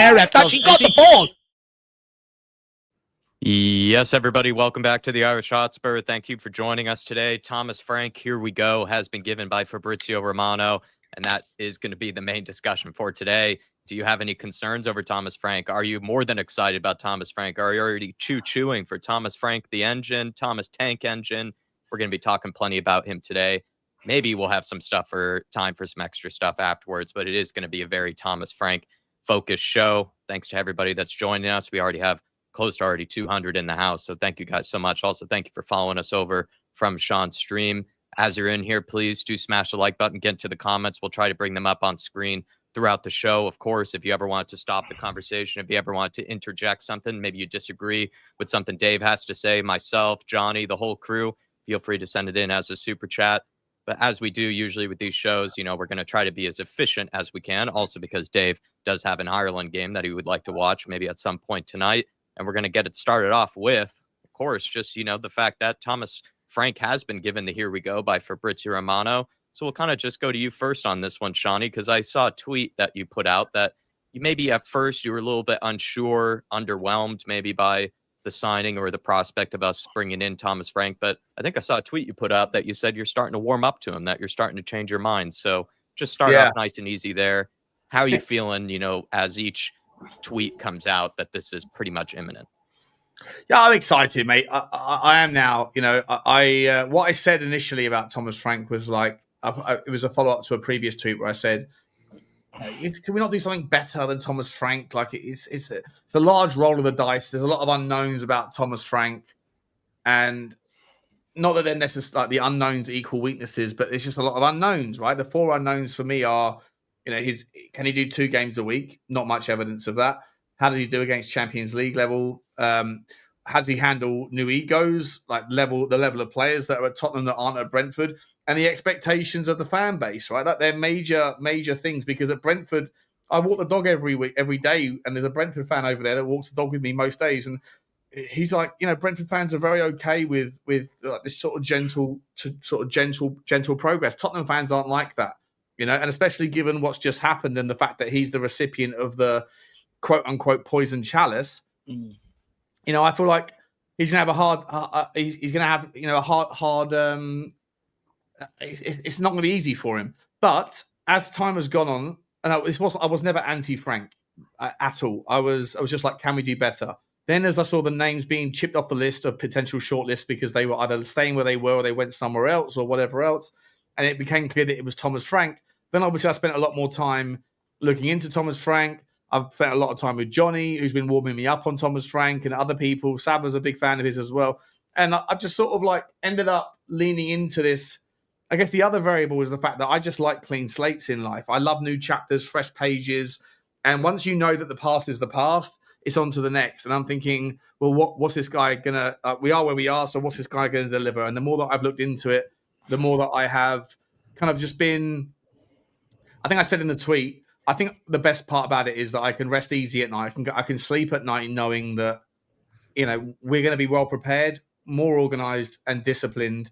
there, ref. That she got the ball. Yes, everybody, welcome back to the Irish Hotspur. Thank you for joining us today. Thomas Frank, here we go, has been given by Fabrizio Romano, and that is going to be the main discussion for today. Do you have any concerns over Thomas Frank? Are you more than excited about Thomas Frank? Are you already chewing for Thomas Frank, the engine, Thomas Tank Engine? We're going to be talking plenty about him today. Maybe we'll have some time for some extra stuff afterwards, but it is going to be a very Thomas Frank focused show. Thanks to everybody that's joining us. We already have close to already 200 in the house. So thank you guys so much. Also, thank you for following us over from Sean's stream. As you're in here, please do smash the like button, get into the comments. We'll try to bring them up on screen throughout the show. Of course, if you ever want to stop the conversation, if you ever want to interject something, maybe you disagree with something Dave has to say, myself, Johnny, the whole crew, feel free to send it in as a super chat. But as we do usually with these shows, we're going to try to be as efficient as we can. Also because Dave does have an Ireland game that he would like to watch maybe at some point tonight. And we're going to get it started off with, of course, just, the fact that Thomas Frank has been given the here we go by Fabrizio Romano. So we'll kind of just go to you first on this one, Shawnee, because I saw a tweet that you put out that you maybe at first you were a little bit unsure, underwhelmed maybe by the signing or the prospect of us bringing in Thomas Frank. But I think I saw a tweet you put out that you said you're starting to warm up to him, that you're starting to change your mind. So just start off nice and easy there. How are you feeling, as each tweet comes out that this is pretty much imminent? Yeah, I'm excited, mate. I am now. What I said initially about Thomas Frank was like, it was a follow-up to a previous tweet where I said, can we not do something better than Thomas Frank? Like it's a large roll of the dice. There's a lot of unknowns about Thomas Frank, and not that they're necessarily like the unknowns equal weaknesses, but it's just a lot of unknowns, right? The four unknowns for me are, can he do 2 games a week? Not much evidence of that. How did he do against Champions League level? How does he handle new egos, like the level of players that are at Tottenham that aren't at Brentford, and the expectations of the fan base, right? That they're major things. Because at Brentford, I walk the dog every day, and there's a Brentford fan over there that walks the dog with me most days, and he's like, Brentford fans are very okay with like this sort of gentle progress. Tottenham fans aren't like that, and especially given what's just happened and the fact that he's the recipient of the quote unquote poison chalice. I feel like he's gonna have a hard. He's gonna have a hard. It's not gonna be easy for him. But as time has gone on, and I was never anti-Frank at all. I was just like, can we do better? Then as I saw the names being chipped off the list of potential shortlists because they were either staying where they were or they went somewhere else or whatever else, and it became clear that it was Thomas Frank, then obviously I spent a lot more time looking into Thomas Frank. I've spent a lot of time with Johnny, who's been warming me up on Thomas Frank, and other people. Saba's a big fan of his as well. And I've just sort of like ended up leaning into this. I guess the other variable is the fact that I just like clean slates in life. I love new chapters, fresh pages. And once you know that the past is the past, it's on to the next. And I'm thinking, well, what's this guy going to... we are where we are, so what's this guy going to deliver? And the more that I've looked into it, the more that I have kind of just been... I think I said in the tweet, I think the best part about it is that I can rest easy at night. I can sleep at night knowing that, we're going to be well prepared, more organised and disciplined.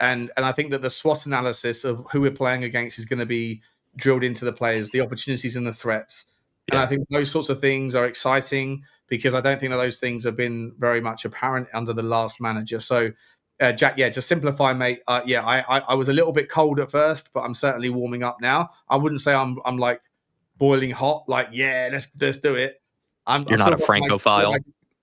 And I think that the SWOT analysis of who we're playing against is going to be drilled into the players, the opportunities and the threats. And I think those sorts of things are exciting because I don't think that those things have been very much apparent under the last manager. So, Jack, to simplify, mate, I was a little bit cold at first, but I'm certainly warming up now. I wouldn't say I'm like boiling hot, like, let's do it. You're not a Francophile?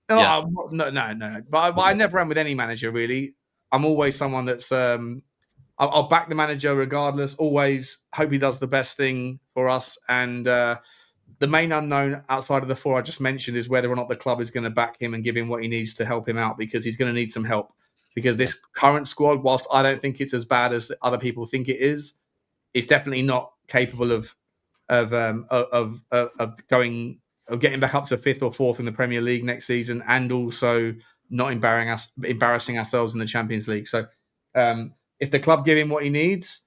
No. But I never am with any manager, really. I'm always someone that's... I'll back the manager regardless, always hope he does the best thing for us. And the main unknown outside of the 4 I just mentioned is whether or not the club is going to back him and give him what he needs to help him out, because he's going to need some help. Because this current squad, whilst I don't think it's as bad as other people think it is, it's definitely not capable of getting back up to 5th or 4th in the Premier League next season, and also not embarrassing ourselves in the Champions League. So if the club give him what he needs,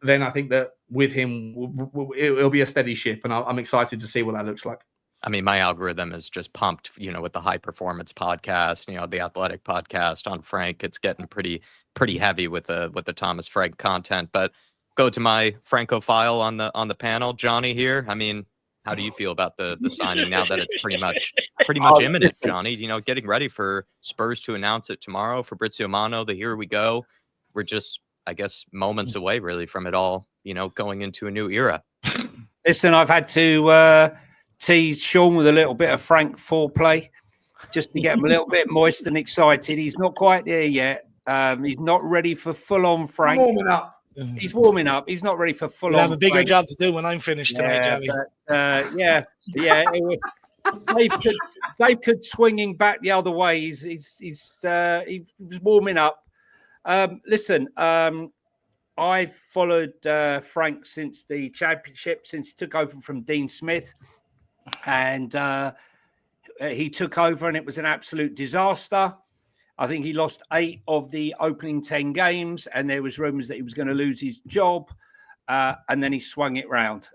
then I think that with him, it'll be a steady ship, and I'm excited to see what that looks like. I mean, my algorithm is just pumped, with the High Performance podcast, the Athletic podcast on Frank. It's getting pretty heavy with the Thomas Frank content. But go to my Francophile on the panel, Johnny here. I mean, How do you feel about the signing now that it's pretty much imminent, Johnny? Getting ready for Spurs to announce it tomorrow. Fabrizio Romano, the here we go. We're just, I guess, moments away really from it all, going into a new era. Listen, I've had to tease Sean with a little bit of Frank foreplay just to get him a little bit moist and excited. He's not quite there yet. He's not ready for full-on Frank. Warming up. He's warming up. He's not ready for full-on. We'll have a bigger Frank. job to do when I'm finished tonight, Johnny. Dave could swinging back the other way. He was warming up. Listen, I've followed Frank since the championship, since he took over from Dean Smith, and he took over and it was an absolute disaster. I think he lost 8 of the opening 10 games, and there was rumours that he was going to lose his job. And then he swung it round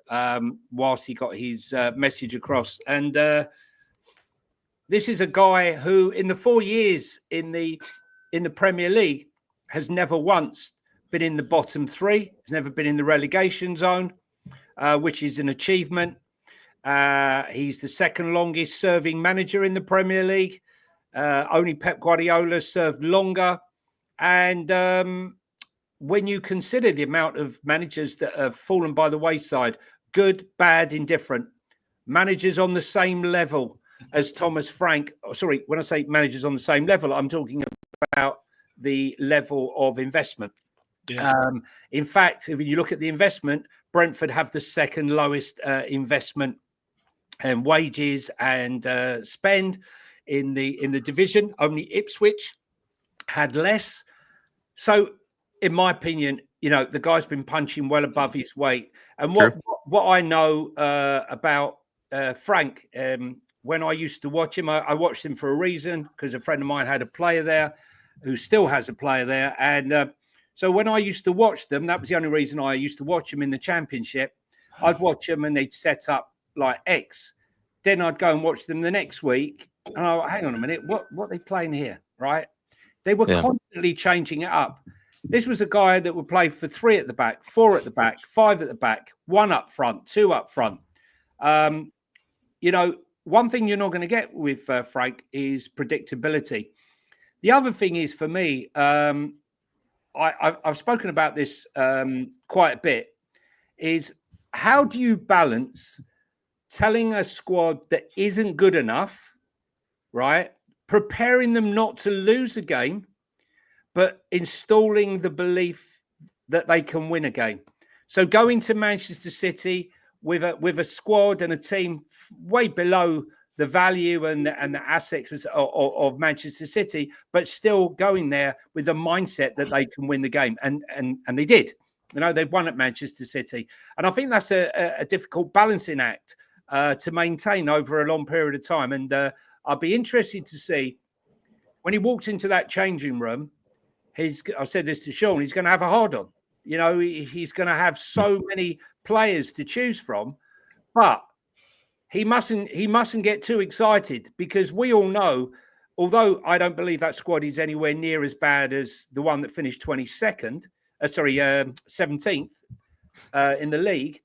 whilst he got his message across. And this is a guy who, in the 4 years in the Premier League, has never once been in the bottom 3. He's never been in the relegation zone, which is an achievement. He's the second longest serving manager in the Premier League. Only Pep Guardiola served longer. And when you consider the amount of managers that have fallen by the wayside, good, bad, indifferent, managers on the same level as Thomas Frank. Sorry, when I say managers on the same level, I'm talking about the level of investment. Yeah. In fact, if you look at the investment, Brentford have the second lowest investment and wages and spend in the division. Only Ipswich had less. So, in my opinion, the guy's been punching well above his weight. And what I know about Frank, when I used to watch him, I watched him for a reason, because a friend of mine had a player there who still has a player there. And so when I used to watch them, that was the only reason I used to watch them in the Championship. I'd watch them and they'd set up like X. Then I'd go and watch them the next week. And I hang on a minute, what are they playing here, right? They were constantly changing it up. This was a guy that would play for 3 at the back, 4 at the back, 5 at the back, 1 up front, 2 up front. One thing you're not going to get with Frank is predictability. The other thing is, for me, I've spoken about this quite a bit, is how do you balance telling a squad that isn't good enough, right? Preparing them not to lose a game, but installing the belief that they can win a game. So going to Manchester City with a squad and a team way below the value and the assets of Manchester City, but still going there with the mindset that they can win the game. And they did. They've won at Manchester City. And I think that's a difficult balancing act to maintain over a long period of time. And I'll be interested to see when he walked into that changing room. I've said this to Sean, he's going to have a hard on. He's going to have so many players to choose from, but he mustn't get too excited, because we all know, although I don't believe that squad is anywhere near as bad as the one that finished 17th in the league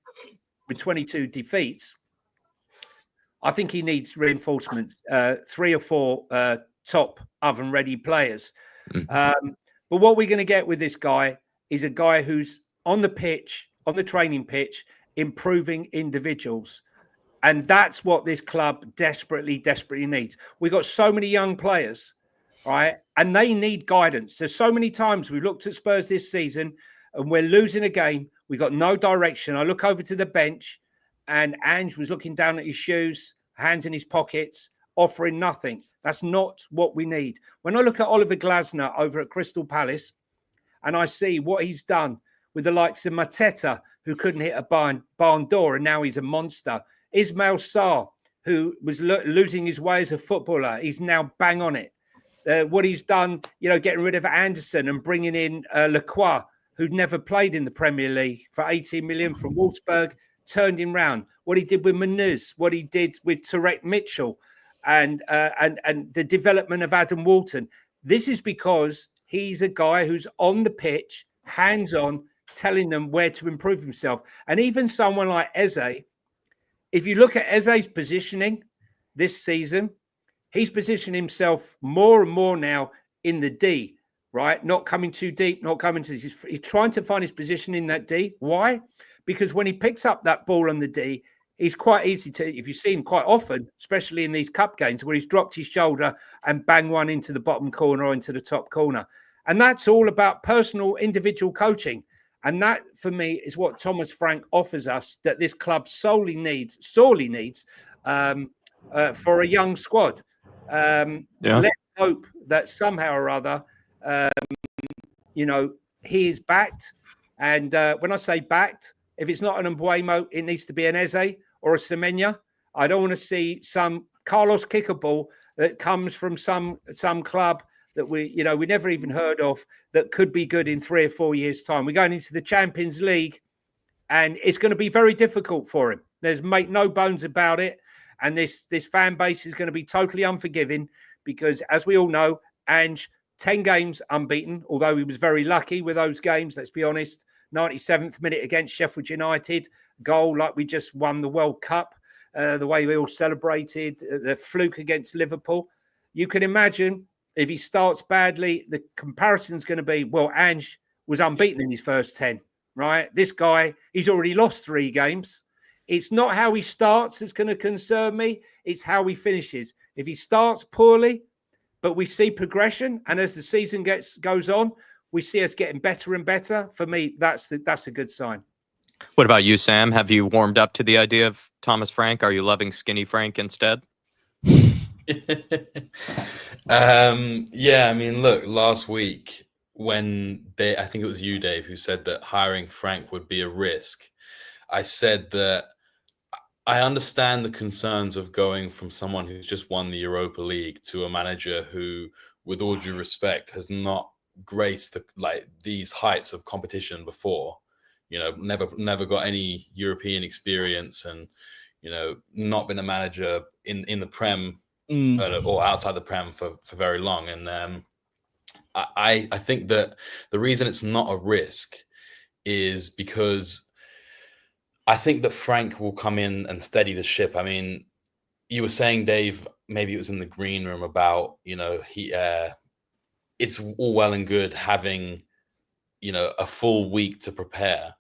with 22 defeats. I think he needs reinforcements, 3 or 4 top oven-ready players. But what we're going to get with this guy is a guy who's on the pitch, on the training pitch, improving individuals. And that's what this club desperately needs. We've got so many young players, right? And they need guidance. There's so many times we've looked at Spurs this season and we're losing a game. We've got no direction. I look over to the bench and Ange was looking down at his shoes, hands in his pockets, offering nothing. That's not what we need. When I look at Oliver Glasner over at Crystal Palace and I see what he's done with the likes of Mateta, who couldn't hit a barn door, and now he's a monster. Ismail Sarr, who was losing his way as a footballer, he's now bang on it. What he's done, getting rid of Anderson and bringing in Lacroix, who'd never played in the Premier League, for 18 million from Wolfsburg, turned him round. What he did with Manuz, what he did with Tarek Mitchell, and the development of Adam Walton. This is because he's a guy who's on the pitch, hands-on, telling them where to improve himself. And even someone like Eze if you look at Eze's positioning this season, he's positioned himself more and more now in the D, right? Not coming too deep, not coming to. He's trying to find his position in that D. Why? Because when he picks up that ball on the D, he's quite easy to, if you see him quite often, especially in these cup games where he's dropped his shoulder and bang one into the bottom corner or into the top corner. And that's all about personal, individual coaching. And that, for me, is what Thomas Frank offers us that this club sorely needs for a young squad. Let's hope that somehow or other, he is backed. And when I say backed, if it's not an Mbuemo, it needs to be an Eze or a Semenya. I don't want to see some Carlos Kickerball that comes from some club that we never even heard of that could be good in 3 or 4 years' time. We're going into the Champions League, and it's going to be very difficult for him. There's make no bones about it. And this fan base is going to be totally unforgiving because, as we all know, Ange, 10 games unbeaten, although he was very lucky with those games, let's be honest. 97th minute against Sheffield United, goal like we just won the World Cup, the way we all celebrated, the fluke against Liverpool. You can imagine if he starts badly, the comparison's going to be, well, Ange was unbeaten in his first 10, right? This guy, he's already lost 3 games. It's not how he starts that's going to concern me. It's how he finishes. If he starts poorly, but we see progression, and as the season goes on, we see us getting better and better. For me, that's a good sign. What about you, Sam? Have you warmed up to the idea of Thomas Frank? Are you loving skinny Frank instead? Yeah, I mean, look, last week when I think it was you, Dave, who said that hiring Frank would be a risk. I said that I understand the concerns of going from someone who's just won the Europa League to a manager who, with all due respect, has not graced these heights of competition before. Never got any European experience, and not been a manager in the Prem or outside the Prem for very long. And I think that the reason it's not a risk is because I think that Frank will come in and steady the ship. I mean, you were saying, Dave, maybe it was in the green room about, it's all well and good having, a full week to prepare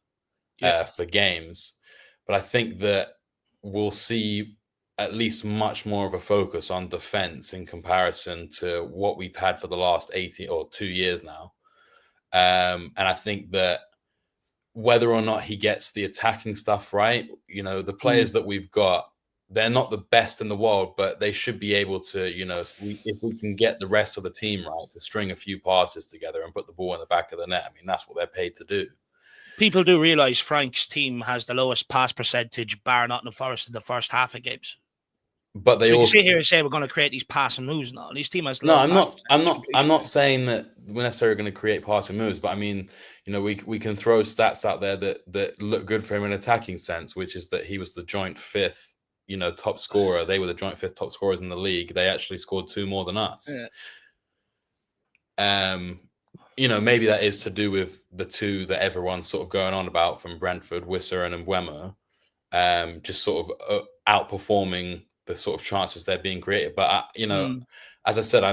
for games. But I think that we'll see at least much more of a focus on defense in comparison to what we've had for the last 2 years now. And I think that whether or not he gets the attacking stuff right, the players that we've got, they're not the best in the world, but they should be able to, if we can get the rest of the team right, to string a few passes together and put the ball in the back of the net. I mean, that's what they're paid to do. People do realise Frank's team has the lowest pass percentage, bar Nottingham Forest, in the first half of games. But they so you also sit here and say we're going to create these passing moves now. This team has no. I'm not saying that we're necessarily going to create passing moves, but I mean, we can throw stats out there that look good for him in an attacking sense, which is that he was the joint 5th, top scorer. They were the joint 5th top scorers in the league. They actually scored 2 more than us. Yeah. Maybe that is to do with the 2 that everyone's sort of going on about from Brentford, Wisser and Mbuemo, just sort of outperforming the sort of chances they're being created. But, as I said,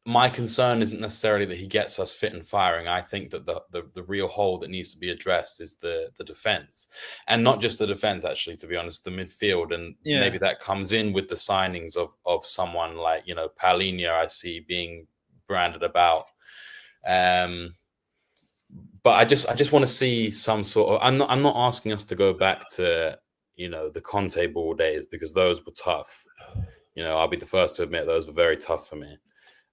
my concern isn't necessarily that he gets us fit and firing. I think that the real hole that needs to be addressed is the defense, and not just the defense, actually, to be honest, the midfield. And maybe that comes in with the signings of someone like, Paulinho, I see being branded about. But I just want to see some sort of, I'm not asking us to go back to, the Conte ball days, because those were tough. I'll be the first to admit those were very tough for me.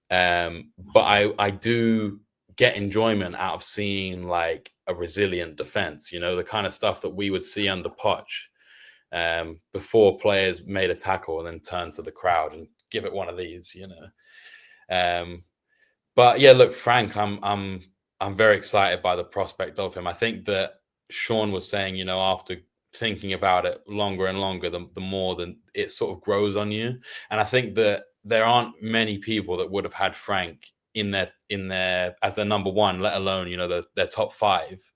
But I do get enjoyment out of seeing like a resilient defense, the kind of stuff that we would see under Poch, before players made a tackle and then turned to the crowd and give it one of these, But yeah, look, Frank, I'm very excited by the prospect of him. I think that Sean was saying, after thinking about it longer and longer, the more than it sort of grows on you. And I think that there aren't many people that would have had Frank in their as their number 1, let alone, their top 5.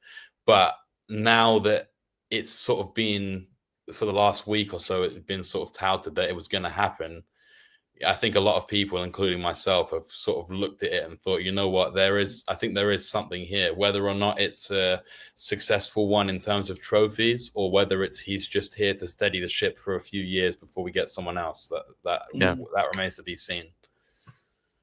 But now that it's sort of been for the last week or so, it's been sort of touted that it was going to happen. I think a lot of people, including myself, have sort of looked at it and thought, you know what, I think there is something here, whether or not it's a successful one in terms of trophies, or whether he's just here to steady the ship for a few years before we get someone else. That remains to be seen.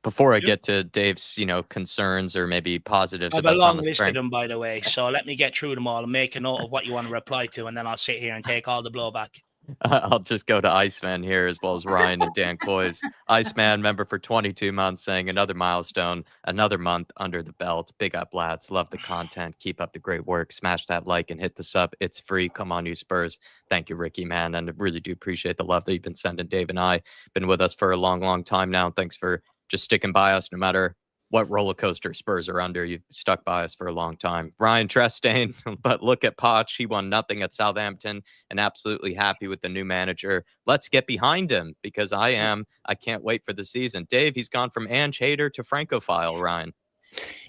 Before I get to Dave's, concerns or maybe positives, I have about a long Thomas list Frank. of them, by the way. So let me get through them all and make a note of what you want to reply to, and then I'll sit here and take all the blowback. I'll just go to Iceman here, as well as Ryan and Dan Coyes. Iceman, member for 22 months, saying another milestone, another month under the belt. Big up, lads. Love the content. Keep up the great work. Smash that like and hit the sub. It's free. Come on, you Spurs. Thank you, Ricky, man. And I really do appreciate the love that you've been sending. Dave and I been with us for a long, long time now. Thanks for just sticking by us no matter what roller coaster Spurs are under. You've stuck by us for a long time. Ryan Trestane, but look at Poch. He won nothing at Southampton and absolutely happy with the new manager. Let's get behind him because I can't wait for the season. Dave, he's gone from Ange hater to Francophile, Ryan.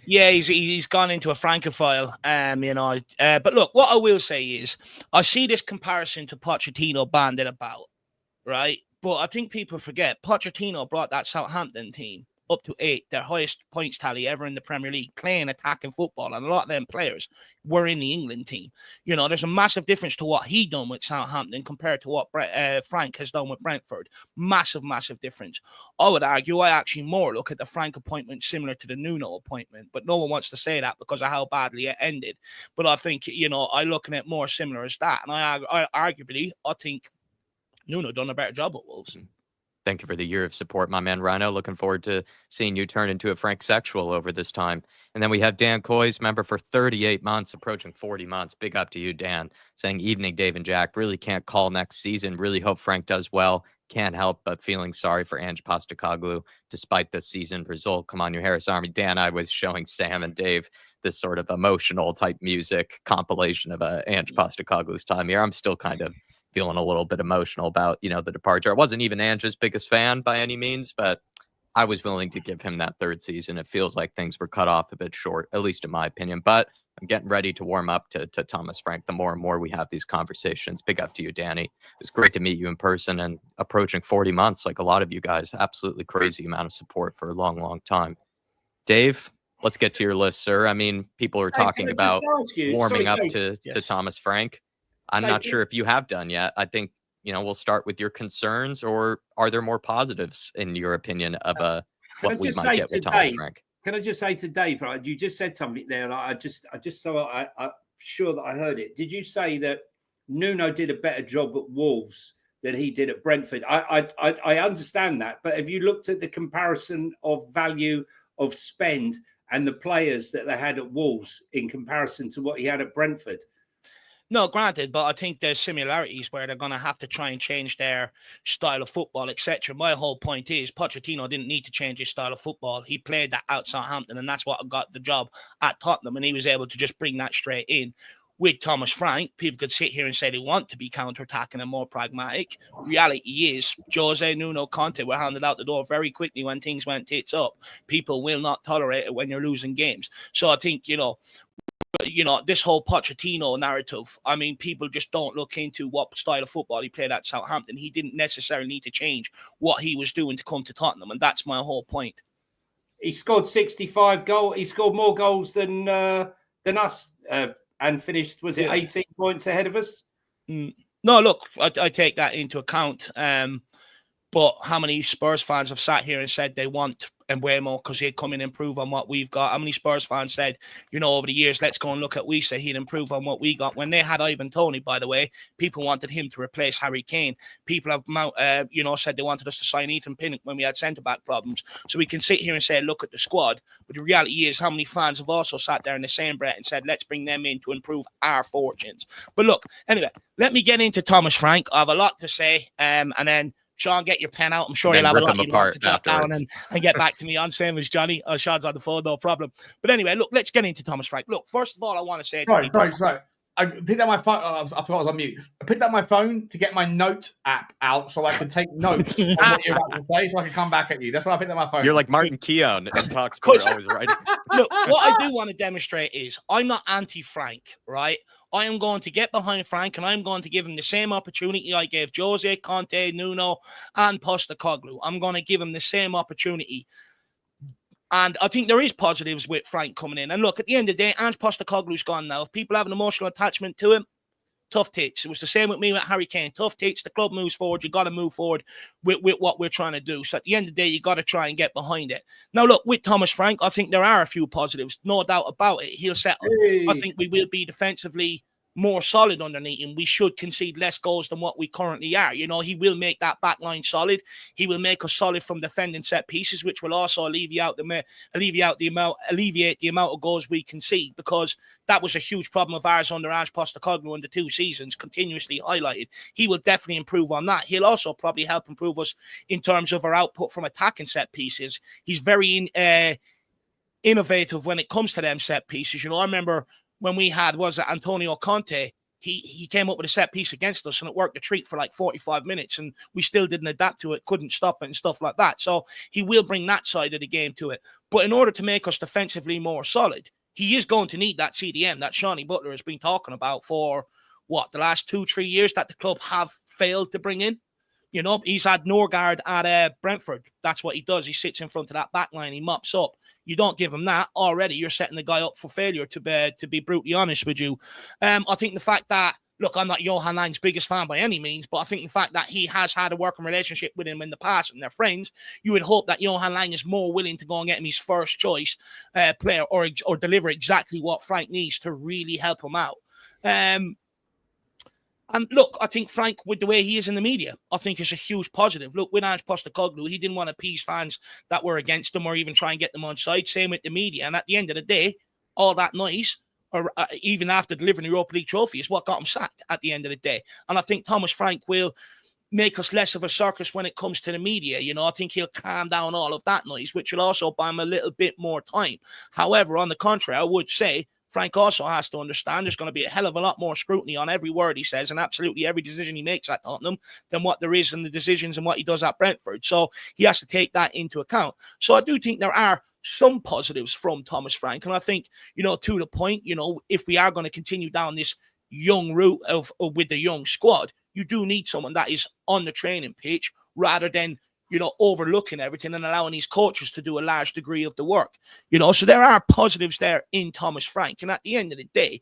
Yeah, he's gone into a Francophile, but look, what I will say is I see this comparison to Pochettino banded about, right? But I think people forget Pochettino brought that Southampton team up to 8, their highest points tally ever in the Premier League, playing attacking football. And a lot of them players were in the England team. There's a massive difference to what he done with Southampton compared to what Frank has done with Brentford. Massive, massive difference. I would argue I actually more look at the Frank appointment similar to the Nuno appointment, but no one wants to say that because of how badly it ended. But I think, I look at it more similar as that. And I think Nuno done a better job at Wolves. Thank you for the year of support, my man Rhino. Looking forward to seeing you turn into a Frank sexual over this time. And then we have Dan Coyes, member for 38 months, approaching 40 months. Big up to you, Dan, saying, evening, Dave and Jack. Really can't call next season. Really hope Frank does well. Can't help but feeling sorry for Ange Postecoglou despite this season result. Come on, you Harris Army. Dan, I was showing Sam and Dave this sort of emotional type music compilation of Ange Postecoglou's time here. I'm still kind of feeling a little bit emotional about, the departure. I wasn't even Ange's biggest fan by any means, but I was willing to give him that third season. It feels like things were cut off a bit short, at least in my opinion. But I'm getting ready to warm up to Thomas Frank the more and more we have these conversations. Big up to you, Danny. It was great to meet you in person, and approaching 40 months, like a lot of you guys, absolutely crazy amount of support for a long, long time. Dave, let's get to your list, sir. I mean, people are talking about warming up to Thomas Frank. I'm not sure if you have done yet. I think, we'll start with your concerns, or are there more positives in your opinion of what we might get with Thomas Frank? Can I just say to Dave, right? You just said something there, and I'm sure that I heard it. Did you say that Nuno did a better job at Wolves than he did at Brentford? I understand that, but have you looked at the comparison of value of spend and the players that they had at Wolves in comparison to what he had at Brentford? No, granted, but I think there's similarities where they're going to have to try and change their style of football, etc. My whole point is Pochettino didn't need to change his style of football. He played that at Southampton, and that's what got the job at Tottenham, and he was able to just bring that straight in. With Thomas Frank, people could sit here and say they want to be counter-attacking and more pragmatic. Reality is, Jose, Nuno, Conte were handed out the door very quickly when things went tits up. People will not tolerate it when you're losing games. So I think, this whole Pochettino narrative, I mean, people just don't look into what style of football he played at Southampton. He didn't necessarily need to change what he was doing to come to Tottenham, and that's my whole point. He scored 65 goals. He scored more goals than us, and finished, was it 18 points ahead of us? No, look, I take that into account. But how many Spurs fans have sat here and said they want Mbeumo because he'd come and improve on what we've got? How many Spurs fans said, over the years, let's go and look at Wisa, he'd improve on what we got? When they had Ivan Toney, by the way, people wanted him to replace Harry Kane. People have, said they wanted us to sign Ethan Pinnock when we had centre-back problems. So we can sit here and say, look at the squad. But the reality is, how many fans have also sat there in the same breath and said, let's bring them in to improve our fortunes? But look, anyway, let me get into Thomas Frank. I have a lot to say, and then Sean, get your pen out. I'm sure you'll have a lot you want to jot down and get back to me on. Same as Johnny. Sean's on the phone, no problem. But anyway, look, let's get into Thomas Frank. Look, first of all, I want to say... Right. I picked up my phone. I forgot I was on mute. I picked up my phone to get my note app out so I could take notes on what you're about to say, so I could come back at you. That's why I picked up my phone. You're like Martin Keown in Talk Sport, always right. Look, what I do want to demonstrate is I'm not anti-Frank, right? I am going to get behind Frank, and I'm going to give him the same opportunity I gave Jose, Conte, Nuno, and Postco. I'm going to give him the same opportunity. And I think there is positives with Frank coming in. And look, at the end of the day, Ange Postecoglou's gone now. If people have an emotional attachment to him, tough tits. It was the same with me with Harry Kane. Tough tits. The club moves forward. You got to move forward with what we're trying to do. So at the end of the day, you got to try and get behind it. Now, look, with Thomas Frank, I think there are a few positives. No doubt about it. He'll settle. Hey. I think we will be defensively more solid underneath him. We should concede less goals than what we currently are. You know, he will make that back line solid. He will make us solid from defending set pieces, which will also alleviate the amount of goals we concede, because that was a huge problem of ours under Ange Postecoglou in the 2 seasons, continuously highlighted. He will definitely improve on that. He'll also probably help improve us in terms of our output from attacking set pieces. He's very innovative when it comes to them set pieces. You know, I remember when we had, Antonio Conte, he came up with a set piece against us and it worked a treat for like 45 minutes and we still didn't adapt to it, couldn't stop it and stuff like that. So he will bring that side of the game to it. But in order to make us defensively more solid, he is going to need that CDM that Shawnee Butler has been talking about for, the last 2-3 years that the club have failed to bring in. You know, he's had Norgard at Brentford. That's what he does. He sits in front of that back line. He mops up. You don't give him that. Already, you're setting the guy up for failure, to be brutally honest with you. I think the fact that, look, I'm not Johan Lang's biggest fan by any means, but I think the fact that he has had a working relationship with him in the past and they're friends, you would hope that Johan Lang is more willing to go and get him his first choice player or deliver exactly what Frank needs to really help him out. And look, I think Frank, with the way he is in the media, I think is a huge positive. Look, with Ange Postecoglou, he didn't want to appease fans that were against him or even try and get them on side. Same with the media. And at the end of the day, all that noise, or even after delivering the Europa League trophy, is what got him sacked at the end of the day. And I think Thomas Frank will make us less of a circus when it comes to the media. You know, I think he'll calm down all of that noise, which will also buy him a little bit more time. However, on the contrary, I would say Frank also has to understand there's going to be a hell of a lot more scrutiny on every word he says and absolutely every decision he makes at Tottenham than what there is in the decisions and what he does at Brentford. So he has to take that into account. So I do think there are some positives from Thomas Frank. And I think, you know, to the point, you know, if we are going to continue down this young route with the young squad, you do need someone that is on the training pitch rather than, you know, overlooking everything and allowing these coaches to do a large degree of the work. You know, so there are positives there in Thomas Frank. And at the end of the day,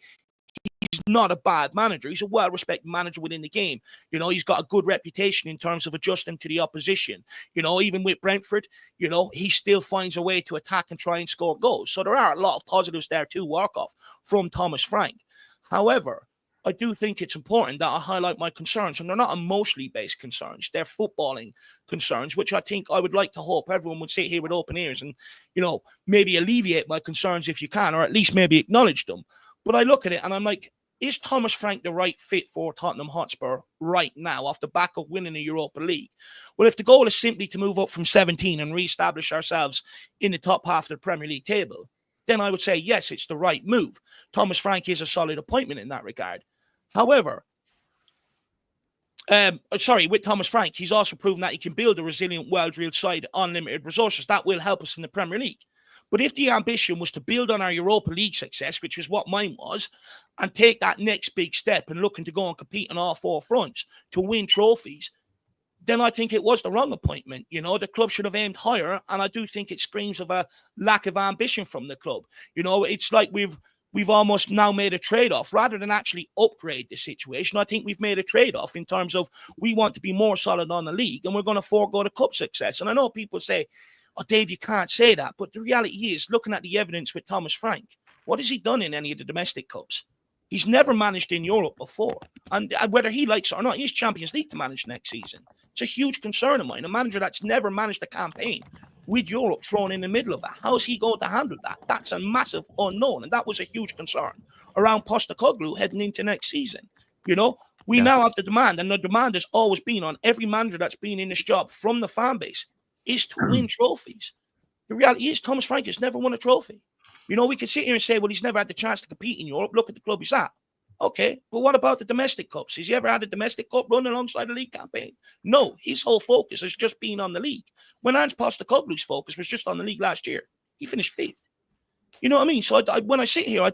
he's not a bad manager. He's a well-respected manager within the game. You know, he's got a good reputation in terms of adjusting to the opposition. You know, even with Brentford, you know, he still finds a way to attack and try and score goals. So there are a lot of positives there to work off from Thomas Frank. However, I do think it's important that I highlight my concerns, and they're not emotionally based concerns. They're footballing concerns, which I think I would like to hope everyone would sit here with open ears and, you know, maybe alleviate my concerns if you can, or at least maybe acknowledge them. But I look at it and I'm like, is Thomas Frank the right fit for Tottenham Hotspur right now off the back of winning the Europa League? Well, if the goal is simply to move up from 17 and re-establish ourselves in the top half of the Premier League table, then I would say, yes, it's the right move. Thomas Frank is a solid appointment in that regard. However, with Thomas Frank, he's also proven that he can build a resilient, well-drilled side on limited resources. That will help us in the Premier League. But if the ambition was to build on our Europa League success, which is what mine was, and take that next big step and looking to go and compete on all 4 fronts to win trophies, then I think it was the wrong appointment. You know, the club should have aimed higher, and I do think it screams of a lack of ambition from the club. You know, it's like we've almost now made a trade-off rather than actually upgrade the situation. I think we've made a trade-off in terms of we want to be more solid on the league and we're going to forego the cup success. And I know people say, oh, Dave, you can't say that. But the reality is, looking at the evidence with Thomas Frank, what has he done in any of the domestic cups? He's never managed in Europe before. And whether he likes it or not, he has Champions League to manage next season. It's a huge concern of mine. A manager that's never managed a campaign with Europe thrown in the middle of that. How is he going to handle that? That's a massive unknown. And that was a huge concern around Postecoglou heading into next season. You know, we now have the demand, and the demand has always been on every manager that's been in this job from the fan base is to win trophies. The reality is Thomas Frank has never won a trophy. You know, we could sit here and say, well, he's never had the chance to compete in Europe. Look at the club he's at. Okay, but what about the domestic cups? Has he ever had a domestic cup run alongside the league campaign? No, his whole focus has just been on the league. When Ange Postecoglou's focus was just on the league last year, he finished 5th. You know what I mean? So when I sit here,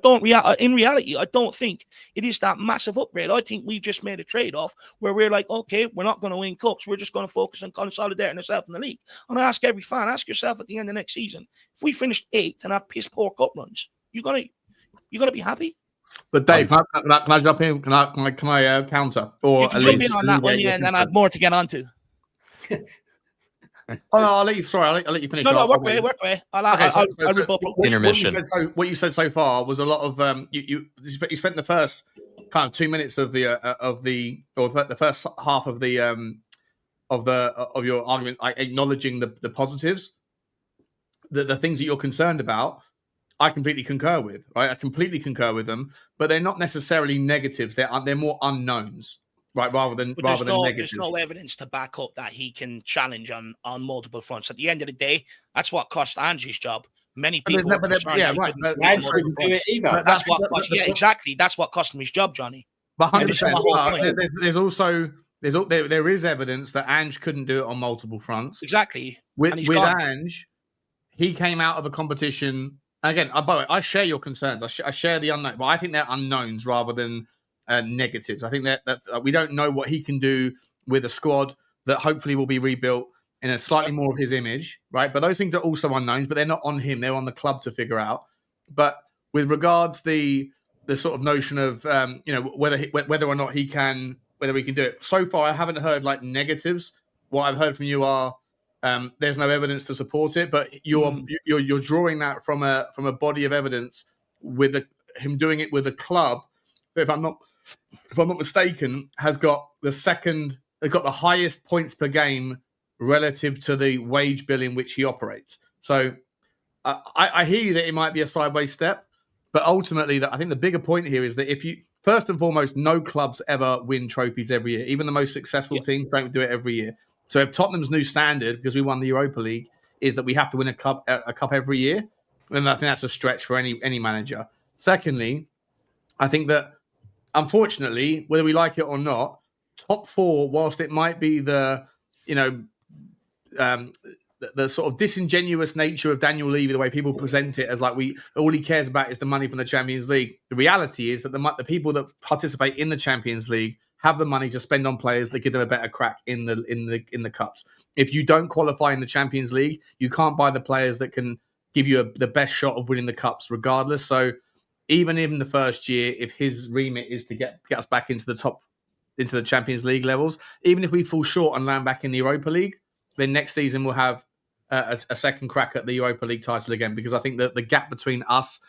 in reality, I don't think it is that massive upgrade. I think we've just made a trade-off where we're like, okay, we're not going to win cups. We're just going to focus on consolidating ourselves in the league. And I ask every fan, ask yourself at the end of next season, if we finished 8th and have piss poor cup runs, you gonna be happy? But Dave, can I jump in? Can I counter? Or you can jump in on that one, yeah, and then I have more to get onto. Oh, no, I'll let you. Sorry, I'll let you finish. No, work away. I'll rebuttal. Intermission. What you said so far was a lot of you spent the first kind of 2 minutes of the first half of your argument, like acknowledging the positives, the things that you're concerned about. I completely concur with. Right, I completely concur with them, but they're not necessarily negatives. They're more unknowns. Right, rather than negative. There's no evidence to back up that he can challenge on multiple fronts. At the end of the day, that's what cost Ange's job. Many people, Ange couldn't do it either. Exactly. That's what cost him his job, Johnny. But 100%. There is evidence that Ange couldn't do it on multiple fronts. Exactly. With Ange, he came out of a competition. Again, by the way, I share your concerns. I share the unknown, but I think they're unknowns rather than negatives. I think that we don't know what he can do with a squad that hopefully will be rebuilt in a slightly more of his image, right? But those things are also unknowns, but they're not on him. They're on the club to figure out. But with regards the sort of notion of whether or not he can do it. So far, I haven't heard like negatives. What I've heard from you are there's no evidence to support it, but you're drawing that from a body of evidence with him doing it with a club. If I'm not mistaken, has got the highest points per game relative to the wage bill in which he operates. So I hear you that it might be a sideways step, but ultimately, I think the bigger point here is that if you, first and foremost, no clubs ever win trophies every year. Even the most successful teams don't do it every year. So if Tottenham's new standard, because we won the Europa League, is that we have to win a cup every year, then I think that's a stretch for any manager. Secondly, I think that, unfortunately, whether we like it or not, top 4, whilst it might be the sort of disingenuous nature of Daniel Levy, the way people present it as like all he cares about is the money from the Champions League. The reality is that the people that participate in the Champions League have the money to spend on players that give them a better crack in the cups. If you don't qualify in the Champions League, you can't buy the players that can give you the best shot of winning the cups, regardless. So even in the first year, if his remit is to get us back into the Champions League levels, even if we fall short and land back in the Europa League, then next season we'll have a second crack at the Europa League title again, because I think that the gap between us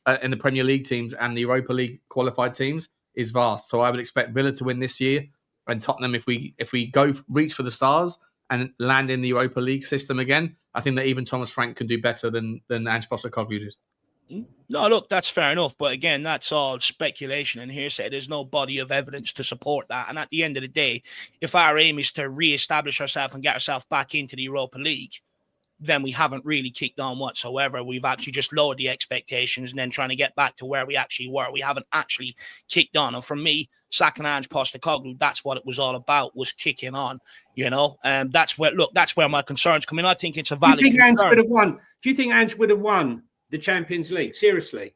and the Premier League teams and the Europa League qualified teams is vast. So I would expect Villa to win this year, and Tottenham, if we go reach for the stars and land in the Europa League system again, I think that even Thomas Frank can do better than Ange Postecoglou did. No, look, that's fair enough. But again, that's all speculation and hearsay. There's no body of evidence to support that. And at the end of the day, if our aim is to re-establish ourselves and get ourselves back into the Europa League, then we haven't really kicked on whatsoever. We've actually just lowered the expectations and then trying to get back to where we actually were. We haven't actually kicked on. And for me, sacking Ange Postecoglou, that's what it was all about, was kicking on, that's where my concerns come in. I think it's a valid concern. Do you think Ange would have won the Champions League? Seriously,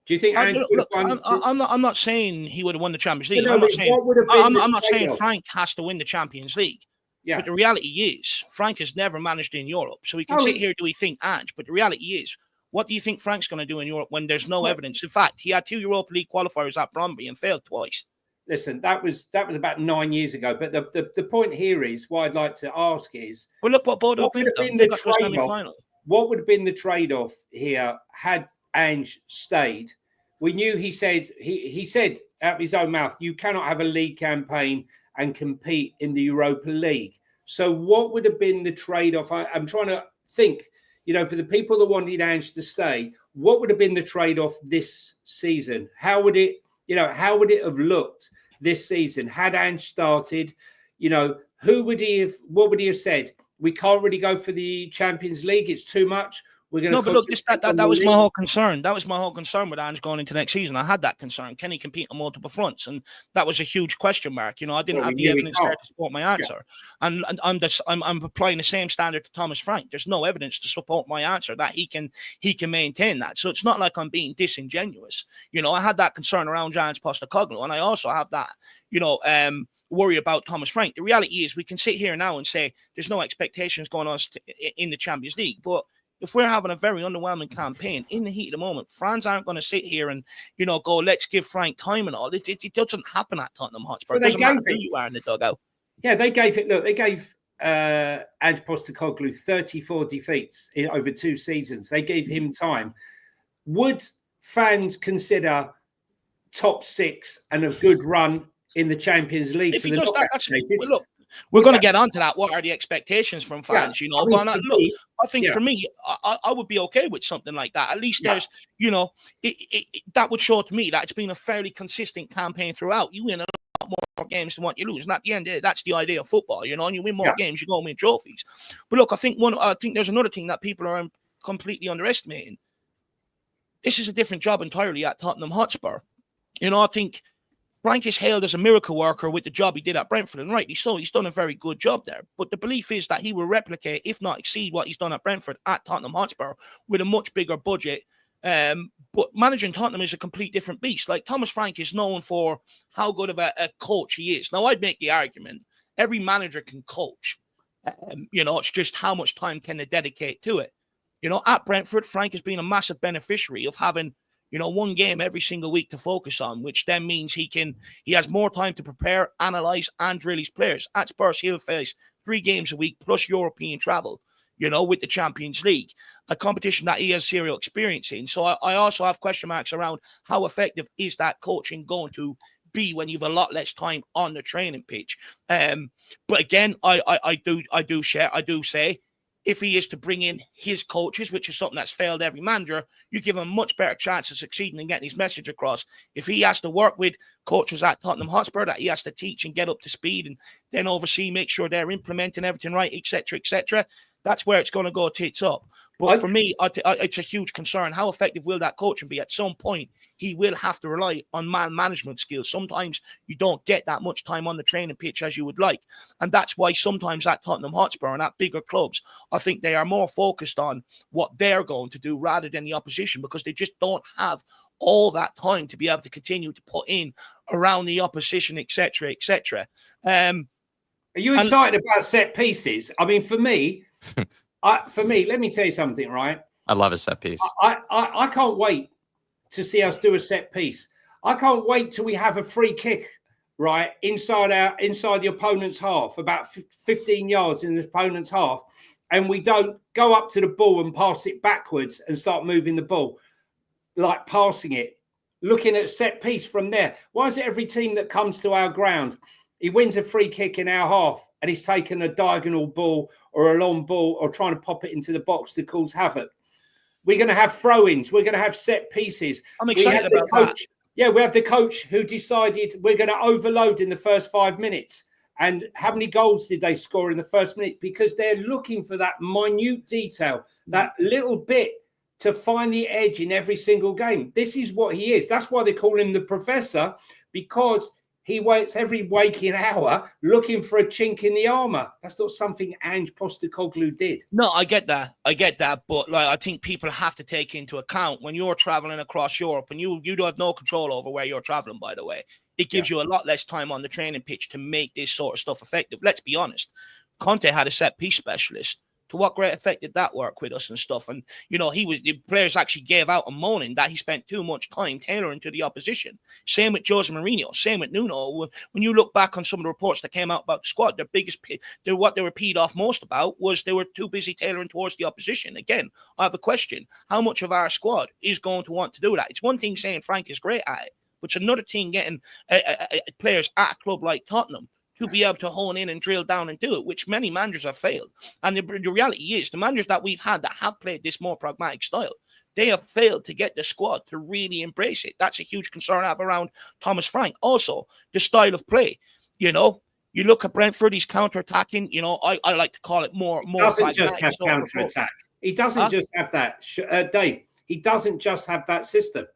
do you think Ange would have won? I'm not saying he would have won the Champions League. No, I'm not saying Frank has to win the Champions League. Yeah. But the reality is, Frank has never managed in Europe. So we can sit here, do we think Ange? But the reality is, what do you think Frank's going to do in Europe when there's no evidence? In fact, he had 2 Europa League qualifiers at Brøndby and failed twice. Listen, that was about 9 years ago. But the point here is, what I'd like to ask is, well, look what Bodo would have been the trade-off? What would have been the trade-off here had Ange stayed? We knew he said out of his own mouth, you cannot have a league campaign and compete in the Europa League. So what would have been the trade-off? I'm trying to think, for the people that wanted Ange to stay, what would have been the trade-off this season? How would it have looked this season? Had Ange started, what would he have said? We can't really go for the Champions League. It's too much. We're going No, to but look, that was my whole concern. That was my whole concern with Ange going into next season. I had that concern. Can he compete on multiple fronts? And that was a huge question mark. You know, I didn't have the evidence there to support my answer. Yeah. And I'm applying the same standard to Thomas Frank. There's no evidence to support my answer that he can maintain that. So it's not like I'm being disingenuous. You know, I had that concern around Giants Postco, and I also have that, you know, worry about Thomas Frank. The reality is we can sit here now and say there's no expectations going on in the Champions League, but if we're having a very underwhelming campaign in the heat of the moment, fans aren't going to sit here and, you know, go, let's give Frank time and all. It doesn't happen at Tottenham Hotspur. It doesn't matter who you are in the dugout. Yeah, they gave Ange Postecoglou 34 defeats over 2 seasons. They gave him time. Would fans consider top 6 and a good run in the Champions League? If he does that, look, we're going to get onto that. What are the expectations from fans? Yeah, you know, I think for me, I would be okay with something like that. At least there's, you know, that would show to me that it's been a fairly consistent campaign throughout. You win a lot more games than what you lose, and at the end, that's the idea of football. You know, and you win more games, you go and win trophies. But look, I think there's another thing that people are completely underestimating. This is a different job entirely at Tottenham Hotspur. You know, I think Frank is hailed as a miracle worker with the job he did at Brentford, and rightly so, he's done a very good job there. But the belief is that he will replicate, if not exceed, what he's done at Brentford at Tottenham Hotspur with a much bigger budget. But managing Tottenham is a complete different beast. Like, Thomas Frank is known for how good of a coach he is. Now, I'd make the argument every manager can coach. You know, it's just how much time can they dedicate to it. You know, at Brentford, Frank has been a massive beneficiary of having, you know, one game every single week to focus on, which then means he has more time to prepare, analyze, and drill his players. At Spurs, he'll face 3 games a week plus European travel, you know, with the Champions League, a competition that he has zero experience in. So I also have question marks around how effective is that coaching going to be when you've a lot less time on the training pitch. But again, I do say, if he is to bring in his coaches, which is something that's failed every manager, you give him a much better chance of succeeding and getting his message across. If he has to work with coaches at Tottenham Hotspur that he has to teach and get up to speed and then oversee, make sure they're implementing everything right, etc., that's where it's going to go tits up. But for me, it's a huge concern. How effective will that coaching be? At some point, he will have to rely on man management skills. Sometimes you don't get that much time on the training pitch as you would like. And that's why sometimes at Tottenham Hotspur and at bigger clubs, I think they are more focused on what they're going to do rather than the opposition, because they just don't have all that time to be able to continue to put in around the opposition, etc. Are you excited about set pieces? I mean, for me, let me tell you something, right? I love a set piece. I can't wait to see us do a set piece. I can't wait till we have a free kick, right, inside the opponent's half, about 15 yards in the opponent's half, and we don't go up to the ball and pass it backwards and start moving the ball, like passing it, looking at set piece from there. Why is it every team that comes to our ground, he wins a free kick in our half and he's taken a diagonal ball or a long ball or trying to pop it into the box to cause havoc? We're going to have throw-ins. We're going to have set pieces. I'm excited about that. Yeah, we have the coach who decided we're going to overload in the first 5 minutes. And how many goals did they score in the first minute? Because they're looking for that minute detail, that little bit to find the edge in every single game. This is what he is. That's why they call him the professor, because he waits every waking hour looking for a chink in the armor. That's not something Ange Postecoglou did. No, I get that. But like, I think people have to take into account when you're traveling across Europe, and you do have no control over where you're traveling, by the way. It gives you a lot less time on the training pitch to make this sort of stuff effective. Let's be honest. Conte had a set piece specialist. To what great effect did that work with us and stuff? And, you know, the players actually gave out a moaning that he spent too much time tailoring to the opposition. Same with Jose Mourinho, same with Nuno. When you look back on some of the reports that came out about the squad, what they were peed off most about was they were too busy tailoring towards the opposition. Again, I have a question. How much of our squad is going to want to do that? It's one thing saying Frank is great at it, but it's another thing getting players at a club like Tottenham to be able to hone in and drill down and do it, which many managers have failed. And the reality is, the managers that we've had that have played this more pragmatic style, they have failed to get the squad to really embrace it. That's a huge concern I have around Thomas Frank. Also, the style of play. You know, you look at Brentford, he's counter-attacking. You know, I like to call it more. Doesn't just have counter-attack. He doesn't just have that, Dave. He doesn't just have that system.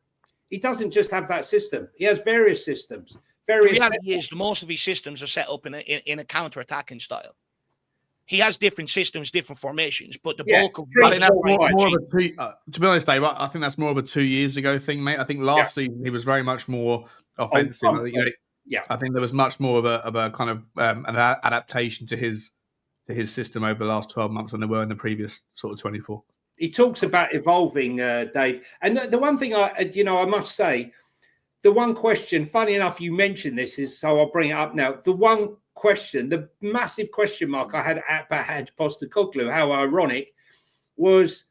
He doesn't just have that system. He has various systems. The reality is, most of his systems are set up in a counter-attacking style. He has different systems, different formations, but the bulk of I think that's more of a to be honest, Dave, I think that's more of a 2 years ago thing, mate. I think last season he was very much more offensive. I think there was much more of a kind of an adaptation to his system over the last 12 months than there were in the previous sort of 24. He talks about evolving, Dave. And the one thing I must say, the one question, funny enough, you mentioned this, is so I'll bring it up now. The one question, the massive question mark I had at Postco, how ironic, was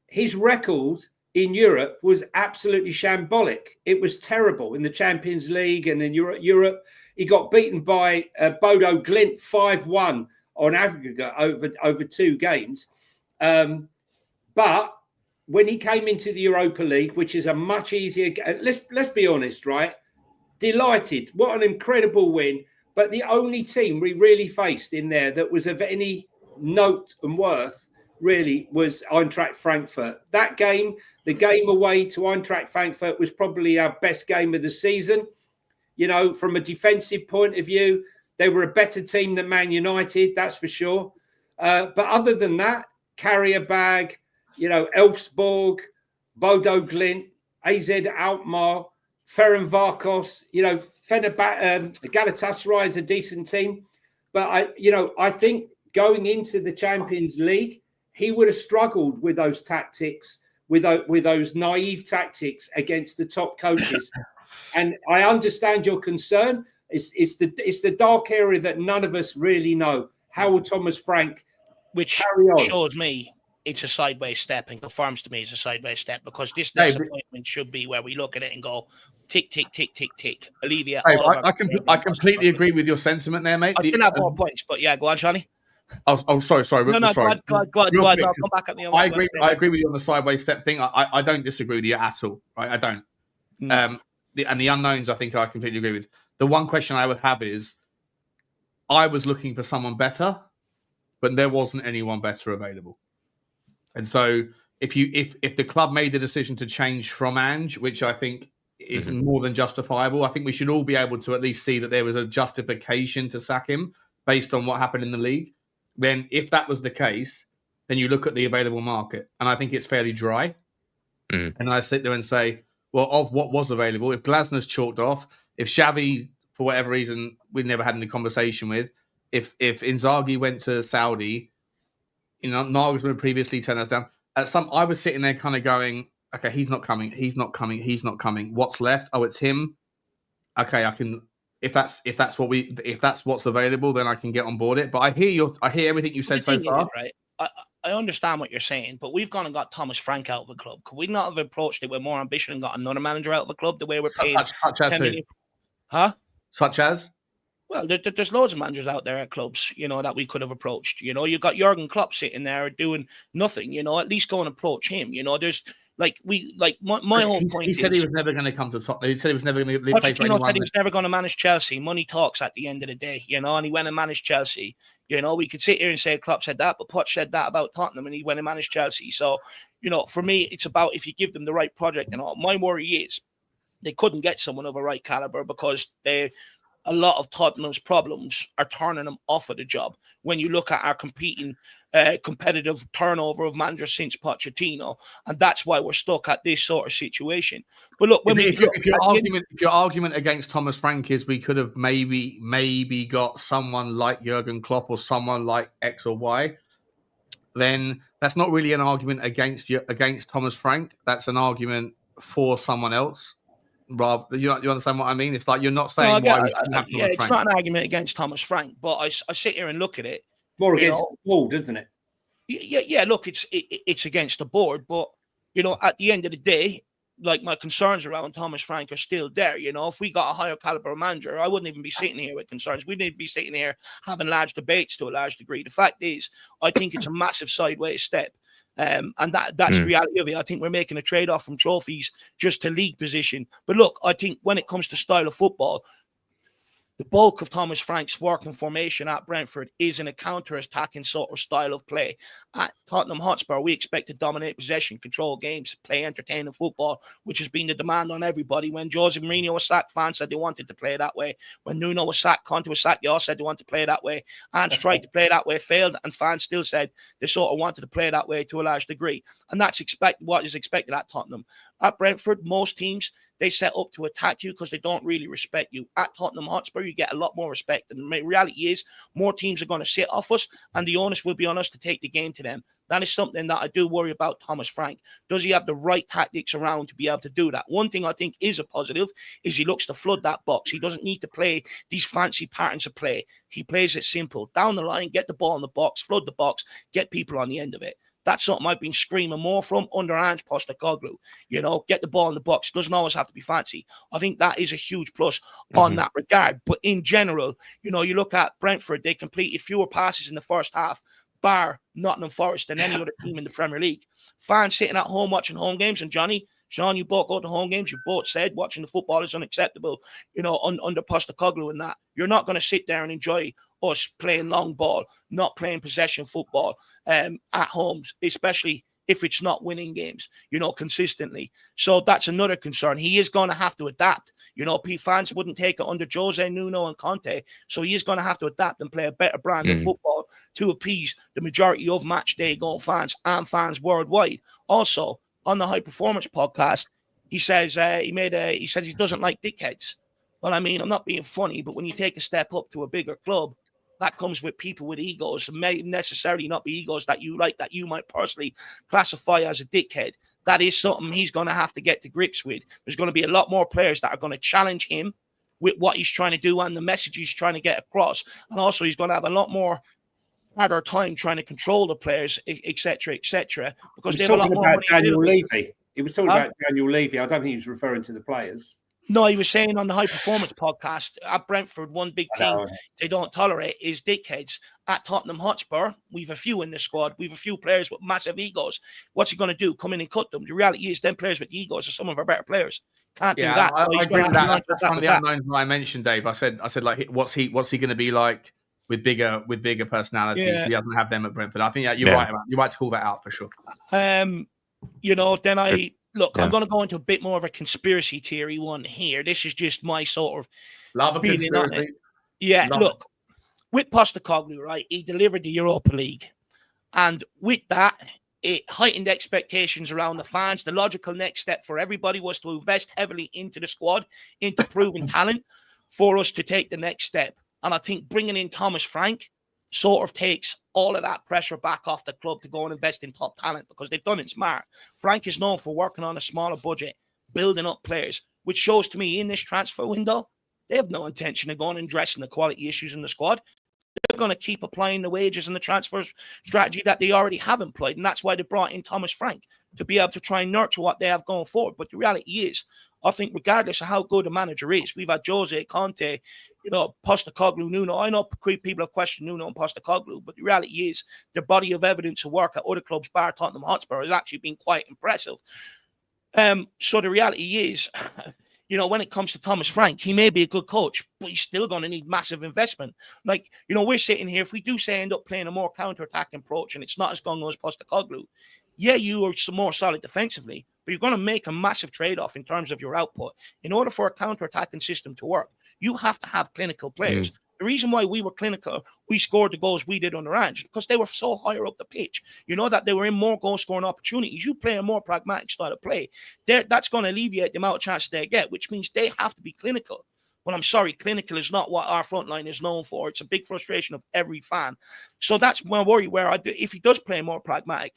his record in Europe was absolutely shambolic. It was terrible in the Champions League and in Europe. He got beaten by Bodo Glimt 5-1 on aggregate over 2 games. But when he came into the Europa League, which is a much easier, let's be honest, right? Delighted. What an incredible win. But the only team we really faced in there that was of any note and worth really was Eintracht Frankfurt. That game, the game away to Eintracht Frankfurt, was probably our best game of the season. You know, from a defensive point of view, they were a better team than Man United, that's for sure. But other than that, Carrier Bag, Elfsborg, Bodo Glimt, AZ Alkmaar, Ferencváros, Galatasaray is a decent team. But I think going into the Champions League, he would have struggled with those tactics, with those naive tactics against the top coaches. And I understand your concern. It's the dark area that none of us really know. How will Thomas Frank carry on? Shows me it's a sideways step and confirms to me it's a sideways step, because this next appointment should be where we look at it and go, tick, tick, tick, tick, tick. Alleviate. I completely agree with your sentiment there, mate. I still have more points, but yeah, go on, Johnny. Sorry. No, sorry. Go on. I'll come back at me. I agree with you on the sideways step thing. I don't disagree with you at all. Right? I don't. And the unknowns, I think I completely agree with. The one question I would have is, I was looking for someone better, but there wasn't anyone better available. And so if the club made the decision to change from Ange, which I think is more than justifiable, I think we should all be able to at least see that there was a justification to sack him based on what happened in the league. Then if that was the case, then you look at the available market, and I think it's fairly dry. And I sit there and say, well, of what was available, if Glasner's chalked off, if Xavi, for whatever reason, we never had any conversation with, if Inzaghi went to Saudi, Nagelsmann previously turned us down. I was sitting there kind of going, okay, he's not coming. What's left? Oh, it's him. Okay, I can. If that's what's available, then I can get on board it. But I hear everything you said so far. Right. I understand what you're saying, but we've gone and got Thomas Frank out of the club. Could we not have approached it with more ambition and got another manager out of the club the way we're paying? Such as who? Huh? Such as? Well, there's loads of managers out there at clubs, that we could have approached. You've got Jurgen Klopp sitting there doing nothing. At least go and approach him. There's my whole point. He said he was never going to come to Tottenham. He said he was never going to play for anyone. Said he was never going to manage Chelsea. Money talks at the end of the day, and he went and managed Chelsea. We could sit here and say Klopp said that, but Poch said that about Tottenham, and he went and managed Chelsea. So, for me, it's about if you give them the right project and all. My worry is they couldn't get someone of a right caliber because a lot of Tottenham's problems are turning them off of the job. When you look at our competitive turnover of managers since Pochettino, and that's why we're stuck at this sort of situation. But look, if your argument against Thomas Frank is we could have maybe got someone like Jurgen Klopp or someone like X or Y, then that's not really an argument against Thomas Frank. That's an argument for someone else. Rob, you understand what I mean? It's like you're not saying why we shouldn't have Thomas Frank. It's not an argument against Thomas Frank, but I sit here and look at it. More against the board, isn't it? Yeah. Look, it's against the board, but at the end of the day, like my concerns around Thomas Frank are still there. If we got a higher caliber manager, I wouldn't even be sitting here with concerns. We'd need to be sitting here having large debates to a large degree. The fact is, I think it's a massive sideways step. And that's the reality of it. I think we're making a trade-off from trophies just to league position. But look, I think when it comes to style of football, the bulk of Thomas Frank's working formation at Brentford is in a counter-attacking sort of style of play. At Tottenham Hotspur, we expect to dominate possession, control games, play entertaining football, which has been the demand on everybody. When Jose Mourinho was sacked, fans said they wanted to play that way. When Nuno was sacked, Conte was sacked, they all said they wanted to play that way. And tried to play that way, failed, and fans still said they sort of wanted to play that way to a large degree. And that's what is expected at Tottenham. At Brentford, most teams, they set up to attack you because they don't really respect you. At Tottenham Hotspur, you get a lot more respect. And the reality is, more teams are going to sit off us, and the onus will be on us to take the game to them. That is something that I do worry about Thomas Frank. Does he have the right tactics around to be able to do that? One thing I think is a positive is he looks to flood that box. He doesn't need to play these fancy patterns of play. He plays it simple. Down the line, get the ball in the box, flood the box, get people on the end of it. That's something I've been screaming more from under Ange Postecoglou. You know, get the ball in the box. It doesn't always have to be fancy. I think that is a huge plus on that regard. But in general, you know, you look at Brentford, they completed fewer passes in the first half, bar Nottingham Forest, than any other team in the Premier League. Fans sitting at home watching home games, and Johnny, Sean, you both go to home games. You both said watching the football is unacceptable, you know, under Postecoglou and that. You're not going to sit there and enjoy us playing long ball, not playing possession football at homes, especially if it's not winning games, you know, consistently. So that's another concern. He is going to have to adapt. You know, fans wouldn't take it under Jose, Nuno, and Conte. So he is going to have to adapt and play a better brand of football to appease the majority of match day going fans and fans worldwide. Also, on the High Performance podcast, he says he says he doesn't like dickheads. Well, I mean, I'm not being funny, but when you take a step up to a bigger club, that comes with people with egos. It may necessarily not be egos that you like, that you might personally classify as a dickhead. That is something he's going to have to get to grips with. There's going to be a lot more players that are going to challenge him with what he's trying to do and the message he's trying to get across. And also, he's going to have a lot more harder time trying to control the players, etc., because they have a lot more money. Daniel Levy. He was talking about Daniel Levy. I don't think he was referring to the players. No, he was saying on the High Performance podcast at Brentford, one big thing they don't tolerate is dickheads. At Tottenham Hotspur, we've a few in the squad. We've a few players with massive egos. What's he going to do? Come in and cut them? The reality is, them players with egos are some of our better players. Can't do that. I agree with that. That's one of the unknowns that I mentioned, Dave. I said, like, what's he going to be like with bigger personalities? Yeah. He doesn't have them at Brentford. I think you're right. You're right to call that out for sure. You know, then Look, I'm going to go into a bit more of a conspiracy theory one here. This is just my sort of feeling on it. Yeah, look, with Postecoglou, right, he delivered the Europa League. And with that, it heightened expectations around the fans. The logical next step for everybody was to invest heavily into the squad, into proven talent, for us to take the next step. And I think bringing in Thomas Frank sort of takes all of that pressure back off the club to go and invest in top talent, because they've done it smart. Frank is known for working on a smaller budget, building up players, which shows to me in this transfer window, they have no intention of going and addressing the quality issues in the squad. They're going to keep applying the wages and the transfer strategy that they already have employed. And that's why they brought in Thomas Frank, to be able to try and nurture what they have going forward. But the reality is, I think regardless of how good a manager is, we've had Jose, Conte, you know, Postecoglou, Nuno. I know people have questioned Nuno and Postecoglou, but the reality is the body of evidence of work at other clubs, bar Tottenham Hotspur, has actually been quite impressive. So the reality is, you know, when it comes to Thomas Frank, he may be a good coach, but he's still going to need massive investment. Like, you know, we're sitting here, if we do say end up playing a more counter-attacking approach and it's not as gung-ho as Postecoglou, yeah, you are some more solid defensively, but you're going to make a massive trade-off in terms of your output. In order for a counter-attacking system to work, you have to have clinical players. The reason why we were clinical, we scored the goals we did on the range, because they were so higher up the pitch. You know, that they were in more goal-scoring opportunities. You play a more pragmatic style of play, that's going to alleviate the amount of chances they get, which means they have to be clinical. Well, I'm sorry, clinical is not what our front line is known for. It's a big frustration of every fan. So that's my worry, if he does play more pragmatic,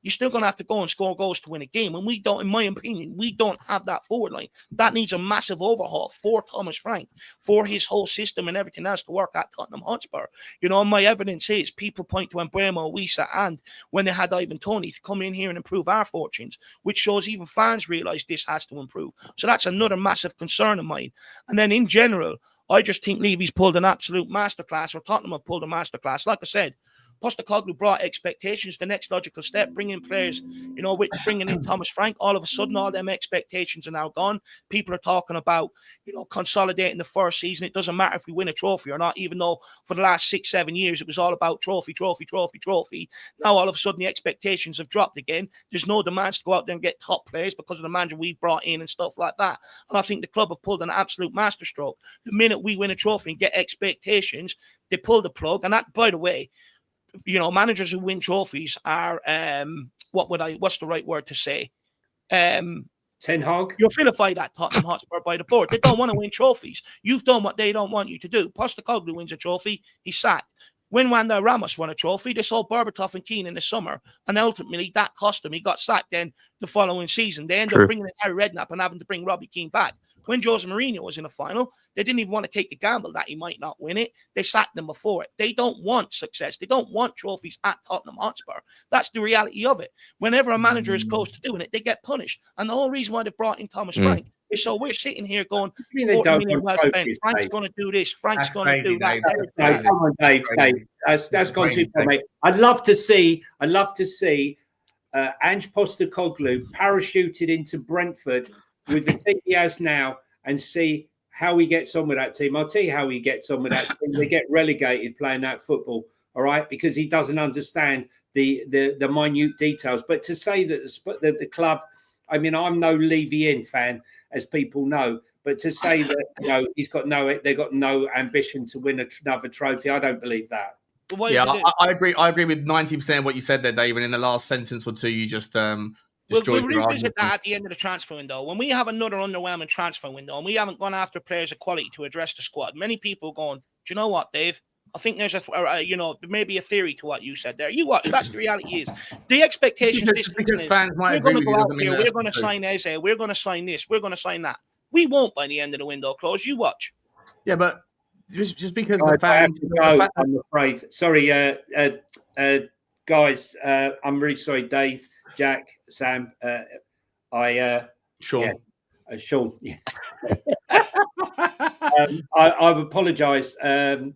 you're still going to have to go and score goals to win a game. And we don't, in my opinion, we don't have that forward line. That needs a massive overhaul for Thomas Frank, for his whole system and everything else to work at Tottenham Hotspur. You know, my evidence is people point to Mbeumo, Wissa, and when they had Ivan Toney to come in here and improve our fortunes, which shows even fans realise this has to improve. So that's another massive concern of mine. And then in general, I just think Levy's pulled an absolute masterclass, or Tottenham have pulled a masterclass. Like I said, Postco brought expectations. The next logical step, bringing players, with bringing in Thomas Frank, all of a sudden, all them expectations are now gone. People are talking about, consolidating the first season. It doesn't matter if we win a trophy or not, even though for the last 6-7 years, it was all about trophy. Now, all of a sudden, the expectations have dropped again. There's no demands to go out there and get top players because of the manager we brought in and stuff like that. And I think the club have pulled an absolute masterstroke. The minute we win a trophy and get expectations, they pull the plug. And that, by the way, managers who win trophies are, what's the right word to say? Ten Hag. You're vilified at Tottenham Hotspur by the board. They don't want to win trophies. You've done what they don't want you to do. Postco wins a trophy, he's sacked. When Wanda Ramos won a trophy, they sold Berbatov and Keane in the summer, and ultimately that cost him. He got sacked then the following season. They ended up bringing in Harry Redknapp and having to bring Robbie Keane back. When Jose Mourinho was in the final, they didn't even want to take the gamble that he might not win it. They sacked him before it. They don't want success. They don't want trophies at Tottenham Hotspur. That's the reality of it. Whenever a manager is close to doing it, they get punished. And the whole reason why they've brought in Thomas Frank is so we're sitting here going, Frank's going to do this, Frank's going to do that. No, come on, Dave. That's gone too far, mate. I'd love to see Ange Postecoglou parachuted into Brentford with the team he has now and see how he gets on with that team. I'll tell you how he gets on with that team. They get relegated playing that football, all right, because he doesn't understand the minute details. But to say that the club, I mean, I'm no Levy-in fan, as people know, but to say that they've got no ambition to win another trophy, I don't believe that. I agree. I agree with 90% of what you said there, David. In the last sentence or two, you just we'll revisit that at the end of the transfer window. When we have another underwhelming transfer window and we haven't gone after players of quality to address the squad, many people going, do you know what, Dave? I think there's maybe a theory to what you said there. You watch. That's the reality is. The expectations because fans might we're going agree to go with out here, we're going to sign Eze, we're going to sign this, we're going to sign that. We won't by the end of the window close. You watch. Yeah, but just because the fans... I'm afraid. Sorry, guys. I'm really sorry, Dave, Jack, Sam. Sean. Sean. Yeah. I apologise. I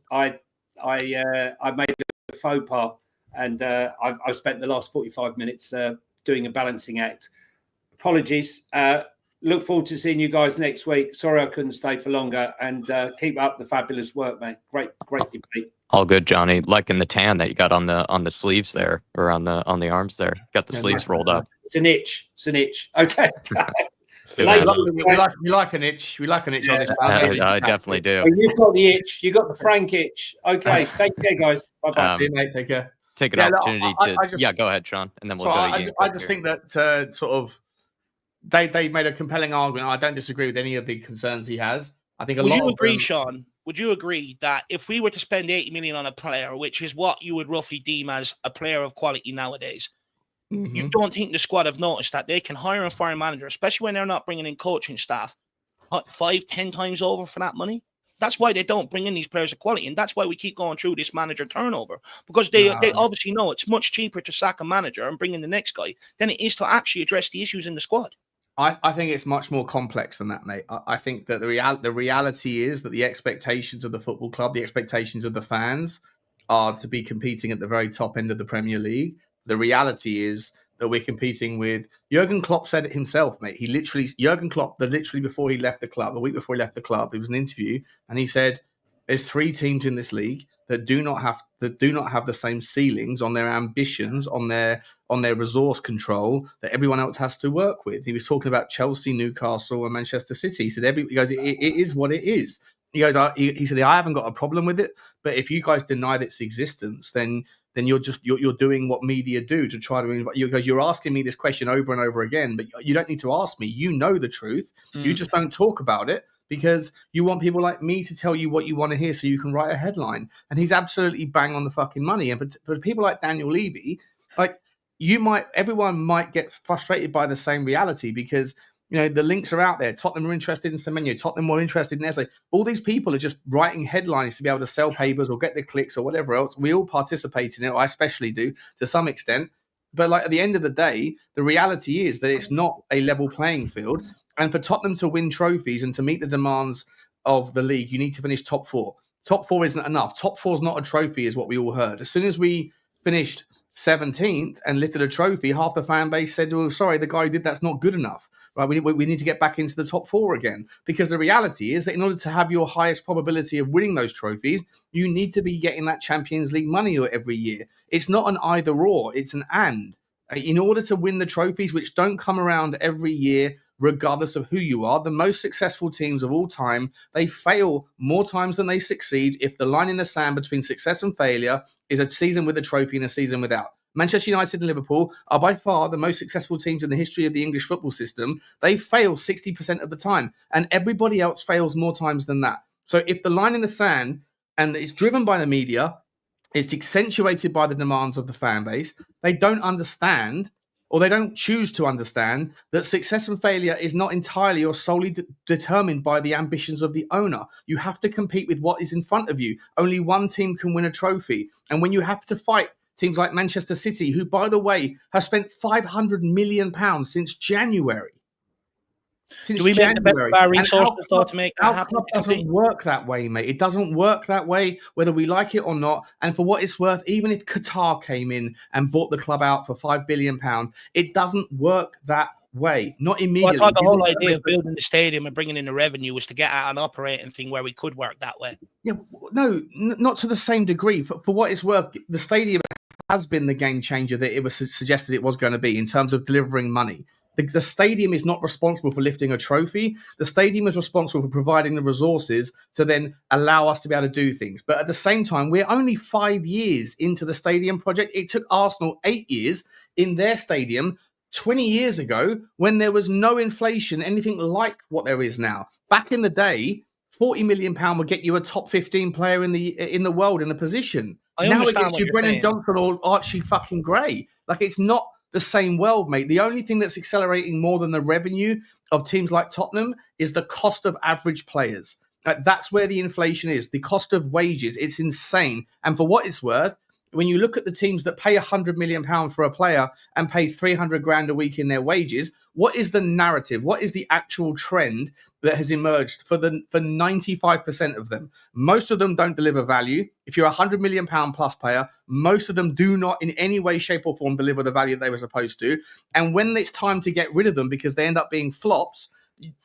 made a faux pas, and I've spent the last 45 minutes doing a balancing act. Apologies. Look forward to seeing you guys next week. Sorry I couldn't stay for longer, and keep up the fabulous work, mate. Great debate. All good, Johnny. Liking the tan that you got on the sleeves there, or on the arms there. Got the sleeves rolled up. It's an itch. Okay. We like an itch. We like an itch on this. I definitely do. You've got the itch. You got the Frank itch. Okay. Take care, guys. Bye-bye. See you, mate. Take care. Take an opportunity to go ahead, Sean, and then we'll go to you. I just think that sort of they made a compelling argument. I don't disagree with any of the concerns he has. I think Would you agree, Sean? Would you agree that if we were to spend 80 million on a player, which is what you would roughly deem as a player of quality nowadays, you don't think the squad have noticed that they can hire and fire a manager, especially when they're not bringing in coaching staff, 5-10 times over for that money? That's why they don't bring in these players of quality, and that's why we keep going through this manager turnover, because they obviously know it's much cheaper to sack a manager and bring in the next guy than it is to actually address the issues in the squad. I think it's much more complex than that, mate. I think that the reality is that the expectations of the football club, the expectations of the fans are to be competing at the very top end of the Premier League. The reality is that we're competing with... Jurgen Klopp said it himself, mate. Jurgen Klopp, literally before he left the club, a week before he left the club, it was an interview, and he said, there's 3 teams in this league that do not have the same ceilings on their ambitions, on their resource control that everyone else has to work with. He was talking about Chelsea, Newcastle, and Manchester City. He said, he goes, it is what it is. He goes, he said, I haven't got a problem with it, but if you guys denied its existence, then you're doing what media do to try to invite you. Because you're asking me this question over and over again, but you don't need to ask me. You know the truth. You just don't talk about it because you want people like me to tell you what you want to hear so you can write a headline. And he's absolutely bang on the fucking money. And for people like Daniel Levy, like everyone might get frustrated by the same reality because the links are out there. Tottenham are interested in Semenyo. Tottenham were interested in Eze. All these people are just writing headlines to be able to sell papers or get the clicks or whatever else. We all participate in it. I especially do to some extent. But at the end of the day, the reality is that it's not a level playing field. And for Tottenham to win trophies and to meet the demands of the league, you need to finish top 4. Top 4 isn't enough. Top 4 is not a trophy, is what we all heard. As soon as we finished 17th and lifted a trophy, half the fan base said, well, sorry, the guy who did that's not good enough. Right, we need to get back into the top 4 again, because the reality is that in order to have your highest probability of winning those trophies, you need to be getting that Champions League money every year. It's not an either or, it's an and. In order to win the trophies, which don't come around every year, regardless of who you are, the most successful teams of all time, they fail more times than they succeed if the line in the sand between success and failure is a season with a trophy and a season without. Manchester United and Liverpool are by far the most successful teams in the history of the English football system. They fail 60% of the time, and everybody else fails more times than that. So if the line in the sand, and it's driven by the media, it's accentuated by the demands of the fan base, they don't understand, or they don't choose to understand, that success and failure is not entirely or solely determined by the ambitions of the owner. You have to compete with what is in front of you. Only one team can win a trophy. And when you have to fight teams like Manchester City, who, by the way, have spent £500 million since January. Do we make the best of our resources to make that happen? It doesn't work that way, mate. It doesn't work that way, whether we like it or not. And for what it's worth, even if Qatar came in and bought the club out for £5 billion, it doesn't work that way. Not immediately. Well, I thought the whole idea of building the stadium and bringing in the revenue was to get at an operating thing where we could work that way. Yeah, no, not to the same degree. For what it's worth, the stadium has been the game changer that it was suggested it was going to be in terms of delivering money. The stadium is not responsible for lifting a trophy. The stadium is responsible for providing the resources to then allow us to be able to do things. But at the same time, we're only 5 years into the stadium project. It took Arsenal 8 years in their stadium 20 years ago, when there was no inflation, anything like what there is now. Back in the day, £40 million would get you a top 15 player in the world in a position. Now it gets you Brennan Johnson or Archie fucking Gray. Like, it's not the same world, mate. The only thing that's accelerating more than the revenue of teams like Tottenham is the cost of average players. That's where the inflation is. The cost of wages. It's insane. And for what it's worth, when you look at the teams that pay £100 million for a player and pay 300 grand a week in their wages, what is the narrative? What is the actual trend that has emerged for 95% of them? Most of them don't deliver value. If you're a £100 million plus player, most of them do not in any way, shape or form deliver the value they were supposed to. And when it's time to get rid of them because they end up being flops,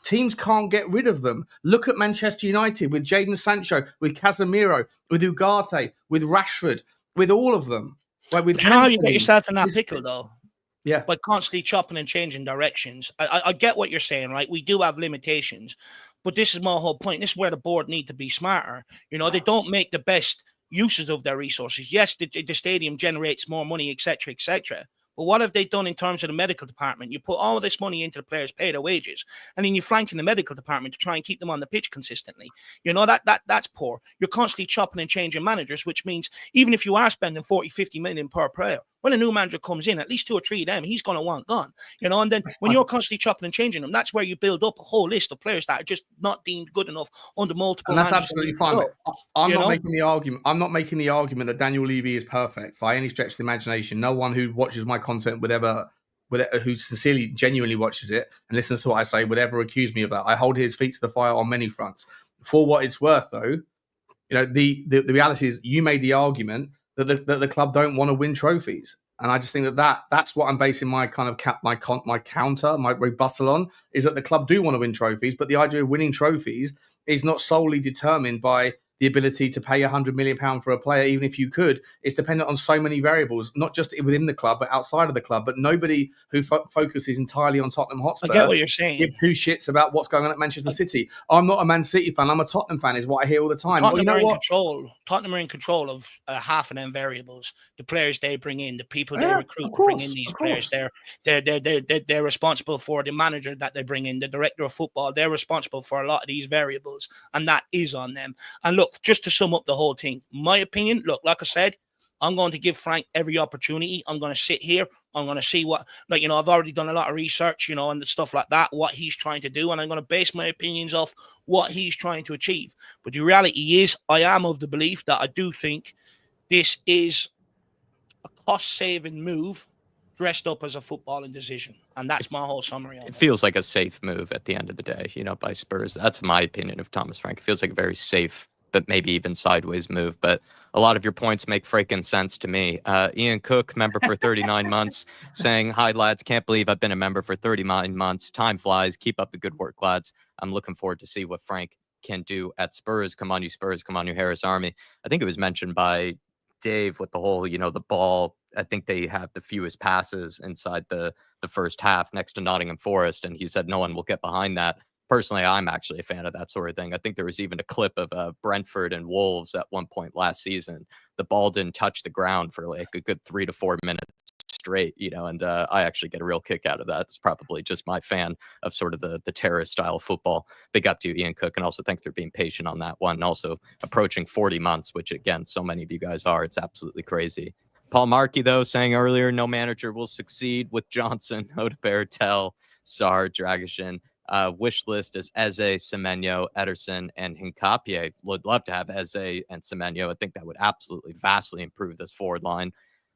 teams can't get rid of them. Look at Manchester United with Jadon Sancho, with Casemiro, with Ugarte, with Rashford, with all of them. Like with do you know how you get yourself in that pickle, though? Yeah. By constantly chopping and changing directions. I get what you're saying, right? We do have limitations, but this is my whole point. This is where the board need to be smarter. You know, they don't make the best uses of their resources. Yes, the stadium generates more money, etc., etc. But what have they done in terms of the medical department? You put all this money into the players, pay their wages, and then you flank in the medical department to try and keep them on the pitch consistently. You know, that's poor. You're constantly chopping and changing managers, which means even if you are spending 40, 50 million per player, when a new manager comes in, at least 2 or 3 of them, he's going to want gone. You know, and then when you're constantly chopping and changing them, that's where you build up a whole list of players that are just not deemed good enough under multiple managers. And that's absolutely fine. I'm not making the argument. I'm not making the argument that Daniel Levy is perfect by any stretch of the imagination. No one who watches my content would ever, who sincerely, genuinely watches it and listens to what I say, would ever accuse me of that. I hold his feet to the fire on many fronts. For what it's worth, though, you know, the reality is you made the argument that the club don't want to win trophies. And I just think that's what I'm basing my kind of my rebuttal on, is that the club do want to win trophies, but the idea of winning trophies is not solely determined by the ability to pay £100 million for a player, even if you could. It's dependent on so many variables, not just within the club, but outside of the club. But nobody who focuses entirely on Tottenham Hotspur, I get what you're saying, give two shits about what's going on at Manchester City. I'm not a Man City fan. I'm a Tottenham fan, is what I hear all the time. Tottenham are in control of half of them variables. The players they bring in, the people they recruit to bring in these players. They're responsible for the manager that they bring in, the director of football. They're responsible for a lot of these variables, and that is on them. And look, just to sum up the whole thing, my opinion, look, like I said, I'm going to give Frank every opportunity. I'm going to sit here. I'm going to see what, like, you know, I've already done a lot of research, you know, and stuff like that, what he's trying to do. And I'm going to base my opinions off what he's trying to achieve. But the reality is, I am of the belief that I do think this is a cost-saving move dressed up as a footballing decision. And that's my whole summary on it. It feels like a safe move at the end of the day, you know, by Spurs. That's my opinion of Thomas Frank. It feels like a very safe but maybe even sideways move. But a lot of your points make freaking sense to me. Ian Cook, member for 39 months, saying, "Hi, lads. Can't believe I've been a member for 39 months. Time flies. Keep up the good work, lads. I'm looking forward to see what Frank can do at Spurs. Come on, you Spurs. Come on, you Harris Army." I think it was mentioned by Dave with the whole, the ball. I think they have the fewest passes inside the first half next to Nottingham Forest. And he said no one will get behind that. Personally, I'm actually a fan of that sort of thing. I think there was even a clip of Brentford and Wolves at one point last season. The ball didn't touch the ground for like a good 3 to 4 minutes straight, and I actually get a real kick out of that. It's probably just my fan of sort of the terrorist style football. Big up to you, Ian Cook, and also thanks for being patient on that one. And also approaching 40 months, which again, so many of you guys are. It's absolutely crazy. Paul Markey, though, saying earlier, no manager will succeed with Johnson, Odegaard, Tell, Sarr, Dragishin. Wish list is Eze, Semenyo, Ederson, and Hincapié. Would love to have Eze and Semenyo. I think that would absolutely vastly improve this forward line.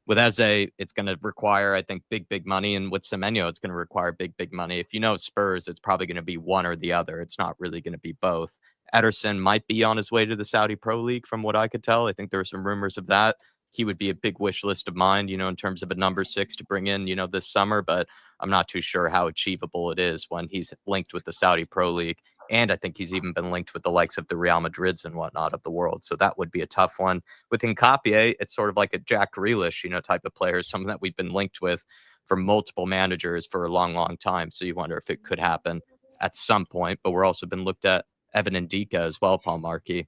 With Eze, it's going to require, I think, big money. And with Semenyo, it's going to require big money. If you know Spurs, it's probably going to be one or the other. It's not really going to be both. Ederson might be on his way to the Saudi Pro League, from what I could tell. I think there are some rumors of that. He would be a big wish list of mine, in terms of a number 6 to bring in, this summer. But I'm not too sure how achievable it is when he's linked with the Saudi Pro League. And I think he's even been linked with the likes of the Real Madrids and whatnot of the world. So that would be a tough one. With Hincapié, it's sort of like a Jack Grealish, type of player, someone that we've been linked with for multiple managers for a long time. So you wonder if it could happen at some point. But we're also been looked at Evan Ndika as well, Paul Markey.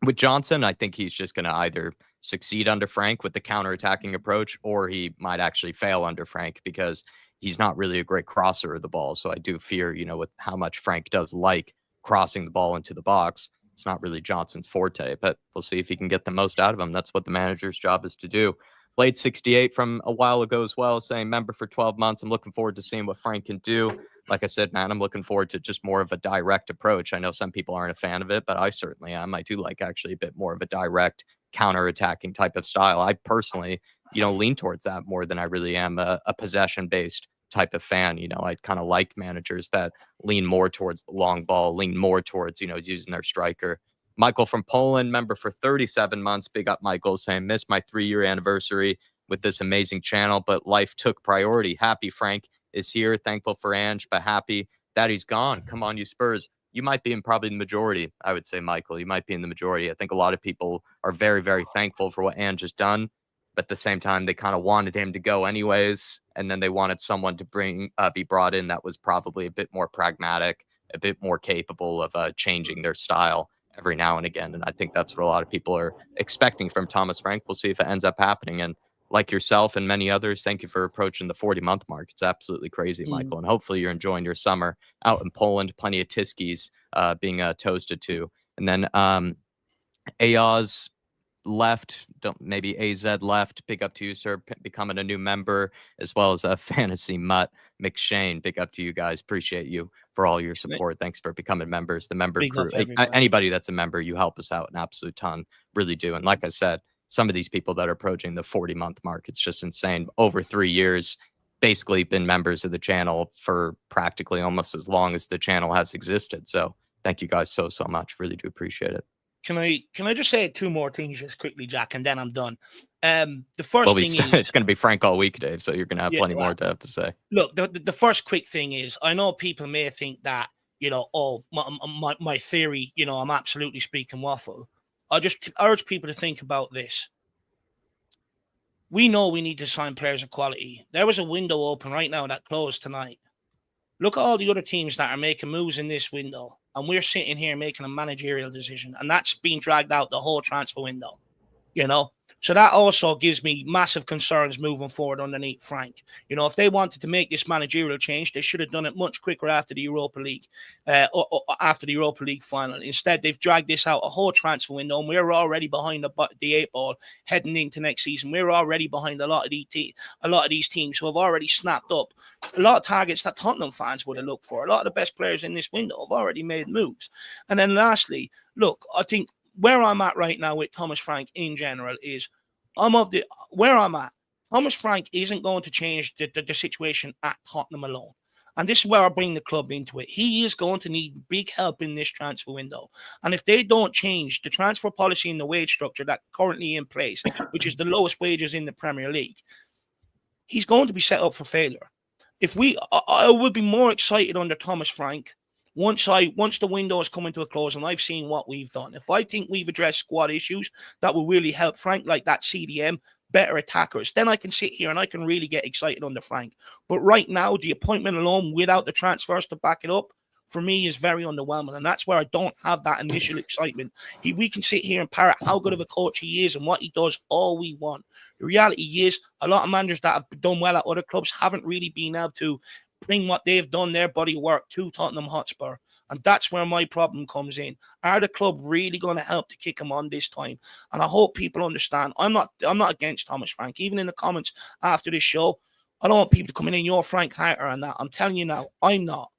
With Johnson, I think he's just going to either succeed under Frank with the counterattacking approach, or he might actually fail under Frank because he's not really a great crosser of the ball. So I do fear, with how much Frank does like crossing the ball into the box, it's not really Johnson's forte, but we'll see if he can get the most out of him. That's what the manager's job is to do. Blade 68 from a while ago as well, saying member for 12 months. I'm looking forward to seeing what Frank can do. Like I said, man, I'm looking forward to just more of a direct approach. I know some people aren't a fan of it, but I certainly am. I do like actually a bit more of a direct counter-attacking type of style. I personally, lean towards that more than I really am a possession-based type of fan. I kind of like managers that lean more towards the long ball, lean more towards, using their striker. Michael from Poland, member for 37 months. Big up, Michael, saying, missed my 3-year anniversary with this amazing channel, but life took priority. Happy Frank is here. Thankful for Ange, but happy that he's gone. Come on, you Spurs. You might be in probably the majority, I would say, Michael. You might be in the majority. I think a lot of people are very, very thankful for what Ange has done. But at the same time, they kind of wanted him to go anyways. And then they wanted someone to be brought in that was probably a bit more pragmatic, a bit more capable of changing their style every now and again. And I think that's what a lot of people are expecting from Thomas Frank. We'll see if it ends up happening. And like yourself and many others, thank you for approaching the 40-month mark. It's absolutely crazy, Michael. And hopefully you're enjoying your summer out in Poland. Plenty of Tiskis being toasted to. And then Ayaz left, maybe AZ left. Big up to you, sir, becoming a new member, as well as a Fantasy Mutt McShane. Big up to you guys. Appreciate you for all your support. Thanks for becoming members. The member crew, anybody that's a member, you help us out an absolute ton. Really do. And like I said, some of these people that are approaching the 40-month mark, it's just insane. Over 3 years, basically been members of the channel for practically almost as long as the channel has existed. So thank you guys so much. Really do appreciate it. Can I just say 2 more things just quickly, Jack, and then I'm done. The first thing is, it's going to be Frank all week, Dave, so you're going to have plenty more to have to say. Look, the first quick thing is, I know people may think that, my theory, I'm absolutely speaking waffle. I just urge people to think about this. We know we need to sign players of quality. There was a window open right now that closed tonight. Look at all the other teams that are making moves in this window. And we're sitting here making a managerial decision. And that's being dragged out the whole transfer window, So that also gives me massive concerns moving forward underneath Frank. If they wanted to make this managerial change, they should have done it much quicker after the Europa League, or after the Europa League final. Instead, they've dragged this out a whole transfer window, and we're already behind the 8 ball heading into next season. We're already behind a lot of these teams who have already snapped up a lot of targets that Tottenham fans would have looked for. A lot of the best players in this window have already made moves. And then lastly, look, I think where I'm at right now with Thomas Frank in general is where I'm at. Thomas Frank isn't going to change the situation at Tottenham alone. and this is where I bring the club into it, he is going to need big help in this transfer window. And if they don't change the transfer policy and the wage structure that's currently in place, which is the lowest wages in the Premier League, he's going to be set up for failure. I will be more excited under Thomas Frank once the window is coming to a close and I've seen what we've done. If I think we've addressed squad issues that will really help Frank, like that CDM, better attackers, then I can sit here and I can really get excited under Frank. But right now, the appointment alone without the transfers to back it up, for me, is very underwhelming. And that's where I don't have that initial excitement. We can sit here and parrot how good of a coach he is and what he does all we want. The reality is a lot of managers that have done well at other clubs haven't really been able to bring what they've done, their body work, to Tottenham Hotspur. And that's where my problem comes in. Are the club really going to help to kick him on this time? And I hope people understand. I'm not against Thomas Frank. Even in the comments after this show, I don't want people to come in, you're Frank Hatter and that. I'm telling you now, I'm not.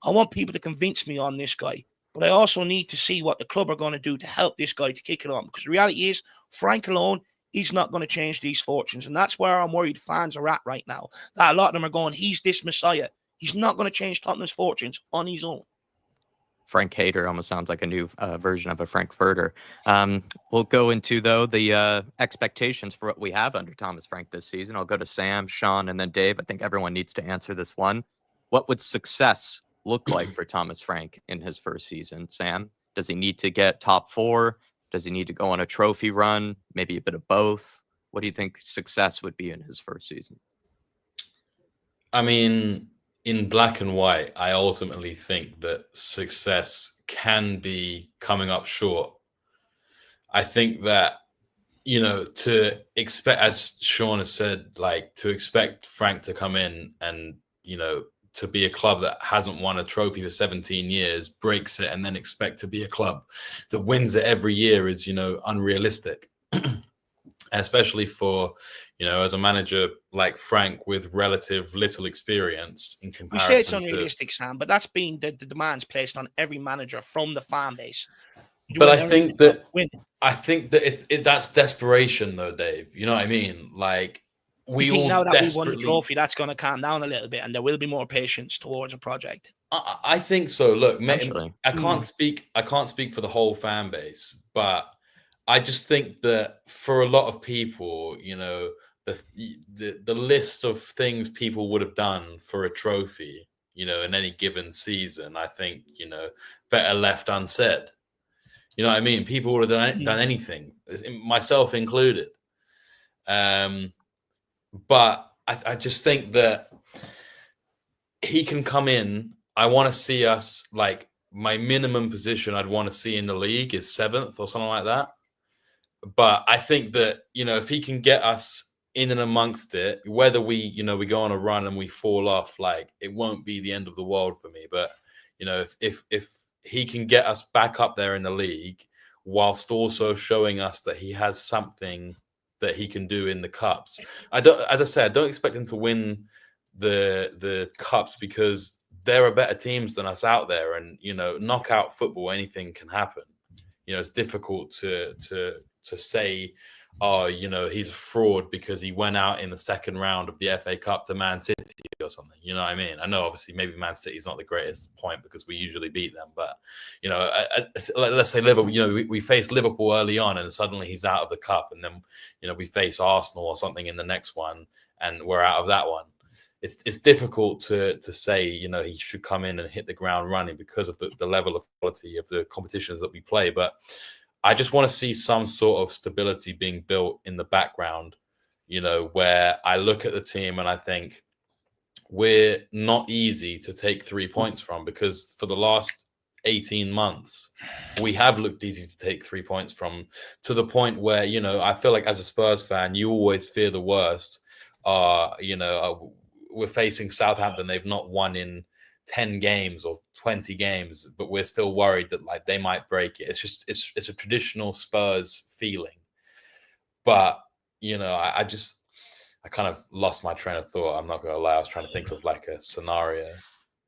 I want people to convince me on this guy. But I also need to see what the club are going to do to help this guy to kick it on. Because the reality is, Frank alone, he's not going to change these fortunes. And that's where I'm worried fans are at right now. That a lot of them are going, he's this messiah. He's not going to change Tottenham's fortunes on his own. Frank Hater almost sounds like a new version of a Frankfurter. We'll go into, though, the expectations for what we have under Thomas Frank this season. I'll go to Sam, Sean, and then Dave. I think everyone needs to answer this one. What would success look like for Thomas Frank in his first season? Sam, does he need to get top 4? Does he need to go on a trophy run? Maybe a bit of both? What do you think success would be in his first season? I mean, in black and white, I ultimately think that success can be coming up short. I think that, to expect, as Sean has said, like, to expect Frank to come in and, to be a club that hasn't won a trophy for 17 years, breaks it, and then expect to be a club that wins it every year is, unrealistic. Especially for, as a manager like Frank with relative little experience in comparison. We say it's unrealistic, Sam, but that's been the demands placed on every manager from the fan base. But I think that that's desperation, though, Dave. You know what I mean? Like, we think now that we won the trophy, that's going to calm down a little bit, and there will be more patience towards a project. I think so. Look, I can't speak for the whole fan base, but I just think that for a lot of people, the list of things people would have done for a trophy, in any given season, I think, better left unsaid. You know what I mean? People would have done anything, myself included. But I just think that he can come in. I want to see us, like, my minimum position I'd want to see in the league is 7th or something like that. But I think that, if he can get us in and amongst it, whether we go on a run and we fall off, like, it won't be the end of the world for me. But, if he can get us back up there in the league, whilst also showing us that he has something that he can do in the cups. As I said, I don't expect him to win the cups because there are better teams than us out there. And, knockout football, anything can happen. It's difficult to say, oh, he's a fraud because he went out in the second round of the FA Cup to Man City or something. You know what I mean? I know, obviously, maybe Man City is not the greatest point because we usually beat them. But, let's say Liverpool, we faced Liverpool early on and suddenly he's out of the cup. And then, we face Arsenal or something in the next one and we're out of that one. It's difficult to say, he should come in and hit the ground running because of the level of quality of the competitions that we play. But I just want to see some sort of stability being built in the background, where I look at the team and I think we're not easy to take 3 points from, because for the last 18 months, we have looked easy to take 3 points from, to the point where, I feel like as a Spurs fan, you always fear the worst. We're facing Southampton. They've not won in 10 games or 20 games, but we're still worried that, like, they might break it. It's a traditional Spurs feeling. But, I kind of lost my train of thought. I'm not going to lie. I was trying to think of, like, a scenario.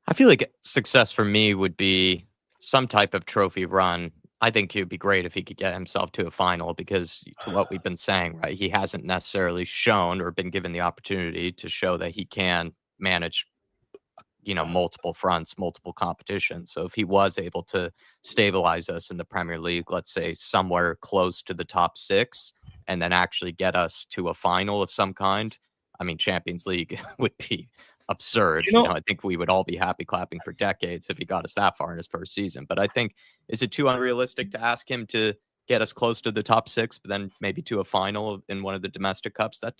I feel like success for me would be some type of trophy run. I think it would be great if he could get himself to a final, because to what we've been saying, right, he hasn't necessarily shown or been given the opportunity to show that he can manage multiple fronts, multiple competitions. So if he was able to stabilize us in the Premier League, let's say somewhere close to the top 6, and then actually get us to a final of some kind, I mean, Champions League would be absurd. I think we would all be happy clapping for decades if he got us that far in his first season. But I think, is it too unrealistic to ask him to get us close to the top 6, but then maybe to a final in one of the domestic cups? That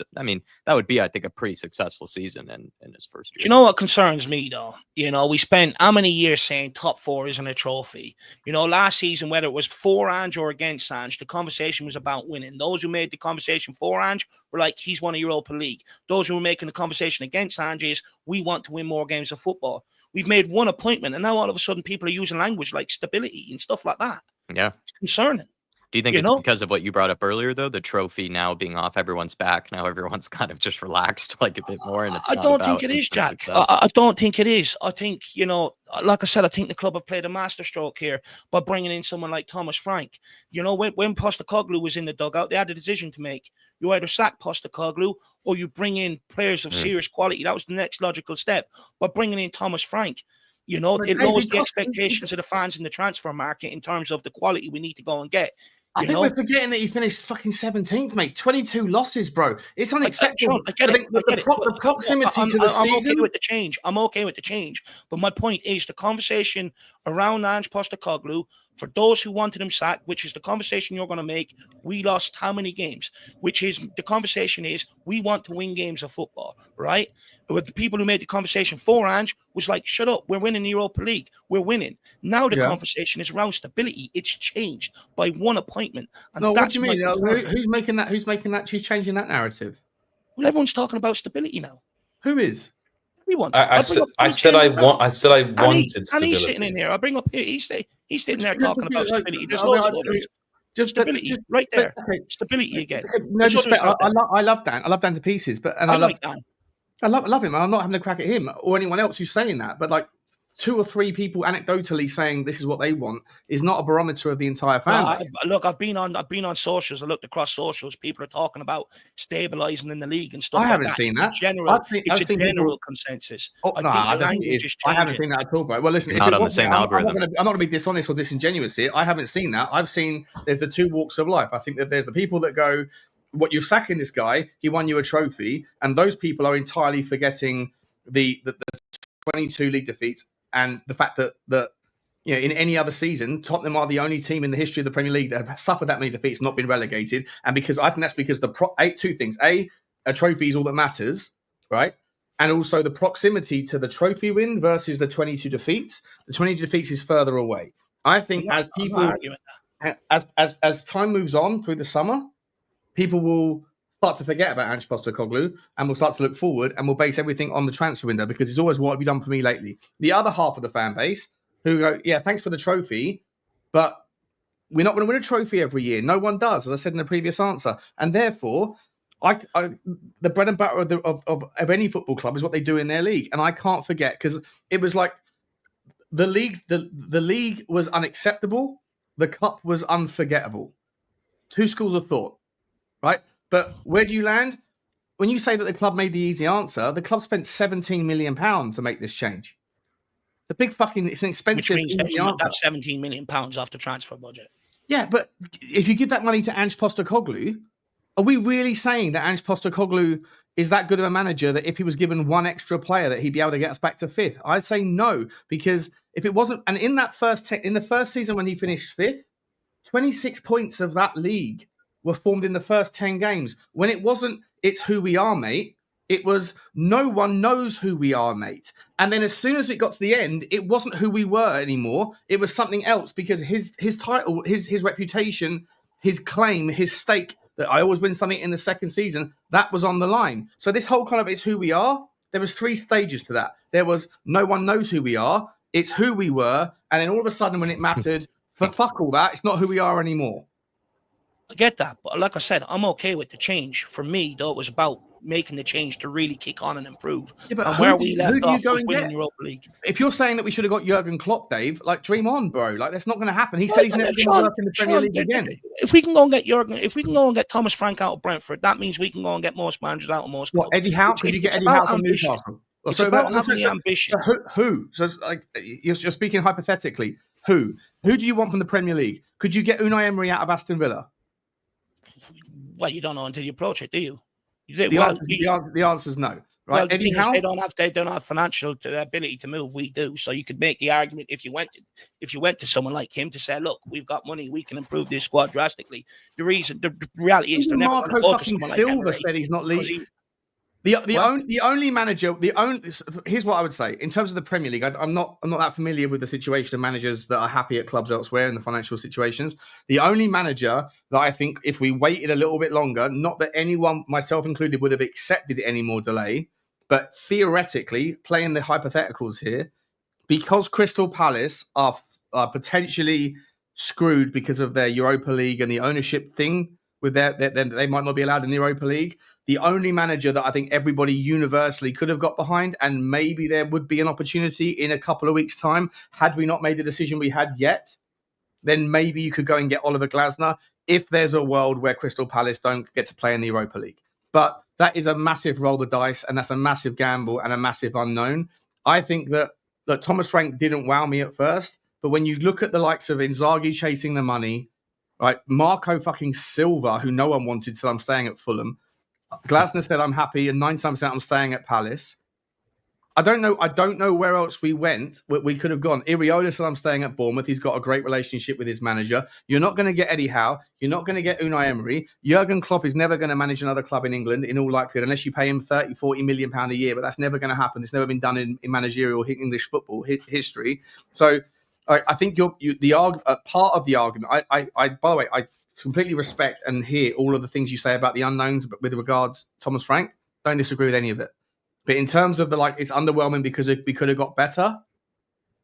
would be, I think, a pretty successful season in his first year. Do you know what concerns me, though? We spent how many years saying top 4 isn't a trophy? Last season, whether it was for Ange or against Ange, the conversation was about winning. Those who made the conversation for Ange were like, he's won a Europa League. Those who were making the conversation against Ange is, we want to win more games of football. We've made one appointment, and now all of a sudden people are using language like stability and stuff like that. Yeah. It's concerning. Do you think it's because of what you brought up earlier, though? The trophy now being off, everyone's back. Now everyone's kind of just relaxed like a bit more. And it's I don't think it is, Jack. I don't think it is. I think, like I said, I think the club have played a masterstroke here by bringing in someone like Thomas Frank. When Postco was in the dugout, they had a decision to make. You either sack Postco or you bring in players of serious quality. That was the next logical step. By bringing in Thomas Frank, it lowers the expectations of the fans in the transfer market in terms of the quality we need to go and get. I think we're forgetting that he finished fucking 17th, mate. 22 losses, bro. It's unacceptable. I get it. The proximity to the season. I'm okay with the change. I'm okay with the change. But my point is the conversation around Ange Postecoglou, for those who wanted him sacked, which is the conversation you're going to make, we lost how many games? Which is, the conversation is, we want to win games of football, right? But the people who made the conversation for Ange was like, shut up, we're winning the Europa League. We're winning. Now the conversation is around stability. It's changed by one appointment. And no, what do you mean? Who's making that? Who's changing that narrative? Well, everyone's talking about stability now. Who is? Everyone. I said I wanted stability. And he's sitting in here. I'll bring up here. He's sitting there talking about stability. There's loads of others. Stability, right there. Okay. Stability again. Okay. No respect. I love Dan. I love Dan to pieces, but I love Dan. I love him. I'm not having a crack at him or anyone else who's saying that. But like 2 or 3 people anecdotally saying this is what they want is not a barometer of the entire fan. Look, I've been on socials. I looked across socials. People are talking about stabilising in the league and stuff. I haven't seen that. It's a general consensus. I haven't seen that at all, bro. Well, listen, not on the same algorithm. I'm not going to be dishonest or disingenuous here. I haven't seen that. I've seen there's the 2 walks of life. I think that there's the people that go, "What, you're sacking this guy? He won you a trophy," and those people are entirely forgetting the 22 league defeats. And the fact that in any other season, Tottenham are the only team in the history of the Premier League that have suffered that many defeats, not been relegated. And because I think that's because 2 things: a trophy is all that matters, right? And also the proximity to the trophy win versus the 22 defeats. The 22 defeats is further away. I think as time moves on through the summer, people will start to forget about Ange Postecoglou and we'll start to look forward and we'll base everything on the transfer window because it's always what have you done for me lately. The other half of the fan base who go, yeah, thanks for the trophy, but we're not going to win a trophy every year. No one does, as I said in the previous answer. And therefore, the bread and butter of any football club is what they do in their league. And I can't forget because it was like the league was unacceptable. The cup was unforgettable. 2 schools of thought, right? But where do you land? When you say that the club made the easy answer, the club spent £17 million to make this change. It's an expensive answer. That's £17 million off the transfer budget. Yeah, but if you give that money to Ange Postecoglou, are we really saying that Ange Postecoglou is that good of a manager that if he was given 1 extra player that he'd be able to get us back to 5th? I'd say no, because if it wasn't, and in that in the first season when he finished 5th, 26 points of that league were formed in the first 10 games. When it wasn't, it's who we are, mate. It was no one knows who we are, mate. And then as soon as it got to the end, it wasn't who we were anymore. It was something else because his title, his reputation, his claim, his stake that I always win something in the second season, that was on the line. So this whole kind of it's who we are. There was 3 stages to that. There was no one knows who we are. It's who we were. And then all of a sudden when it mattered, fuck all that. It's not who we are anymore. I get that, but like I said, I'm okay with the change. For me, though, it was about making the change to really kick on and improve. Yeah, but and where we left off was winning Europa League. If you're saying that we should have got Jurgen Klopp, Dave, like dream on, bro. Like that's not going to happen. He said he's never going to work in the Premier League again. If we can go and get Jurgen, if we can go and get Thomas Frank out of Brentford, that means we can go and get most managers out of most. What, Eddie Howe? Could you get Eddie Howe from Newcastle? It's about having the ambition. So who? So it's like you're speaking hypothetically. Who do you want from the Premier League? Could you get Unai Emery out of Aston Villa? Well, you don't know until you approach it, do you? The answer is no. Right? Well, the thing is, they don't have financial ability to move. We do, so you could make the argument if you went to someone like him to say, "Look, we've got money, we can improve this squad drastically." The reality is, they're never going to go to someone like Emery. Said he's not leaving. The only manager. Here's what I would say in terms of the Premier League. I'm not that familiar with the situation of managers that are happy at clubs elsewhere in the financial situations. The only manager that I think, if we waited a little bit longer, not that anyone, myself included, would have accepted any more delay, but theoretically, playing the hypotheticals here, because Crystal Palace are potentially screwed because of their Europa League and the ownership thing with then they might not be allowed in the Europa League. The only manager that I think everybody universally could have got behind, and maybe there would be an opportunity in a couple of weeks' time, had we not made the decision we had yet, then maybe you could go and get Oliver Glasner if there's a world where Crystal Palace don't get to play in the Europa League. But that is a massive roll the dice, and that's a massive gamble and a massive unknown. I think that, look, Thomas Frank didn't wow me at first, but when you look at the likes of Inzaghi chasing the money, right, Marco fucking Silva, who no one wanted, said I'm staying at Fulham. Glasner said I'm happy, and 99% I'm staying at Palace. I don't know where else we went. We could have gone. Iriola said I'm staying at Bournemouth. He's got a great relationship with his manager. You're not going to get Eddie Howe. You're not going to get Unai Emery. Jurgen Klopp is never going to manage another club in England, in all likelihood, unless you pay him 30, 40 million pound a year. But that's never going to happen. It's never been done in managerial English football history. So I think part of the argument. By the way, I completely respect and hear all of the things you say about the unknowns, but with regards to Thomas Frank, don't disagree with any of it. But in terms of it's underwhelming because we could have got better,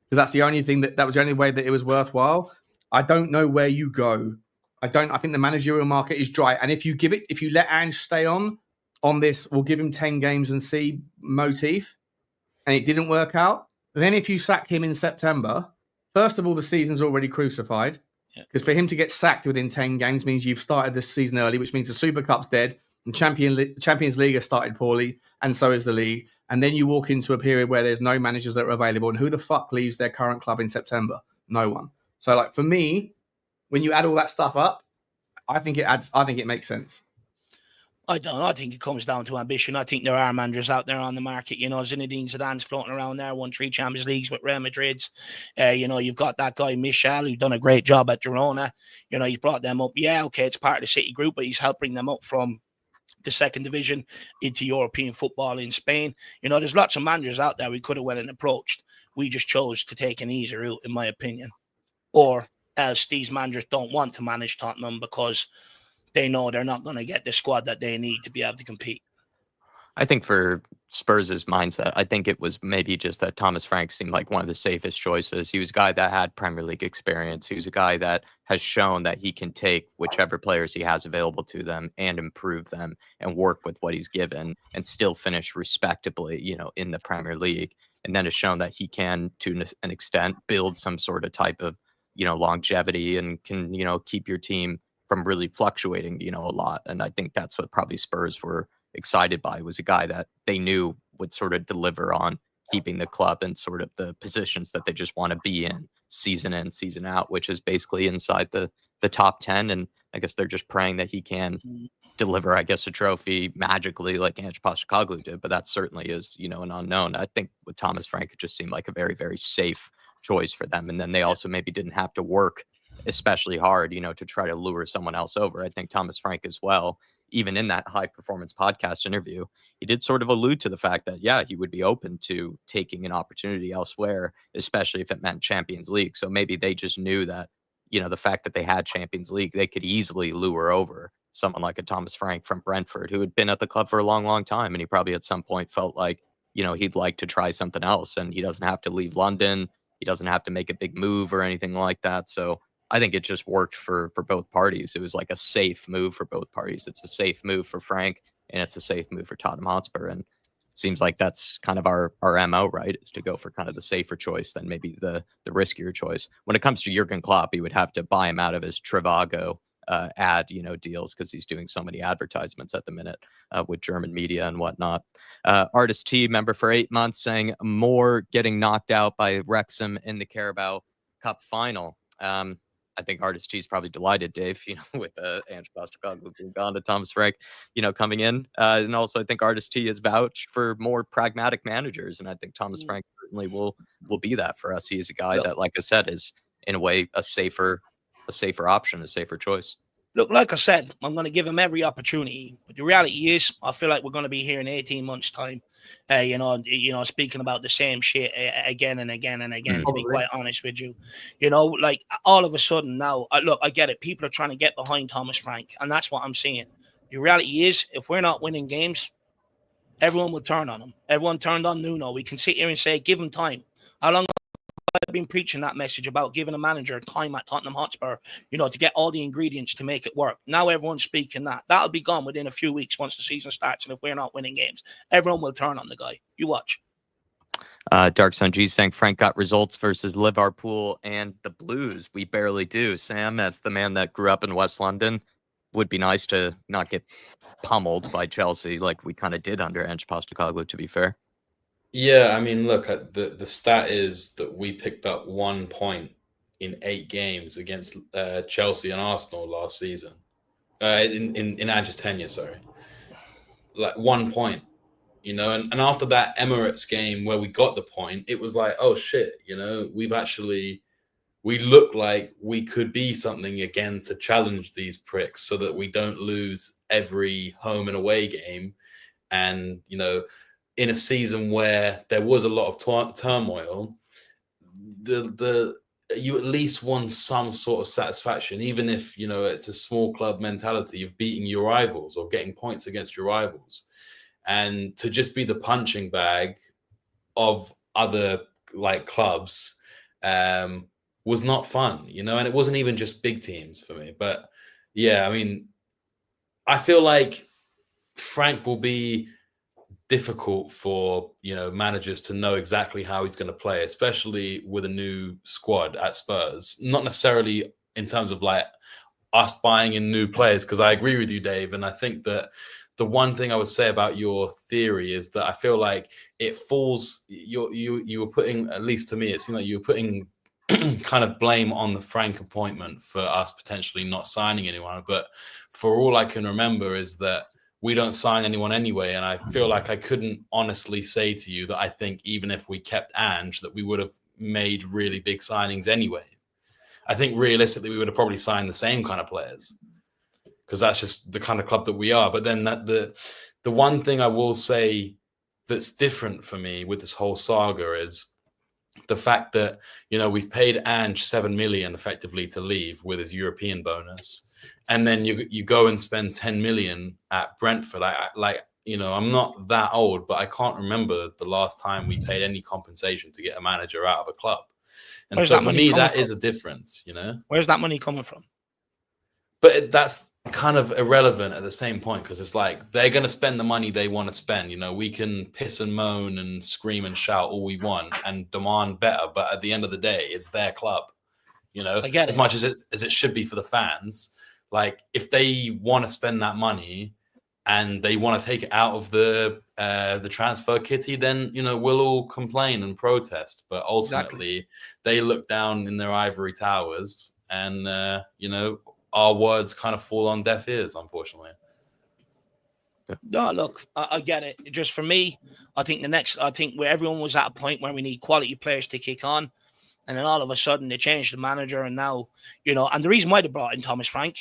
because that's the only thing that was the only way that it was worthwhile. I don't know where you go. I think the managerial market is dry. And if you let Ange stay on this, we'll give him 10 games and see motif, and it didn't work out. Then if you sack him in September, first of all, the season's already crucified. Because for him to get sacked within 10 games means you've started this season early, which means the Super Cup's dead, and Champions League has started poorly, and so is the league. And then you walk into a period where there's no managers that are available. And who the fuck leaves their current club in September? No one. So, for me, when you add all that stuff up, I think it makes sense. I don't know. I think it comes down to ambition. I think there are managers out there on the market. Zinedine Zidane's floating around there, won 3 Champions Leagues with Real Madrid. You've got that guy, Michel, who's done a great job at Girona. He's brought them up. Yeah, okay, it's part of the City group, but he's helping them up from the second division into European football in Spain. There's lots of managers out there we could have went and approached. We just chose to take an easier route, in my opinion. Or else these managers don't want to manage Tottenham because they know they're not going to get the squad that they need to be able to compete. I think for Spurs' mindset, I think it was maybe just that Thomas Frank seemed like one of the safest choices. He was a guy that had Premier League experience. He was a guy that has shown that he can take whichever players he has available to them and improve them and work with what he's given and still finish respectably, in the Premier League. And then has shown that he can, to an extent, build some sort of type of, longevity and can, keep your team from really fluctuating, a lot. And I think that's what probably Spurs were excited by, was a guy that they knew would sort of deliver on keeping the club in sort of the positions that they just want to be in season out, which is basically inside the top 10. And I guess they're just praying that he can deliver, I guess, a trophy magically like Ange Postecoglou did. But that certainly is, an unknown. I think with Thomas Frank, it just seemed like a very, very safe choice for them. And then they also maybe didn't have to work especially hard, to try to lure someone else over. I think Thomas Frank as well, even in that High Performance podcast interview, he did sort of allude to the fact that, yeah, he would be open to taking an opportunity elsewhere, especially if it meant Champions League. So maybe they just knew that, the fact that they had Champions League, they could easily lure over someone like a Thomas Frank from Brentford, who had been at the club for a long, long time. And he probably at some point felt like, he'd like to try something else, and he doesn't have to leave London. He doesn't have to make a big move or anything like that. So I think it just worked for both parties. It was like a safe move for both parties. It's a safe move for Frank, and it's a safe move for Tottenham Hotspur. And it seems like that's kind of our MO, right? Is to go for kind of the safer choice than maybe the riskier choice. When it comes to Jurgen Klopp, he would have to buy him out of his Trivago ad, deals because he's doing so many advertisements at the minute with German media and whatnot. Artist T, member for 8 months, saying more getting knocked out by Wrexham in the Carabao Cup final. I think Artist T is probably delighted, Dave, with Ange Postecoglou being gone to Thomas Frank, coming in. And also I think Artist T has vouched for more pragmatic managers. And I think Thomas Frank certainly will be that for us. He is a guy that, like I said, is in a way a safer option, a safer choice. Look, like I said, I'm going to give him every opportunity. But the reality is, I feel like we're going to be here in 18 months' time, speaking about the same shit again and again and again, to be quite honest with you. Like all of a sudden now, look, I get it. People are trying to get behind Thomas Frank, and that's what I'm seeing. The reality is, if we're not winning games, everyone will turn on him. Everyone turned on Nuno. We can sit here and say, give him time. How long I've been preaching that message about giving a manager time at Tottenham Hotspur, to get all the ingredients to make it work. Now everyone's speaking that. That'll be gone within a few weeks once the season starts. And if we're not winning games, everyone will turn on the guy. You watch. Dark Sun G saying Frank got results versus Liverpool and the Blues. We barely do. Sam, that's the man that grew up in West London. Would be nice to not get pummeled by Chelsea like we kind of did under Ange Postecoglou, to be fair. Yeah, I mean, look, the stat is that we picked up 1 point in 8 games against Chelsea and Arsenal last season. In Ange's tenure, sorry. Like 1 point, and after that Emirates game where we got the point, it was like, oh shit, we look like we could be something again to challenge these pricks so that we don't lose every home and away game. And, in a season where there was a lot of turmoil, you at least won some sort of satisfaction, even if it's a small club mentality of beating your rivals or getting points against your rivals, and to just be the punching bag of other clubs was not fun, and it wasn't even just big teams for me. But yeah, I mean, I feel like Frank will be difficult for managers to know exactly how he's going to play, especially with a new squad at Spurs. Not necessarily in terms of us buying in new players, because I agree with you, Dave, and I think that the one thing I would say about your theory is that I feel like it falls. You were putting, at least to me, it seemed like you were putting kind of blame on the Frank appointment for us potentially not signing anyone. But for all I can remember is that we don't sign anyone anyway. And I feel like I couldn't honestly say to you that I think even if we kept Ange, that we would have made really big signings anyway. I think realistically, we would have probably signed the same kind of players because that's just the kind of club that we are. But then the one thing I will say that's different for me with this whole saga is the fact that, we've paid Ange 7 million effectively to leave with his European bonus. And then you go and spend 10 million at Brentford. I'm not that old, but I can't remember the last time we paid any compensation to get a manager out of a club. And so for me, that is a difference, Where's that money coming from? But that's kind of irrelevant at the same point, because it's like they're going to spend the money they want to spend. We can piss and moan and scream and shout all we want and demand better, but at the end of the day, it's their club. As much as it should be for the fans. Like if they want to spend that money and they want to take it out of the transfer kitty, then we'll all complain and protest. But ultimately, they look down in their ivory towers, and our words kind of fall on deaf ears, unfortunately. No, look, I get it. Just for me, I think where everyone was at a point where we need quality players to kick on, and then all of a sudden they changed the manager, and now, and the reason why they brought in Thomas Frank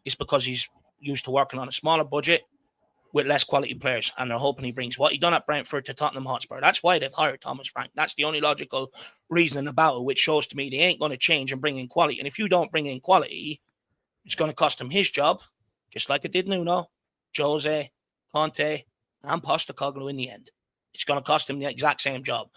is because he's used to working on a smaller budget with less quality players, and they're hoping he brings what he done at Brentford to Tottenham Hotspur. That's why they've hired Thomas Frank. That's the only logical reasoning about it, which shows to me they ain't going to change and bring in quality. And if you don't bring in quality, it's going to cost him his job, just like it did Nuno, Jose, Conte, and Postecoglou in the end. It's going to cost him the exact same job.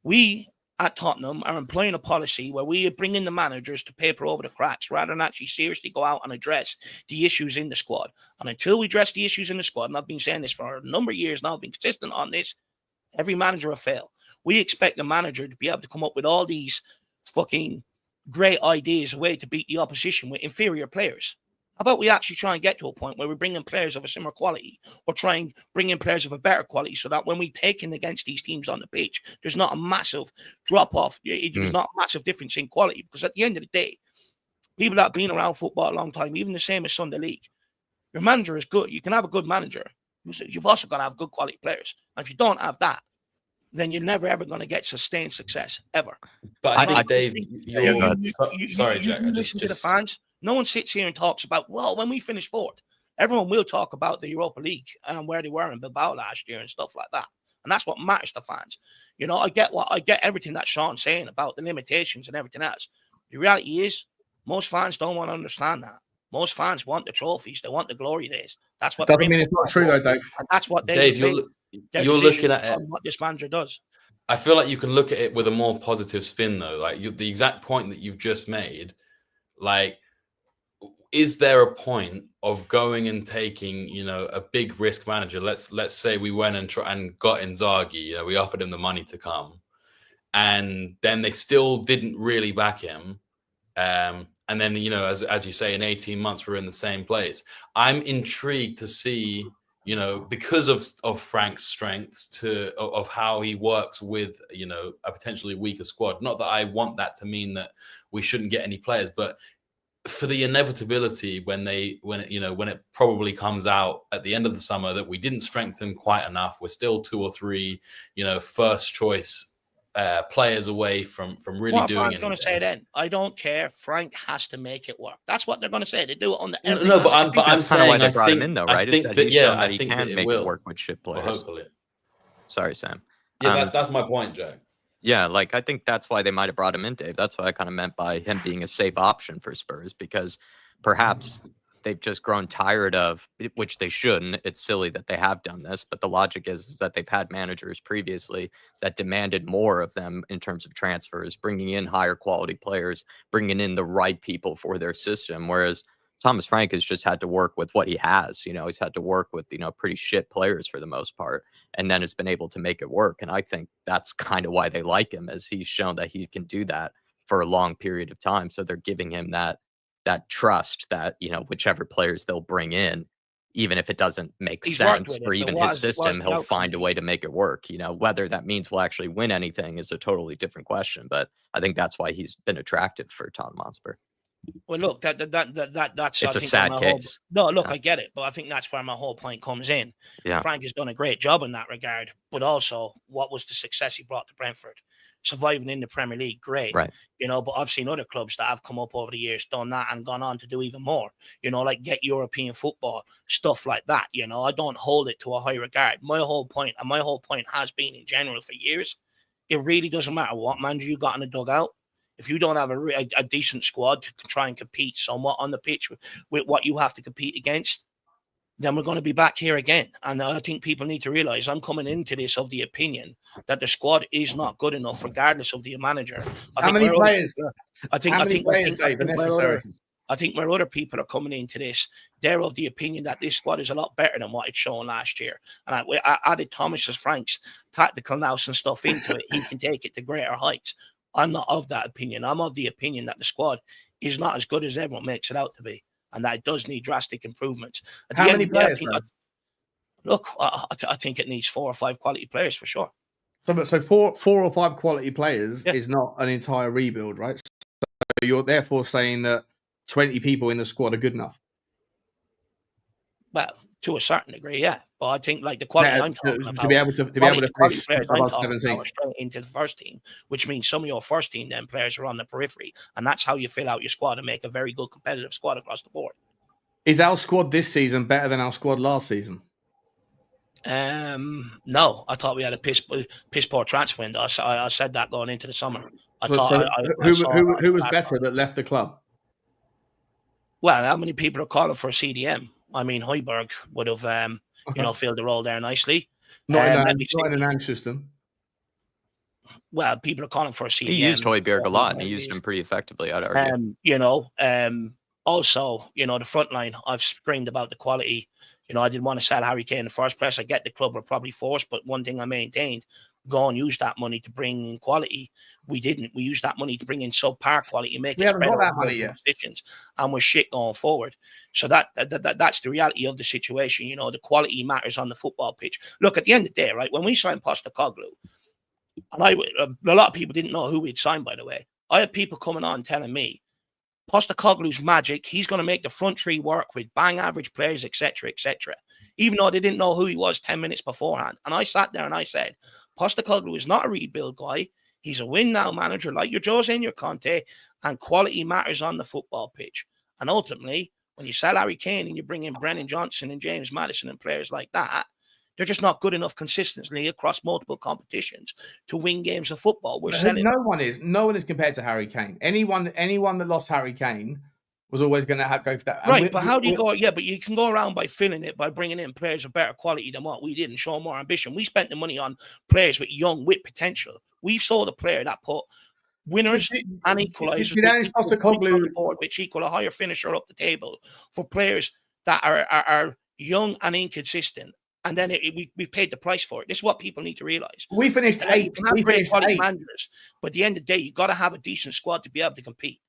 We at Tottenham are employing a policy where we bring in the managers to paper over the cracks rather than actually seriously go out and address the issues in the squad. And until we address the issues in the squad, and I've been saying this for a number of years now, I've been consistent on this, every manager will fail. We expect the manager to be able to come up with all these fucking great ideas, a way to beat the opposition with inferior players. about we actually try and get to a point where we bring in players of a similar quality, or try and bring in players of a better quality, so that when we take in against these teams on the pitch, there's not a massive drop off. There's not a massive difference in quality, because at the end of the day, people that have been around football a long time, even the same as Sunday League, your manager is good. You can have a good manager. You've also got to have good quality players. And if you don't have that, then you're never ever going to get sustained success ever. But I think, Dave, sorry, Jack. You listen to the fans. No one sits here and talks about, well, when we finish fourth, everyone will talk about the Europa League and where they were in Bilbao last year and stuff like that. And that's what matters to fans. You know, I get everything that Sean's saying about the limitations and everything else. The reality is, most fans don't want to understand that. Most fans want the trophies. They want the glory days. That's what. Doesn't mean it's not true, though, Dave. And that's what Dave, you're looking at it. What this manager does. I feel like you can look at it with a more positive spin, though. Like the exact point that you've just made, like, is there a point of going and taking, you know, a big risk manager? Let's say we went and got Inzaghi. You know, we offered him the money to come, and then they still didn't really back him. And then, you know, as you say, in 18 months we're in the same place. I'm intrigued to see, you know, because of Frank's strengths of how he works with, you know, a potentially weaker squad. Not that I want that to mean that we shouldn't get any players, but for the inevitability when it probably comes out at the end of the summer that we didn't strengthen quite enough, we're still 2 or 3, you know, first choice players away from really doing Frank's anything. going to say then, I don't care. Frank has to make it work. That's what they're going to say. They do it on the. No, but I'm saying why they brought him in, though, right? I think that that, he's shown that I he think can that make it work with shit players. Well, hopefully. Sorry, Sam. Yeah, that's my point, Jack. Yeah, like I think that's why they might have brought him in, Dave. That's what I kind of meant by him being a safe option for Spurs, because perhaps they've just grown tired of, which they shouldn't. It's silly that they have done this, but the logic is that they've had managers previously that demanded more of them in terms of transfers, bringing in higher quality players, bringing in the right people for their system. Whereas Thomas Frank has just had to work with what he has. You know, he's had to work with, you know, pretty shit players for the most part, and then has been able to make it work. And I think that's kind of why they like him, as he's shown that he can do that for a long period of time. So they're giving him that trust that, you know, whichever players they'll bring in, even if it doesn't make sense for even his system, he'll find a way to make it work. You know, whether that means we'll actually win anything is a totally different question. But I think that's why he's been attractive for Tottenham Hotspur. Well, look, that's it's a sad case. I get it, but I think that's where my whole point comes in. Yeah, Frank has done a great job in that regard, but also what was the success he brought to Brentford? Surviving in the Premier League, great. Right. You know, but I've seen other clubs that have come up over the years, done that, and gone on to do even more. You know, like get European football, stuff like that. You know, I don't hold it to a high regard. My whole point has been in general for years, it really doesn't matter what manager you got in the dugout. If you don't have a decent squad to try and compete somewhat on the pitch with what you have to compete against, then we're going to be back here again. And I think people need to realize I'm coming into this of the opinion that the squad is not good enough, regardless of the manager. How many players? I think where other people are coming into this, they're of the opinion that this squad is a lot better than what it's shown last year. And I added Thomas Frank's tactical nous and stuff into it. He can take it to greater heights. I'm not of that opinion. I'm of the opinion that the squad is not as good as everyone makes it out to be, and that it does need drastic improvements. How many players? I think it needs 4 or 5 quality players for sure. So 4 or 5 quality players is not an entire rebuild, right? So you're therefore saying that 20 people in the squad are good enough? Well, to a certain degree, yeah. But I think like the quality I'm talking about, to be able to push above 17 straight into the first team, which means some of your first team then players are on the periphery, and that's how you fill out your squad and make a very good competitive squad across the board. Is our squad this season better than our squad last season? No, I thought we had a piss poor transfer window. I said that going into the summer. Who was better that left the club? Well, how many people are calling for a CDM? I mean, Højbjerg would have, filled the role there nicely. Not in an anxious system. Well, people are calling for a CDM. He used Højbjerg a lot, and he used him pretty effectively, I'd argue. Also, the front line, I've screamed about the quality. I didn't want to sell Harry Kane in the first place. I get the club were probably forced, but one thing I maintained go and use that money to bring in quality. We didn't. We used that money to bring in subpar quality and make We it haven't spread got that over money yet. positions, and we're shit going forward. So that's the reality of the situation. You know, the quality matters on the football pitch. Look, at the end of the day, right, when we signed Postco, and a lot of people didn't know who we'd signed, by the way. I had people coming on telling me, Postecoglou's magic. He's going to make the front three work with bang average players, etc., etc. Even though they didn't know who he was 10 minutes beforehand. And I sat there and I said, Postecoglou is not a rebuild guy. He's a win now manager like your Jose and your Conte, and quality matters on the football pitch. And ultimately, when you sell Harry Kane and you bring in Brennan Johnson and James Maddison and players like that, they're just not good enough consistently across multiple competitions to win games of football. We're selling. No one is compared to Harry Kane. Anyone that lost Harry Kane was always going to go for that. Right, but how do you go? Yeah, but you can go around by filling it by bringing in players of better quality than what we did and show more ambition. We spent the money on players with potential. We sold a player that put winners and equalisers on the board, which equal a higher finisher up the table for players that are young and inconsistent. And then we paid the price for it. This is what people need to realize. We finished 8th. You can have great quality managers, but at the end of the day, you got to have a decent squad to be able to compete.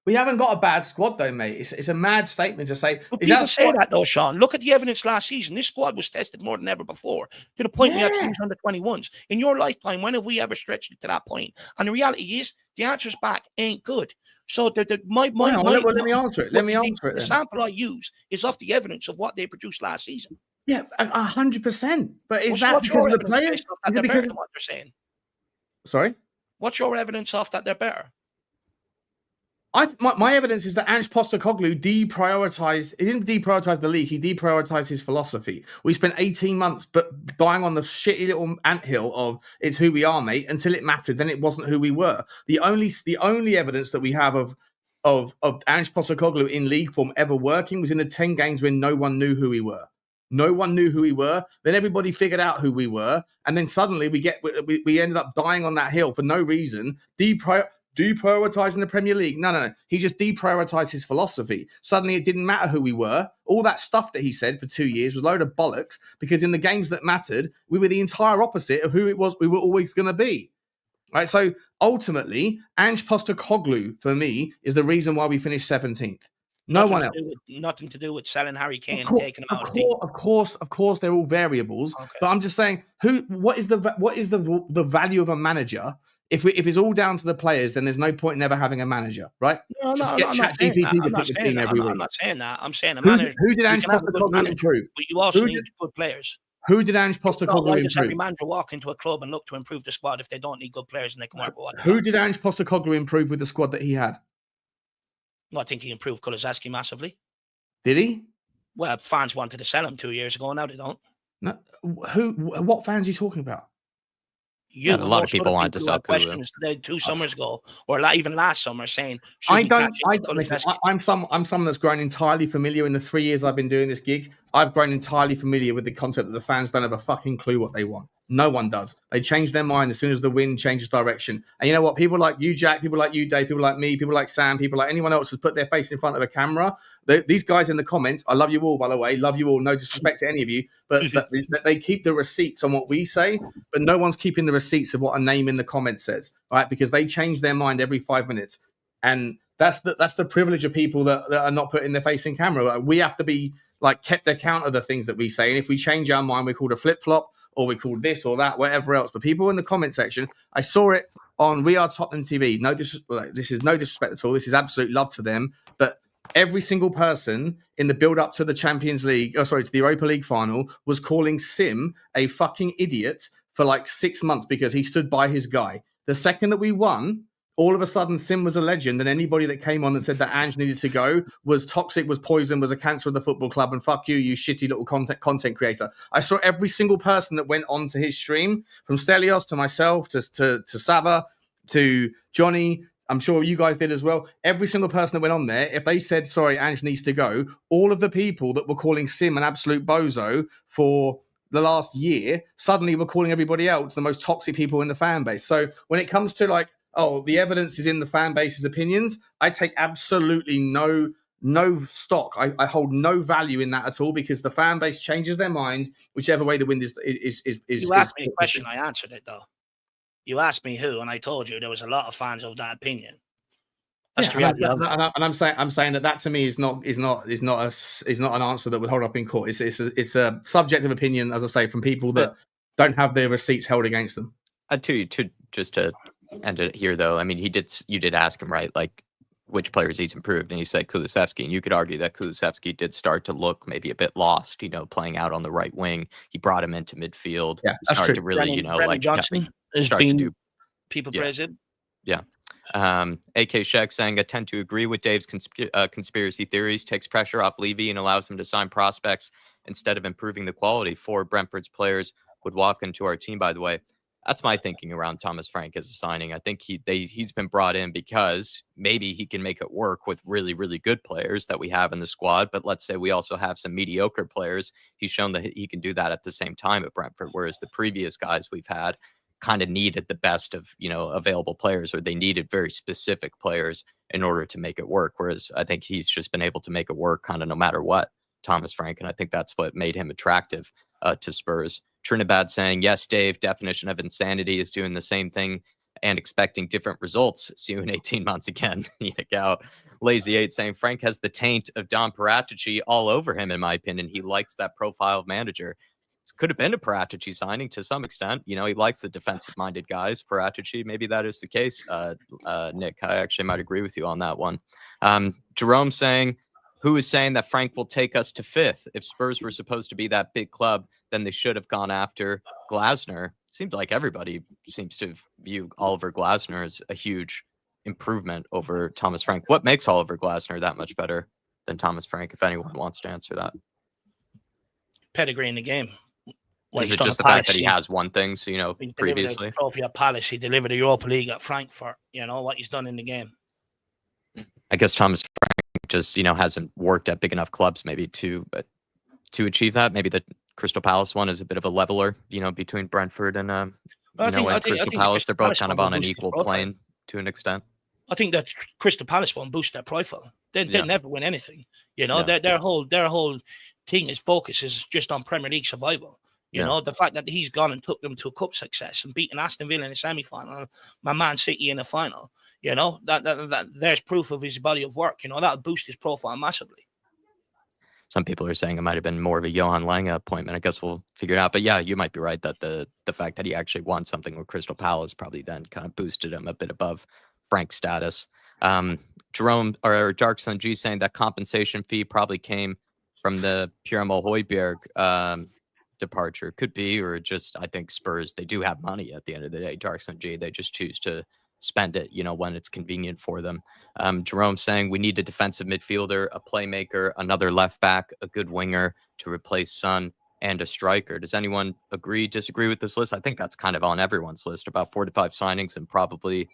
We haven't got a bad squad, though, mate. It's a mad statement to say. But people say that, though, Sean. Look at the evidence last season. This squad was tested more than ever before, to the point we had to use under 21s. In your lifetime, when have we ever stretched it to that point? And the reality is, the answers back ain't good. So let me answer it. The sample I use is off the evidence of what they produced last season. Yeah, 100%. But is that because of the players? Is it because of what they're saying? Sorry? What's your evidence off that they're better? My evidence is that Ange Postecoglou deprioritized. He didn't deprioritize the league. He deprioritized his philosophy. We spent 18 months dying on the shitty little anthill of it's who we are, mate, until it mattered. Then it wasn't who we were. The only evidence that we have of Ange Postecoglou in league form ever working was in the 10 games when no one knew who we were. No one knew who we were. Then everybody figured out who we were, and then suddenly we ended up dying on that hill for no reason. Deprioritizing the Premier League. No. He just deprioritized his philosophy. Suddenly it didn't matter who we were. All that stuff that he said for 2 years was a load of bollocks, because in the games that mattered, we were the entire opposite of who it was we were always going to be. Right. So ultimately, Ange Postecoglou, for me, is the reason why we finished 17th. Nothing else. Nothing to do with selling Harry Kane and taking him out of the team. Of course, they're all variables. Okay. But I'm just saying, what is the value of a manager? If it's all down to the players, then there's no point in ever having a manager, right? No, I'm not saying that. I'm not saying that. I'm saying a manager. Who did Ange Postecoglou improve? But you also need good players. Who did Ange Postecoglou improve? Every manager walk into a club and look to improve the squad if they don't need good players and they can work with what. Who did Ange Postecoglou improve with the squad that he had? I think he improved Kulusevski massively. Did he? Well, fans wanted to sell him 2 years ago. Now they don't. No, what fans are you talking about? A lot of people wanted to sell questions 2 summers ago, or even last summer, saying, I'm someone that's grown entirely familiar in the 3 years I've been doing this gig. I've grown entirely familiar with the concept that the fans don't have a fucking clue what they want. No one does. They change their mind as soon as the wind changes direction. And you know what? People like you, Jack, people like you, Dave, people like me, people like Sam, people like anyone else who's put their face in front of a camera. These guys in the comments, I love you all, by the way. Love you all. No disrespect to any of you. But they keep the receipts on what we say, but no one's keeping the receipts of what a name in the comments says, right? Because they change their mind every 5 minutes. And that's the privilege of people that are not putting their face in camera. Like, we have to be kept account of the things that we say. And if we change our mind, we're called a flip-flop, or we call this or that, whatever else. But people in the comment section, I saw it on We Are Tottenham TV. This is no disrespect at all. This is absolute love to them. But every single person in the build-up to the to the Europa League final was calling Sim a fucking idiot for 6 months because he stood by his guy. The second that we won, all of a sudden Sim was a legend, and anybody that came on and said that Ange needed to go was toxic, was poison, was a cancer of the football club, and fuck you shitty little content creator. I saw every single person that went on to his stream, from Stelios to myself to Sava to Johnny. I'm sure you guys did as well. Every single person that went on there, if they said, sorry, Ange needs to go, all of the people that were calling Sim an absolute bozo for the last year suddenly were calling everybody else the most toxic people in the fan base. So when it comes to the evidence is in the fan base's opinions, I take absolutely no stock. I hold no value in that at all, because the fan base changes their mind whichever way the wind is. You asked me a question, I answered it though. You asked me who, and I told you there was a lot of fans of that opinion. That's the Yeah, reality of it. and I'm saying that to me is not an answer that would hold up in court. It's a subjective opinion, as I say, from people that don't have their receipts held against them. To just to end it here, though, I mean, you did ask him, right, like which players he's improved, and he said Kulusevski, and you could argue that Kulusevski did start to look maybe a bit lost, playing out on the right wing. He brought him into midfield. Yeah, that's true. To really, Brennan Johnson has been people praise him. Yeah. AK Sheck saying, I tend to agree with Dave's conspiracy theories, takes pressure off Levy and allows him to sign prospects instead of improving the quality. 4 Brentford's players would walk into our team, by the way. That's my thinking around Thomas Frank as a signing. I think he's been brought in because maybe he can make it work with really, really good players that we have in the squad. But let's say we also have some mediocre players. He's shown that he can do that at the same time at Brentford, whereas the previous guys we've had kind of needed the best of, available players, or they needed very specific players in order to make it work. Whereas I think he's just been able to make it work kind of no matter what, Thomas Frank. And I think that's what made him attractive to Spurs. Trinidad saying, yes, Dave, definition of insanity is doing the same thing and expecting different results. See you in 18 months again. Lazy 8 saying, Frank has the taint of Don Paratici all over him, in my opinion. He likes that profile of manager. Could have been a Paratici signing to some extent. He likes the defensive-minded guys. Paratici, maybe that is the case. Nick, I actually might agree with you on that one. Jerome saying, who is saying that Frank will take us to 5th? If Spurs were supposed to be that big club, then they should have gone after Glasner. Seems like everybody seems to view Oliver Glasner as a huge improvement over Thomas Frank. What makes Oliver Glasner that much better than Thomas Frank, if anyone wants to answer that? Pedigree in the game. Is it just the fact that he has one thing? So, he previously. The trophy at Palace, he delivered the Europa League at Frankfurt. What he's done in the game. I guess Thomas Frank just, hasn't worked at big enough clubs maybe to achieve that. Maybe the Crystal Palace one is a bit of a leveler, between Brentford and Crystal Palace. They're both kind of on an equal plane to an extent. I think that Crystal Palace won't boost their profile. They never win anything. Their whole thing, his focus is just on Premier League survival. The fact that he's gone and took them to a cup success and beaten Aston Villa in the semi-final, my Man City in the final, that there's proof of his body of work. That'll boost his profile massively. Some people are saying it might have been more of a Johan Lange appointment. I guess we'll figure it out. But yeah, you might be right that the fact that he actually won something with Crystal Palace probably then kind of boosted him a bit above Frank's status. Jerome or Darkson G saying that compensation fee probably came from the Pierre-Emile Højbjerg departure. Could be, or just, I think Spurs, they do have money at the end of the day. Darkson G, they just choose to spend it, when it's convenient for them. Jerome saying we need a defensive midfielder, a playmaker, another left back, a good winger to replace Son, and a striker. Does anyone disagree with this list? I think that's kind of on everyone's list, about 4 to 5 signings, and probably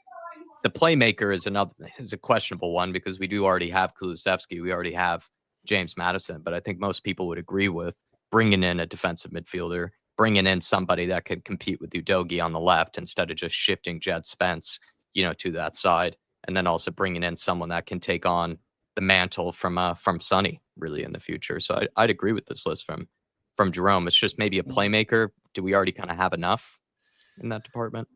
the playmaker is a questionable one because we do already have Kulusevski, we already have James Maddison, but I think most people would agree with bringing in a defensive midfielder, bringing in somebody that could compete with Udogie on the left instead of just shifting Jed Spence, to that side, and then also bringing in someone that can take on the mantle from Sonny really in the future. So I'd agree with this list from Jerome. It's just maybe a playmaker. Do we already kind of have enough in that department?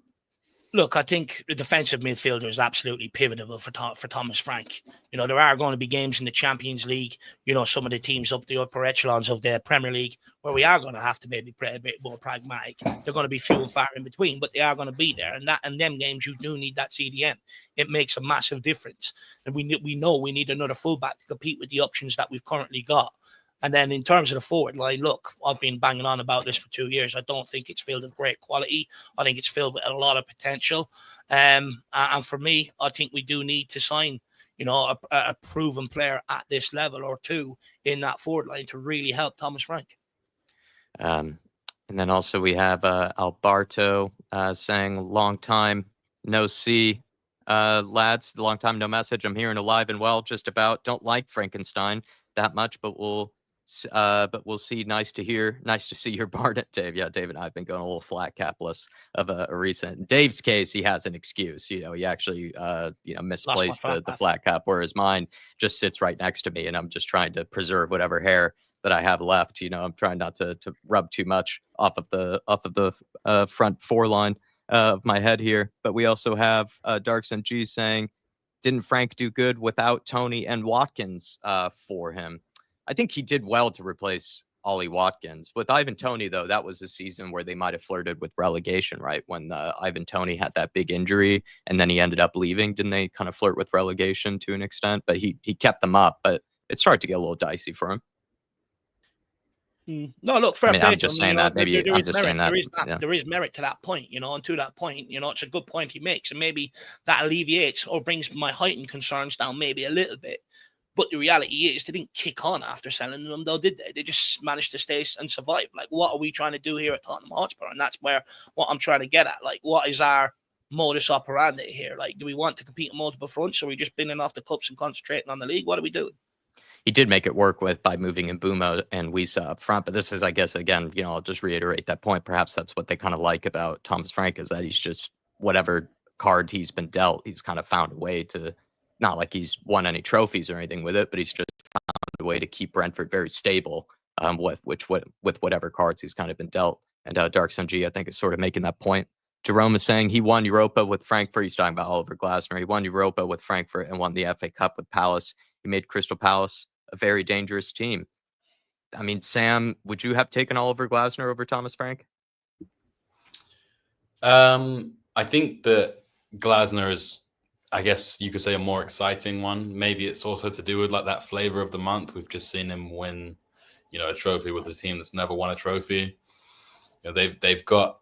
Look, I think the defensive midfielder is absolutely pivotal for Thomas Frank. There are going to be games in the Champions League, some of the teams up the upper echelons of the Premier League where we are going to have to maybe play a bit more pragmatic. They're going to be few and far in between, but they are going to be there. And them games, you do need that CDM. It makes a massive difference. And we know we need another fullback to compete with the options that we've currently got. And then in terms of the forward line, look, I've been banging on about this for 2 years. I don't think it's filled with great quality. I think it's filled with a lot of potential. And for me, I think we do need to sign, a proven player at this level or two in that forward line to really help Thomas Frank. And then also we have Alberto saying, long time no see. Lads, long time no message. I'm here and alive and well, just about. Don't like Frankenstein that much, but we'll see. Nice to see your Barnett, Dave. Yeah, Dave and I have been going a little flat capless of a recent. In Dave's case, he has an excuse. He actually misplaced the flat cap, whereas mine just sits right next to me, and I'm just trying to preserve whatever hair that I have left. I'm trying not to rub too much off of the front 4 line. of my head here. But we also have Darkson G saying, didn't Frank do good without Tony and Watkins for him? I think he did well to replace Ollie Watkins. With Ivan Toney, though, that was a season where they might have flirted with relegation, right? When Ivan Toney had that big injury and then he ended up leaving. Didn't they kind of flirt with relegation to an extent? But he kept them up. But it started to get a little dicey for him. No, look, fair play. I'm just saying that. Maybe I'm just saying that. There is merit to that point, and to that point, it's a good point he makes, and maybe that alleviates or brings my heightened concerns down maybe a little bit. But the reality is, they didn't kick on after selling them, though, did they? They just managed to stay and survive. Like, what are we trying to do here at Tottenham Hotspur? And that's what I'm trying to get at. Like, what is our modus operandi here? Like, do we want to compete on multiple fronts, or are we just binning off the cups and concentrating on the league? What are we doing? He did make it work by moving Mbeumo and Wisa up front. But this is, I guess, again, I'll just reiterate that point. Perhaps that's what they kind of like about Thomas Frank, is that he's just, whatever card he's been dealt, he's kind of found a way to, not like he's won any trophies or anything with it, but he's just found a way to keep Brentford very stable with whatever cards he's kind of been dealt. And Darkson G, I think, is sort of making that point. Jerome is saying he won Europa with Frankfurt. He's talking about Oliver Glasner. He won Europa with Frankfurt and won the FA Cup with Palace. He made Crystal Palace a very dangerous team. I mean, Sam, would you have taken Oliver Glasner over Thomas Frank? I think that Glasner is, I guess you could say, a more exciting one. Maybe it's also to do with like that flavor of the month. We've just seen him win, a trophy with a team that's never won a trophy. They've got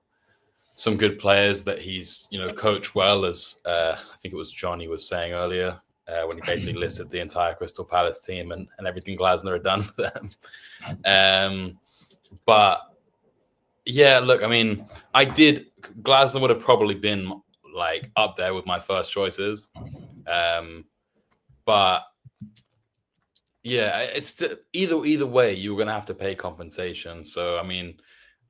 some good players that he's, coached well, as I think it was Johnny was saying earlier, when he basically listed the entire Crystal Palace team and everything Glasner had done for them. But yeah, look, I mean, Glasner would have probably been like up there with my first choices. But yeah, it's either way, you're going to have to pay compensation. So, I mean,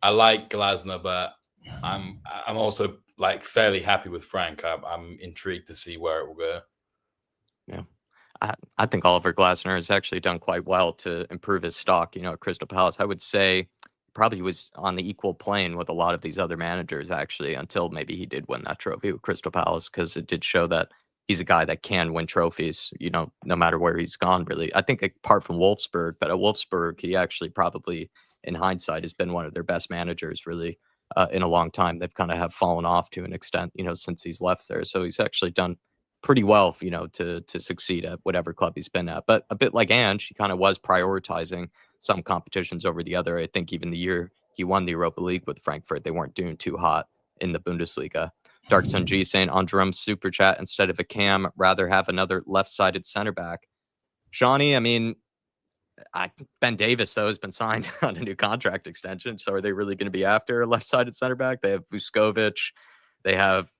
I like Glasner, but I'm also like fairly happy with Frank. I'm intrigued to see where it will go. Yeah, I think Oliver Glasner has actually done quite well to improve his stock, at Crystal Palace. I would say probably was on the equal plane with a lot of these other managers, actually, until maybe he did win that trophy with Crystal Palace, because it did show that he's a guy that can win trophies, no matter where he's gone, really. I think apart from Wolfsburg, but at Wolfsburg, he actually probably, in hindsight, has been one of their best managers, really, in a long time. They've kind of have fallen off to an extent, since he's left there. So he's actually done pretty well, to succeed at whatever club he's been at. But a bit like Ange, he kind of was prioritizing some competitions over the other. I think even the year he won the Europa League with Frankfurt, they weren't doing too hot in the Bundesliga. Darkson G saying on Jerome's super chat, instead of a Cam, rather have another left-sided center back. Johnny, I mean, Ben Davis, though, has been signed on a new contract extension. So are they really going to be after a left-sided center back? They have Vuskovic. They have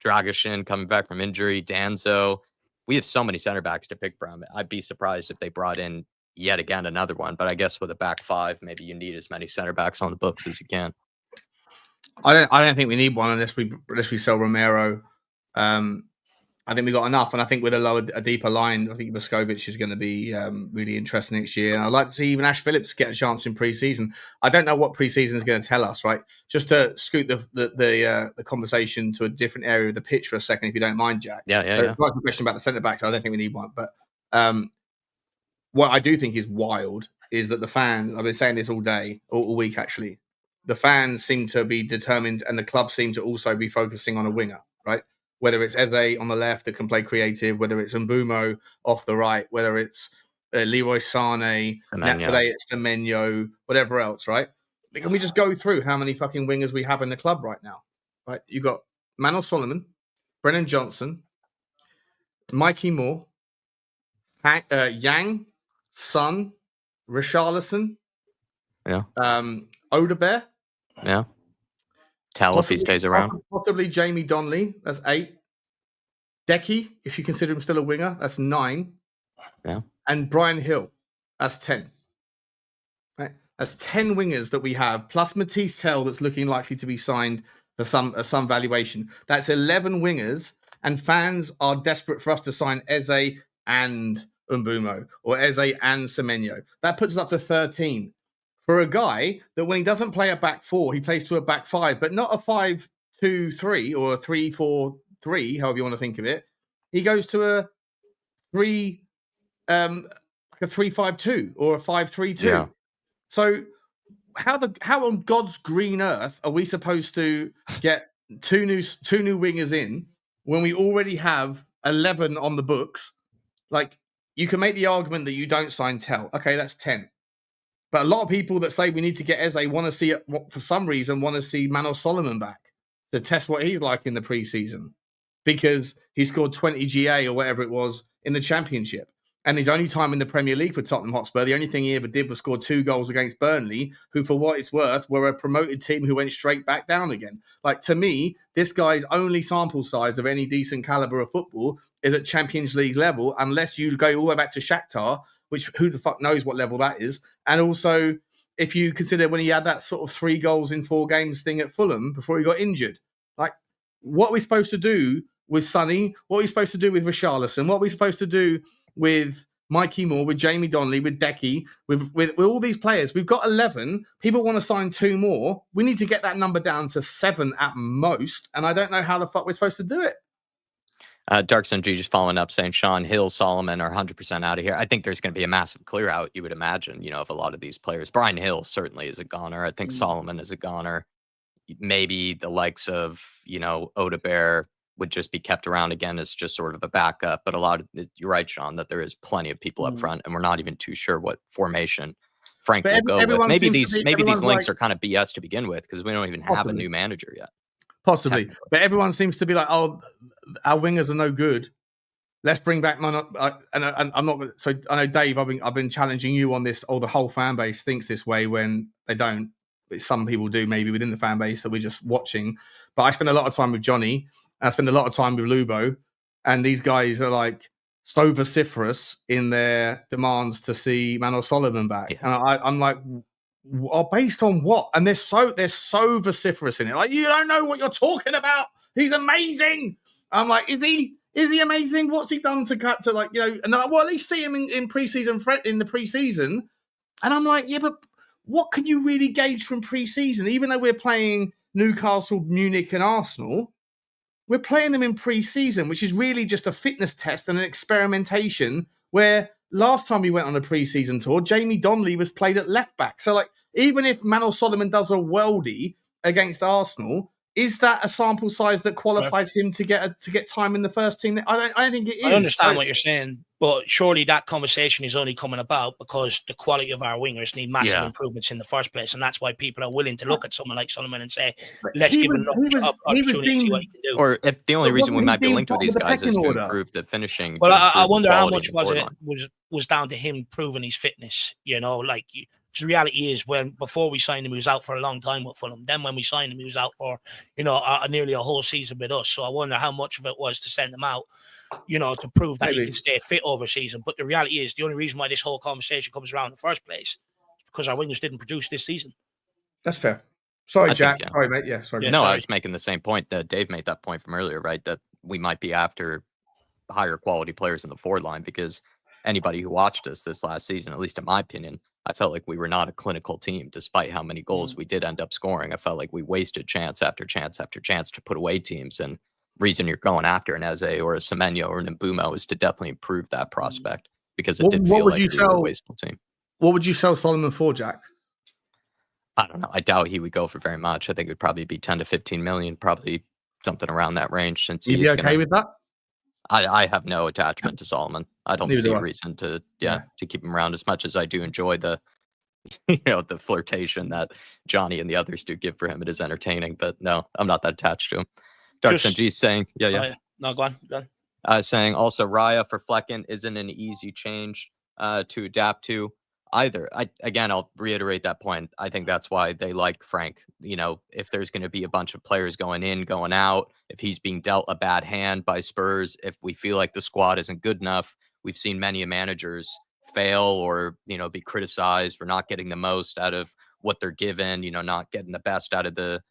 Dragusin coming back from injury. Danzo. We have so many center backs to pick from. I'd be surprised if they brought in yet again another one. But I guess with a back five, maybe you need as many center backs on the books as you can. I don't think we need one unless we sell Romero. I think we got enough, and I think with a deeper line, I think Vuskovic is going to be really interesting next year. And I'd like to see even Ash Phillips get a chance in pre-season. I don't know what pre-season is going to tell us, right? Just to scoot the conversation to a different area of the pitch for a second, if you don't mind, Jack. Yeah. A question about the centre backs. I don't think we need one, but what I do think is wild is that the fans. I've been saying this all day, all week actually. The fans seem to be determined, and the club seem to also be focusing on a winger, right? Whether it's Eze on the left that can play creative, whether it's Mbeumo off the right, whether it's Leroy Sane, today it's Semenyo, whatever else, right? Can we just go through how many fucking wingers we have in the club right now? Right, you got Manuel Solomon, Brennan Johnson, Mikey Moore, Yang, Son, Richarlison, Odebear. Yeah. Tell if he stays around. Possibly Jamie Donnelly. That's 8. Decky, if you consider him still a winger, that's 9. Yeah. And Brian Hill, that's 10. Right? That's 10 wingers that we have, plus Matisse Tell that's looking likely to be signed for some valuation. That's 11 wingers, and fans are desperate for us to sign Eze and Mbeumo or Eze and Semenyo. That puts us up to 13. For a guy that when he doesn't play a back 4, he plays to a back 5, but not a 5-2 3-2-3 or a 3-4-3, however you want to think of it, he goes to a 3-5-2 or a 5-3-2. Yeah. So how on God's green earth are we supposed to get two new wingers in when we already have 11 on the books? Like, you can make the argument that you don't sign Tell. Okay, that's 10. But a lot of people that say we need to get Eze want to see it, for some reason, want to see Manor Solomon back to test what he's like in the preseason, because he scored 20 GA or whatever it was in the Championship. And his only time in the Premier League for Tottenham Hotspur, the only thing he ever did was score 2 goals against Burnley, who, for what it's worth, were a promoted team who went straight back down again. Like, to me, this guy's only sample size of any decent caliber of football is at Champions League level, unless you go all the way back to Shakhtar, which who the fuck knows what level that is. And also, if you consider when he had that sort of 3 goals in 4 games thing at Fulham before he got injured, like, what are we supposed to do with Sonny? What are we supposed to do with Richarlison? What are we supposed to do with Mikey Moore, with Jamie Donnelly, with Decky, with all these players? We've got 11. People want to sign 2 more. We need to get that number down to 7 at most. And I don't know how the fuck we're supposed to do it. Darkson G just following up saying Sean Hill, Solomon are 100% out of here. I think there's going to be a massive clear out, you would imagine, of a lot of these players. Brian Hill certainly is a goner. I think Solomon is a goner. Maybe the likes of, Odebear would just be kept around again as just sort of a backup. But a lot of, you're right, Sean, that there is plenty of people up front, and we're not even too sure what formation Frank will go with. Maybe these links are kind of BS to begin with, because we don't even have a new manager yet. Possibly. But everyone seems to be like, oh, our wingers are no good. Let's bring back and I'm not. So I know, Dave, I've been challenging you on this. Or the whole fan base thinks this way when they don't. Some people do, maybe within the fan base that we're just watching. But I spend a lot of time with Johnny. And I spend a lot of time with Lubo. And these guys are like so vociferous in their demands to see Manor Solomon back. Yeah. And I'm like, based on what? And they're so vociferous in it. Like, you don't know what you're talking about. He's amazing. I'm like, is he amazing? What's he done to cut to, like, and at least see him in preseason, in the preseason. And I'm like, yeah, but what can you really gauge from preseason? Even though we're playing Newcastle, Munich, and Arsenal, we're playing them in preseason, which is really just a fitness test and an experimentation, where last time we went on a preseason tour, Jamie Donnelly was played at left back. So, like, even if Manor Solomon does a worldie against Arsenal, is that a sample size that qualifies him to get time in the first team? I don't think it is. I understand what you're saying, but surely that conversation is only coming about because the quality of our wingers need massive improvements in the first place, and that's why people are willing to look at someone like Solomon and say, "Let's give him an opportunity to see what he can do." Or if the only reason we might be linked with these guys is to improve the finishing. Well, I wonder how much was down to him proving his fitness. The reality is, before we signed him, he was out for a long time with Fulham. Then when we signed him, he was out for nearly a whole season with us. So I wonder how much of it was to send him out, to prove that he can stay fit over season. But the reality is, the only reason why this whole conversation comes around in the first place is because our wingers didn't produce this season. That's fair. Sorry, Jack. Sorry, mate. Yeah, sorry. No, I was making the same point that Dave made that point from earlier, right? That we might be after higher quality players in the forward line, because anybody who watched us this last season, at least in my opinion, I felt like we were not a clinical team, despite how many goals we did end up scoring. I felt like we wasted chance after chance after chance to put away teams. And reason you're going after an Eze or a Semenyo or an Mbumo is to definitely improve that prospect, because it did feel like we were a wasteful team. What would you sell Solomon for, Jack? I don't know. I doubt he would go for very much. I think it would probably be 10 to 15 million, probably something around that range. Since you'd be okay with that? I have no attachment to Solomon. I don't see a reason to keep him around, as much as I do enjoy the the flirtation that Johnny and the others do give for him. It is entertaining, but no, I'm not that attached to him. Darkson G saying, No, go on. Saying also Raya for Flecken isn't an easy change to adapt to either. I'll reiterate that point. I think that's why they like Frank. If there's going to be a bunch of players going in, going out, if he's being dealt a bad hand by Spurs, if we feel like the squad isn't good enough, we've seen many managers fail or, be criticized for not getting the most out of what they're given, not getting the best out of the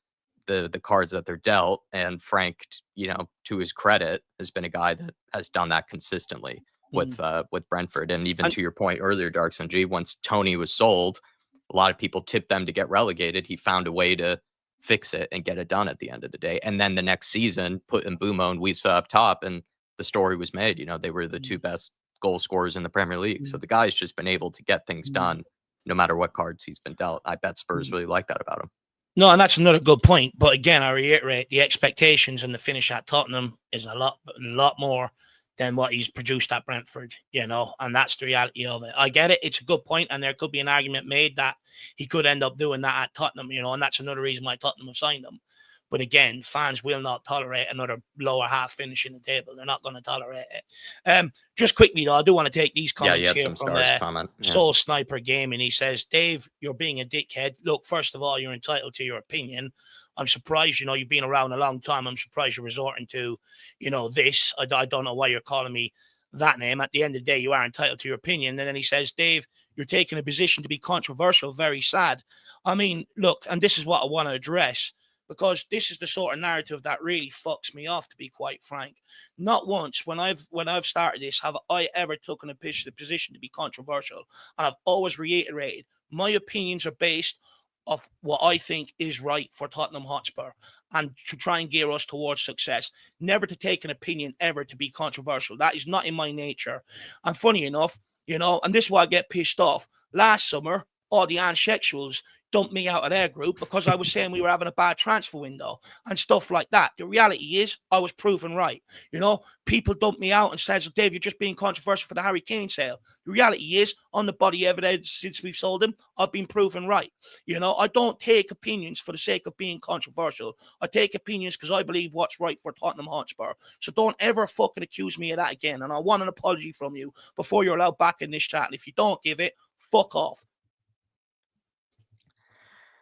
cards that they're dealt. And Frank, to his credit, has been a guy that has done that consistently with Brentford. And even to your point earlier, Darkson G, once Tony was sold, a lot of people tipped them to get relegated. He found a way to fix it and get it done at the end of the day. And then the next season, put Mbeumo and Wissa up top, and the story was made. You know, they were the two best goal scorers in the Premier League. So the guy's just been able to get things done no matter what cards he's been dealt. I bet Spurs really like that about him. No, and that's another good point. But again, I reiterate, the expectations and the finish at Tottenham is a lot more than what he's produced at Brentford, you know, and that's the reality of it. I get it. It's a good point, and there could be an argument made that he could end up doing that at Tottenham, you know, and that's another reason why Tottenham have signed him. But again, fans will not tolerate another lower half finish in the table. They're not going to tolerate it. Just quickly, though, I do want to take these comments here from Soul Sniper Gaming. He says, Dave, you're being a dickhead. Look, first of all, you're entitled to your opinion. I'm surprised, you know, you've been around a long time. I'm surprised you're resorting to, you know, this. I don't know why you're calling me that name. At the end of the day, you are entitled to your opinion. And then he says, Dave, you're taking a position to be controversial. Very sad. I mean, look, and this is what I want to address, because this is the sort of narrative that really fucks me off, to be quite frank. Not once when I've started this have I ever taken a position to be controversial. And I've always reiterated my opinions are based of what I think is right for Tottenham Hotspur and to try and gear us towards success. Never to take an opinion ever to be controversial. That is not in my nature. And funny enough, you know, and this is why I get pissed off. Last summer, all the transsexuals dumped me out of their group because I was saying we were having a bad transfer window and stuff like that. The reality is I was proven right. You know, people dumped me out and said, Dave, you're just being controversial for the Harry Kane sale. The reality is, on the body evidence since we've sold him, I've been proven right. You know, I don't take opinions for the sake of being controversial. I take opinions because I believe what's right for Tottenham Hotspur. So don't ever fucking accuse me of that again. And I want an apology from you before you're allowed back in this chat. And if you don't give it, fuck off.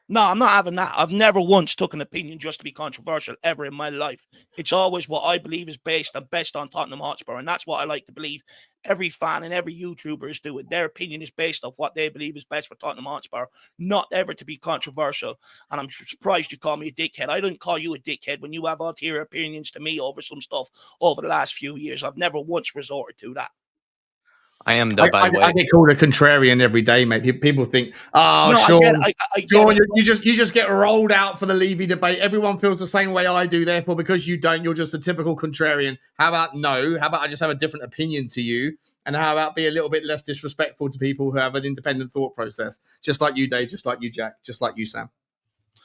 No, I'm not having that. I've never once took an opinion just to be controversial ever in my life. It's always what I believe is based and best on Tottenham Hotspur. And that's what I like to believe every fan and every YouTuber is doing. Their opinion is based off what they believe is best for Tottenham Hotspur, not ever to be controversial. And I'm surprised you call me a dickhead. I didn't call you a dickhead when you have ulterior opinions to me over some stuff over the last few years. I've never once resorted to that. I am, though, by the way. I get called a contrarian every day, mate. People think, oh, no, Sean, Sean, you just get rolled out for the Levy debate. Everyone feels the same way I do. Therefore, because you don't, you're just a typical contrarian. How about no? How about I just have a different opinion to you? And how about be a little bit less disrespectful to people who have an independent thought process? Just like you, Dave, just like you, Jack, just like you, Sam.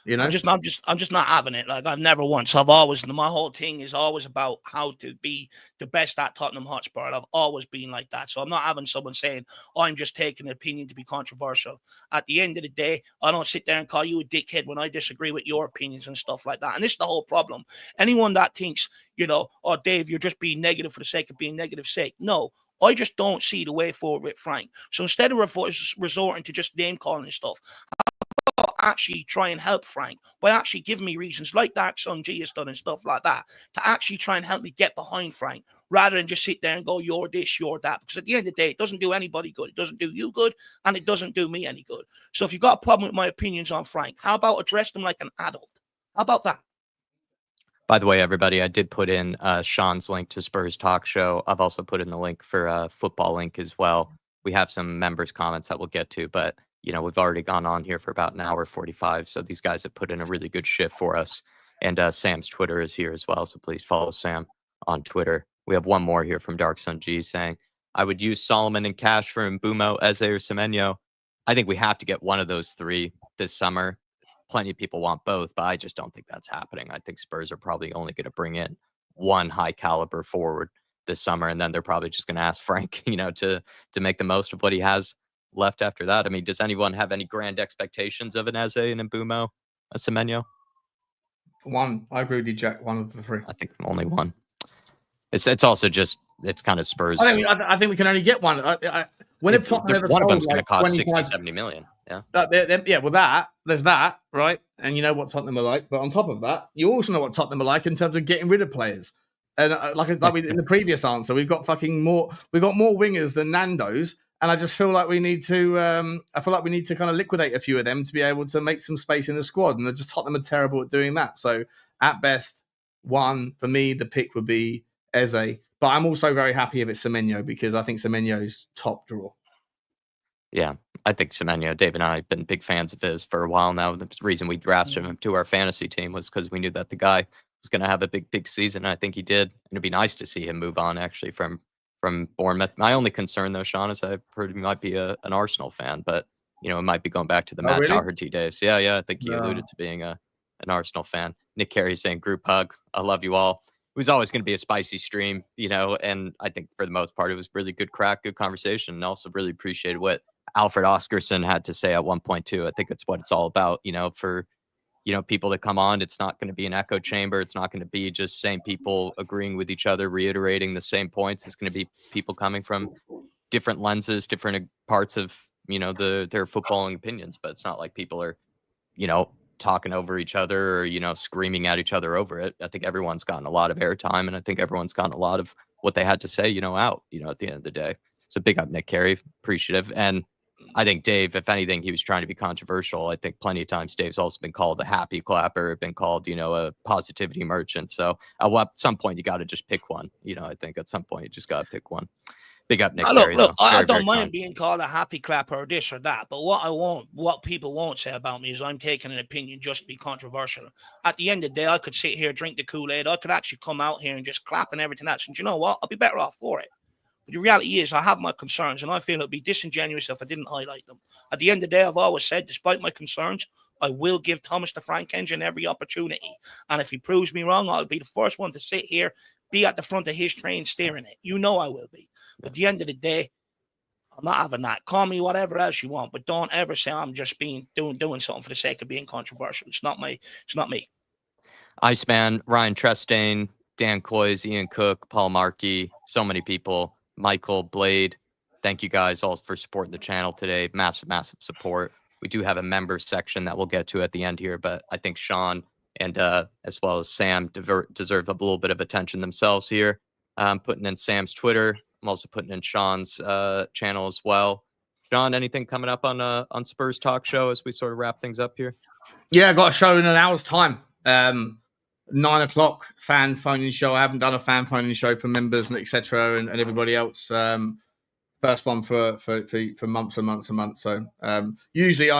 You know? I'm just not having it. Like, I've never once. My whole thing is always about how to be the best at Tottenham Hotspur. And I've always been like that. So I'm not having someone saying, I'm just taking an opinion to be controversial. At the end of the day, I don't sit there and call you a dickhead when I disagree with your opinions and stuff like that. And this is the whole problem. Anyone that thinks, you know, oh, Dave, you're just being negative for the sake of being negative sake. No, I just don't see the way forward with Frank. So instead of resorting to just name calling and stuff, actually try and help Frank by actually giving me reasons like Dark Sun G has done and stuff like that to actually try and help me get behind Frank rather than just sit there and go, you're this, you're that. Because at the end of the day, it doesn't do anybody good. It doesn't do you good, and it doesn't do me any good. So if you've got a problem with my opinions on Frank, how about address them like an adult? How about that? By the way, everybody, I did put in Sean's link to Spurs Talk Show. I've also put in the link for Football Link as well. We have some members' comments that we'll get to, but you know, we've already gone on here for about an hour 45. So these guys have put in a really good shift for us. And Sam's Twitter is here as well. So please follow Sam on Twitter. We have one more here from Dark Sun G saying, I would use Solomon and Cash for Mbeumo, Eze, or Semenyo. I think we have to get one of those three this summer. Plenty of people want both, but I just don't think that's happening. I think Spurs are probably only going to bring in one high caliber forward this summer. And then they're probably just going to ask Frank, you know, to make the most of what he has left after that. I mean, does anyone have any grand expectations of an Eze and Mbeumo, a Semenyo? One. I agree with you, Jack. One of the three. I think only one. It's also just, it's kind of Spurs. I think we can only get one. When have Tottenham ever one sold, of them's going to cost 25... 60, 70 million. Yeah. Yeah, well, there's that, right? And you know what Tottenham are like. But on top of that, you also know what Tottenham are like in terms of getting rid of players. And like we in the previous answer, we've got more wingers than Nando's. And I just feel like we need to. Kind of liquidate a few of them to be able to make some space in the squad. And just Tottenham are terrible at doing that. So at best, one for me, the pick would be Eze. But I'm also very happy if it's Semenyo because I think Semenyo's top draw. Yeah, I think Semenyo, Dave and I have been big fans of his for a while now. The reason we drafted him to our fantasy team was because we knew that the guy was going to have a big season. And I think he did. And it'd be nice to see him move on actually from Bournemouth. My only concern though, Sean, is I've heard he might be an Arsenal fan, but it might be going back to the Matt really? Doherty days. Yeah. I think he alluded to being an Arsenal fan. Nick Carey saying group hug. I love you all. It was always going to be a spicy stream, and I think for the most part, it was really good crack, good conversation, and also really appreciated what Alfred Oscarson had to say at one point too. I think it's what it's all about, for people to come on. It's not going to be an echo chamber. It's not going to be just same people agreeing with each other, reiterating the same points. It's going to be people coming from different lenses, different parts of their footballing opinions. But it's not like people are talking over each other or screaming at each other over it. I think everyone's gotten a lot of airtime, and I think everyone's gotten a lot of what they had to say out at the end of the day. So big up Nick Carey, appreciative. And I think Dave, if anything, he was trying to be controversial. I think plenty of times Dave's also been called a happy clapper, been called a positivity merchant. So at some point you got to just pick one. I think at some point you just got to pick one. Big up Nick Carey. Look, I don't mind being called a happy clapper or this or that, but what people won't say about me is I'm taking an opinion just to be controversial. At the end of the day, I could sit here, drink the Kool-Aid. I could actually come out here and just clap and everything else. And you know what? I'll be better off for it. But the reality is I have my concerns, and I feel it would be disingenuous if I didn't highlight them. At the end of the day, I've always said, despite my concerns, I will give Thomas the Frank Engine every opportunity. And if he proves me wrong, I'll be the first one to sit here, be at the front of his train steering it. I will be. But at the end of the day, I'm not having that. Call me whatever else you want, but don't ever say I'm just doing something for the sake of being controversial. It's not me. Iceman, Ryan Trestane, Dan Coys, Ian Cook, Paul Markey, so many people. Michael, Blade, thank you guys all for supporting the channel today. Massive support. We do have a members section that we'll get to at the end here, but I think Sean and as well as Sam deserve a little bit of attention themselves here. Putting in Sam's Twitter. I'm also putting in Sean's channel as well. Sean, anything coming up on Spurs Talk Show as we sort of wrap things up here? Yeah, I got a show in an hour's time. 9 o'clock fan phoning show. I haven't done a fan phoning show for members and etc. and everybody else. First one for months and months and months. So usually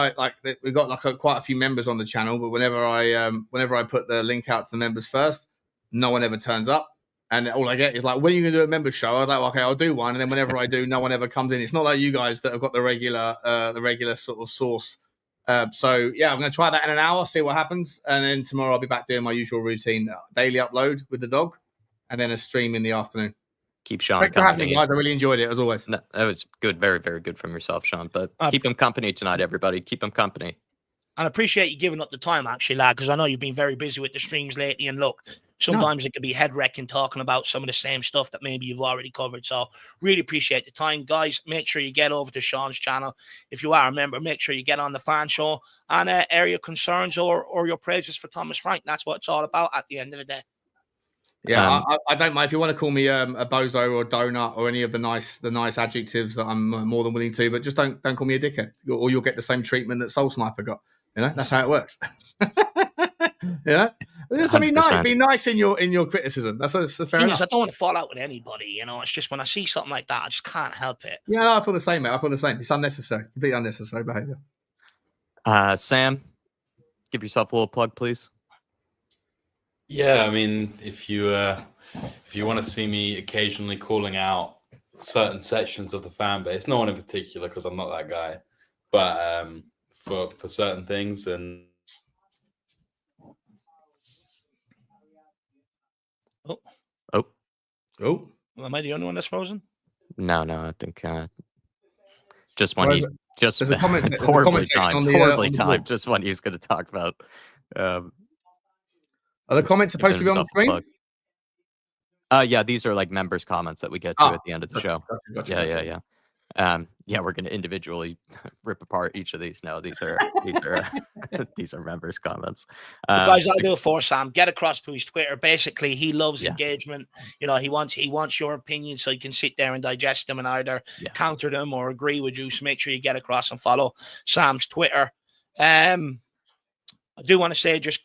we've got quite a few members on the channel, but whenever I put the link out to the members first, no one ever turns up. And all I get is when are you going to do a member show? I was like, okay, I'll do one. And then whenever I do, no one ever comes in. It's not like you guys that have got the regular sort of source. So yeah, I'm going to try that in an hour, see what happens. And then tomorrow I'll be back doing my usual routine, daily upload with the dog, and then a stream in the afternoon. Keep Sean Thanks company. for having me, guys. I really enjoyed it, as always. No, that was good. Very, very good from yourself, Sean. But keep him company tonight, everybody. Keep him company. And I appreciate you giving up the time, actually, lad, because I know you've been very busy with the streams lately. And look, sometimes it could be head-wrecking talking about some of the same stuff that maybe you've already covered. So really appreciate the time. Guys, make sure you get over to Sean's channel. If you are a member, make sure you get on the fan show and air your concerns or your praises for Thomas Frank. That's what it's all about at the end of the day. Yeah, I don't mind if you want to call me a bozo or a donut or any of the nice adjectives that I'm more than willing to, but just don't call me a dickhead, or you'll get the same treatment that Soul Sniper got. That's how it works. Just be nice. Be nice in your criticism. That's fair enough. I don't want to fall out with anybody. It's just when I see something like that, I just can't help it. Yeah, no, I feel the same, mate. I feel the same. It's unnecessary, completely unnecessary behavior. Sam, give yourself a little plug, please. Yeah, I mean, if you want to see me occasionally calling out certain sections of the fan base, no one in particular, because I'm not that guy, but for certain things and. Oh! Am I the only one that's frozen? No, I think just when he just horribly timed. Just when he was going to talk about. Are the comments supposed to be on the screen? Yeah, these are like members' comments that we get to at the end of the show. Gotcha. Yeah, we're going to individually rip apart each of these. No, these are these are members' comments. Guys, I'll do it for Sam. Get across to his Twitter. Basically, he loves engagement. He wants your opinion so you can sit there and digest them and either counter them or agree with you. So make sure you get across and follow Sam's Twitter. I do want to say just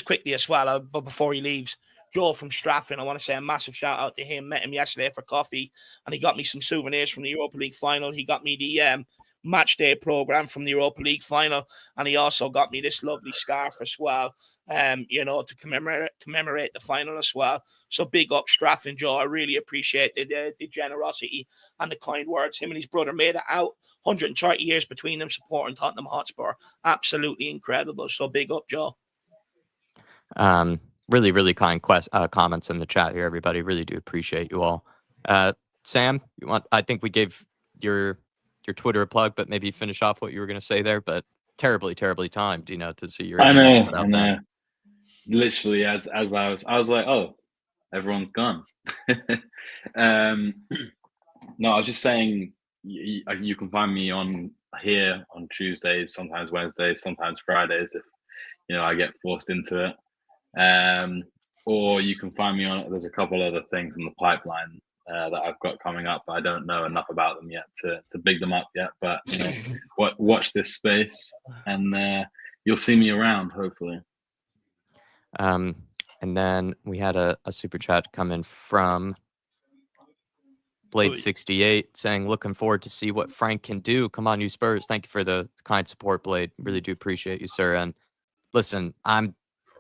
quickly as well, but before he leaves, Joel from Stratford, I want to say a massive shout out to him. Met him yesterday for coffee, and he got me some souvenirs from the Europa League final. He got me the match day program from the Europa League final, and he also got me this lovely scarf as well. To commemorate the final as well. So big up Straff and Joe. I really appreciate the generosity and the kind words. Him and his brother made it out. 130 years between them supporting Tottenham Hotspur. Absolutely incredible. So big up, Joe. Really, really kind comments in the chat here, everybody. Really do appreciate you all. Sam, I think we gave your Twitter a plug, but maybe finish off what you were going to say there. But terribly, terribly timed, to see your. I know. Literally, as I was like, oh, everyone's gone. No, I was just saying, you can find me on here on Tuesdays, sometimes Wednesdays, sometimes Fridays if I get forced into it. Or you can find me on. There's a couple other things in the pipeline that I've got coming up, but I don't know enough about them yet to big them up yet. But watch this space, and you'll see me around, hopefully. And then we had a super chat come in from Blade68 saying, looking forward to see what Frank can do. Come on, you Spurs. Thank you for the kind support, Blade. Really do appreciate you, sir. And listen, I'm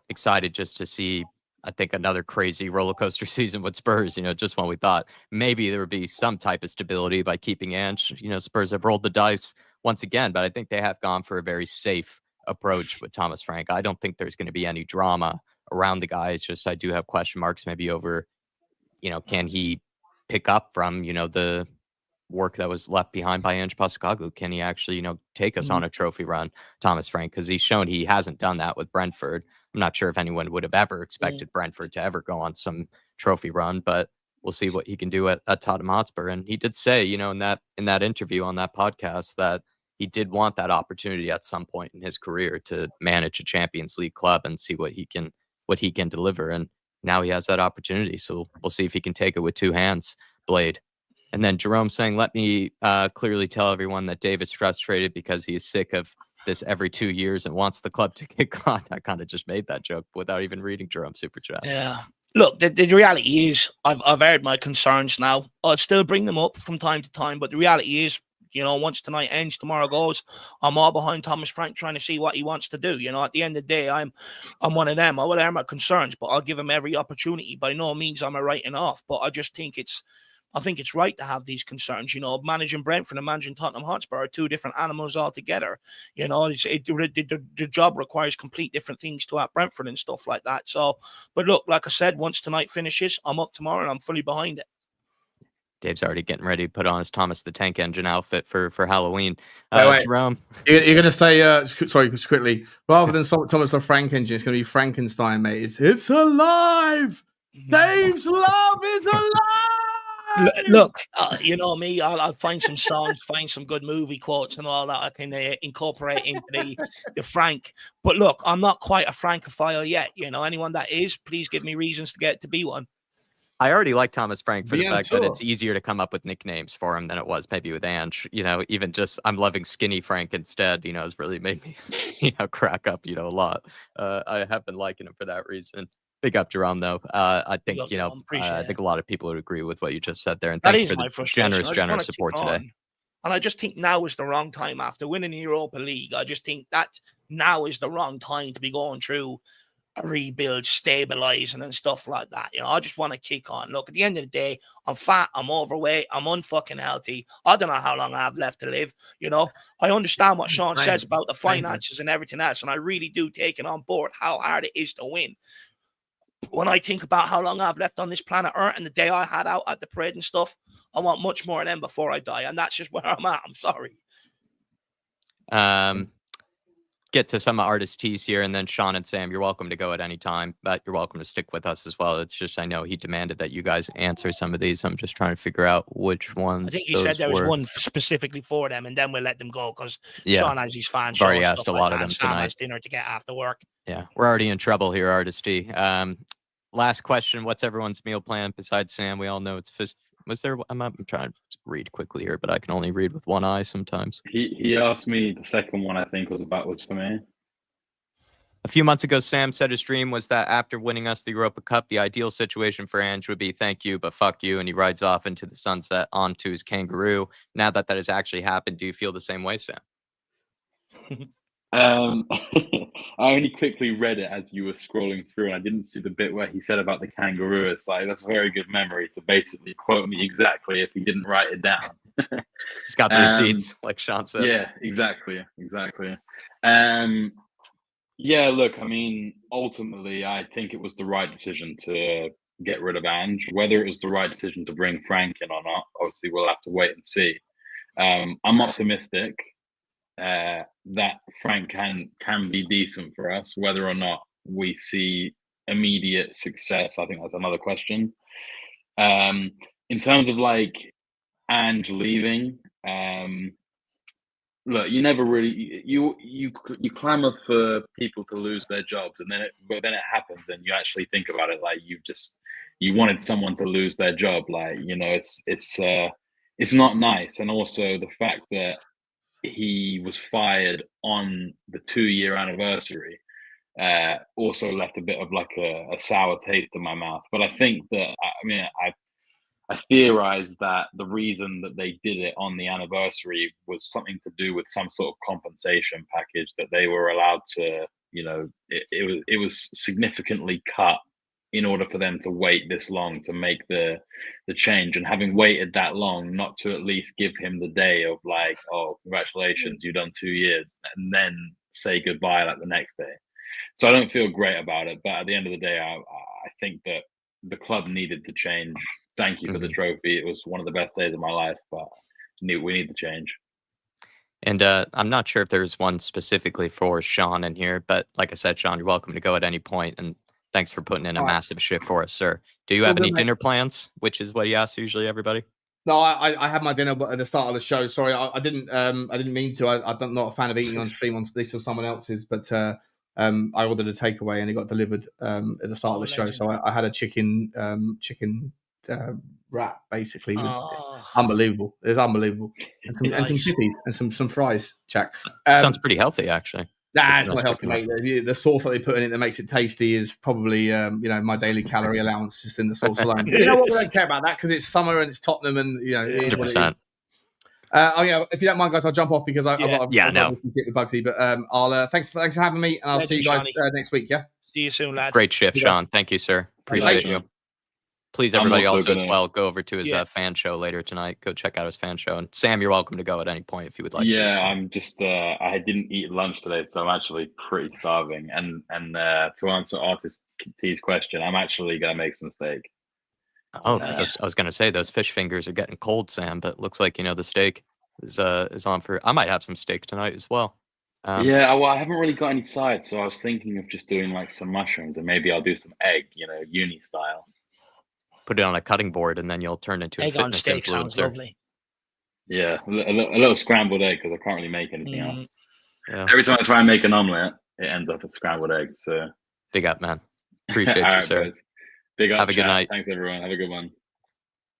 excited just to see, I think, another crazy roller coaster season with Spurs. Just when we thought maybe there would be some type of stability by keeping Ange. Spurs have rolled the dice once again, but I think they have gone for a very safe approach with Thomas Frank. I don't think there's going to be any drama around the guy. It's just I do have question marks maybe over, can he pick up from, the work that was left behind by Ange Postecoglou? Can he actually, take us on a trophy run, Thomas Frank? Because he's shown he hasn't done that with Brentford. I'm not sure if anyone would have ever expected Brentford to ever go on some trophy run, but we'll see what he can do at Tottenham Hotspur. And he did say, in that interview on that podcast that he did want that opportunity at some point in his career to manage a Champions League club and see what he can deliver. And now he has that opportunity. So we'll see if he can take it with two hands, Blade. And then Jerome saying, let me clearly tell everyone that Dave is frustrated because he is sick of this every 2 years and wants the club to get gone. I kind of just made that joke without even reading Jerome's super chat. Yeah. Look, the reality is I've aired my concerns now. I'll still bring them up from time to time, but the reality is, once tonight ends, tomorrow goes, I'm all behind Thomas Frank trying to see what he wants to do. At the end of the day, I'm one of them. I will air my concerns, but I'll give him every opportunity. By no means am I writing off, but I just think it's right to have these concerns. Managing Brentford and managing Tottenham Hotspur are two different animals altogether. The job requires complete different things to at Brentford and stuff like that. So, but look, like I said, once tonight finishes, I'm up tomorrow and I'm fully behind it. Dave's already getting ready to put on his Thomas the Tank Engine outfit for Halloween. Wait. Jerome, you're going to say, sorry, just quickly, rather than Thomas the Frank Engine, it's going to be Frankenstein, mate. It's alive. Dave's love is alive. Look, me, I'll find some songs, find some good movie quotes and all that I can incorporate into the Frank. But look, I'm not quite a Francophile yet. Anyone that is, please give me reasons to get to be one. I already like Thomas Frank for the fact that it's easier to come up with nicknames for him than it was maybe with Ange. Even just I'm loving Skinny Frank instead, has really made me, crack up, a lot. I have been liking him for that reason. Big up Jerome, though. I think, I think a lot of people would agree with what you just said there. And thanks for the generous support today. And I just think now is the wrong time after winning the Europa League. I just think that now is the wrong time to be going through a rebuild, stabilizing and stuff like that. I just want to kick on. Look, at the end of the day, I'm fat, I'm overweight, I'm unfucking healthy. I don't know how long I have left to live. I understand what Sean says about the finances and everything else, and I really do take it on board how hard it is to win. When I think about how long I've left on this planet Earth and the day I had out at the parade and stuff, I want much more of them before I die, and that's just where I'm at. I'm sorry. Get to some artist teas here, and then Sean and Sam, you're welcome to go at any time, but you're welcome to stick with us as well. It's just I know he demanded that you guys answer some of these. I'm just trying to figure out which ones. I think he said there was one specifically for them, and then we'll let them go because Sean has his fans. I've already asked a lot of them Sam tonight. has dinner to get after work. Yeah, we're already in trouble here, artisty. Last question: what's everyone's meal plan besides Sam? We all know it's fish. Was there? I'm trying to read quickly here, but I can only read with one eye sometimes. He asked me the second one. I think was for me. A few months ago, Sam said his dream was that after winning us the Europa Cup, the ideal situation for Ange would be thank you, but fuck you, and he rides off into the sunset onto his kangaroo. Now that that has actually happened, do you feel the same way, Sam? I only quickly read it as you were scrolling through, and I didn't see the bit where he said about the kangaroo. It's like, that's a very good memory to basically quote me exactly if he didn't write it down. He's got the receipts, like Sean said. Yeah, exactly. Yeah, look, I mean, ultimately, I think it was the right decision to get rid of Ange. Whether it was the right decision to bring Frank in or not, obviously, we'll have to wait and see. I'm optimistic that Frank can be decent for us. Whether or not we see immediate success, I think that's another question. In terms of like Ange leaving, look, you never really you clamor for people to lose their jobs, and then it happens, and you actually think about it like you wanted someone to lose their job, like, you know, it's not nice. And also the fact that he was fired on the 2-year anniversary also left a bit of like a sour taste in my mouth. But I think that, I mean, I theorized that the reason that they did it on the anniversary was something to do with some sort of compensation package that they were allowed to, you know, it was significantly cut in order for them to wait this long to make the change. And having waited that long, not to at least give him the day of like, oh, congratulations, you've done 2 years, and then say goodbye like the next day. So I don't feel great about it. But at the end of the day, I think that the club needed to change. Thank you for the trophy. It was one of the best days of my life, but we need to change. And I'm not sure if there's one specifically for Sean in here, but like I said, Sean, you're welcome to go at any point. And thanks for putting in a massive shift for us, sir. Do you have any dinner plans? Which is what he asks usually everybody. No, I had my dinner at the start of the show. Sorry, I didn't mean to. I'm not a fan of eating on stream on this or someone else's, but I ordered a takeaway and it got delivered at the start of the show. So I had a chicken wrap, basically. Unbelievable. It was unbelievable. And some chippies and some fries, Jack. Sounds pretty healthy, actually. Nah, it's not healthy, mate. The sauce that they put in it that makes it tasty is probably, my daily calorie allowance just in the sauce alone. You know what? We don't care about that because it's summer and it's Tottenham, and you know. 100%. If you don't mind, guys, I'll jump off because I've got no. with Bugsy. But I'll thanks for having me, and I'll see you guys next week. Yeah. See you soon, lad. Great shift, Sean. Thank you, sir. Appreciate you. Please, everybody also as well, go over to his fan show later tonight. Go check out his fan show. And Sam, you're welcome to go at any point if you would like to. Yeah, I'm just, I didn't eat lunch today, so I'm actually pretty starving. And to answer Artist T's question, I'm actually going to make some steak. Oh, I was going to say, those fish fingers are getting cold, Sam, but it looks like, the steak is on for, I might have some steak tonight as well. I haven't really got any sides, so I was thinking of just doing like some mushrooms, and maybe I'll do some egg, uni style. Put it on a cutting board, and then you'll turn into a fitness steak. Sounds lovely. Yeah, a little scrambled egg because I can't really make anything else. Yeah. Every time I try and make an omelet, it ends up as scrambled egg. So big up, man. Appreciate you, sir. Guys. Big up. Have a good night. Thanks, everyone. Have a good one.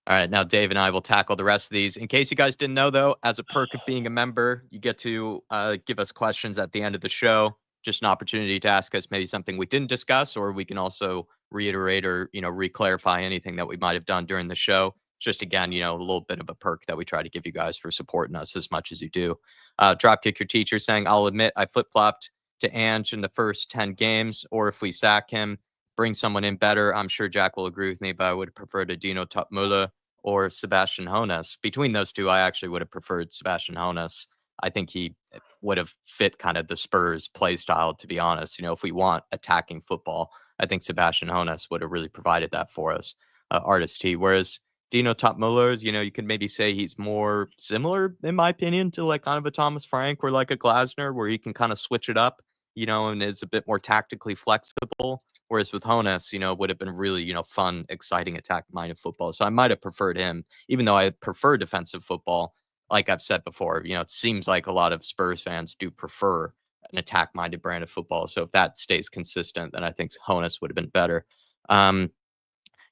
All right, now Dave and I will tackle the rest of these. In case you guys didn't know, though, as a perk of being a member, you get to give us questions at the end of the show. Just an opportunity to ask us maybe something we didn't discuss, or we can also reiterate or, re-clarify anything that we might have done during the show. Just, again, a little bit of a perk that we try to give you guys for supporting us as much as you do. Dropkick Your Teacher saying, I'll admit I flip-flopped to Ange in the first 10 games, or if we sack him, bring someone in better. I'm sure Jack will agree with me, but I would have preferred a Dino Topmuller or Sebastian Hoeneß. Between those two, I actually would have preferred Sebastian Hoeneß. I think he would have fit kind of the Spurs play style, to be honest. If we want attacking football, I think Sebastian Hoeneß would have really provided that for us, Artist T. Whereas Dino Topmuller, you could maybe say he's more similar, in my opinion, to like kind of a Thomas Frank or like a Glasner, where he can kind of switch it up, and is a bit more tactically flexible. Whereas with Hoeneß, it would have been really, fun, exciting attack-minded football. So I might have preferred him, even though I prefer defensive football. Like I've said before, it seems like a lot of Spurs fans do prefer an attack-minded brand of football. So if that stays consistent, then I think Hoeneß would have been better. Do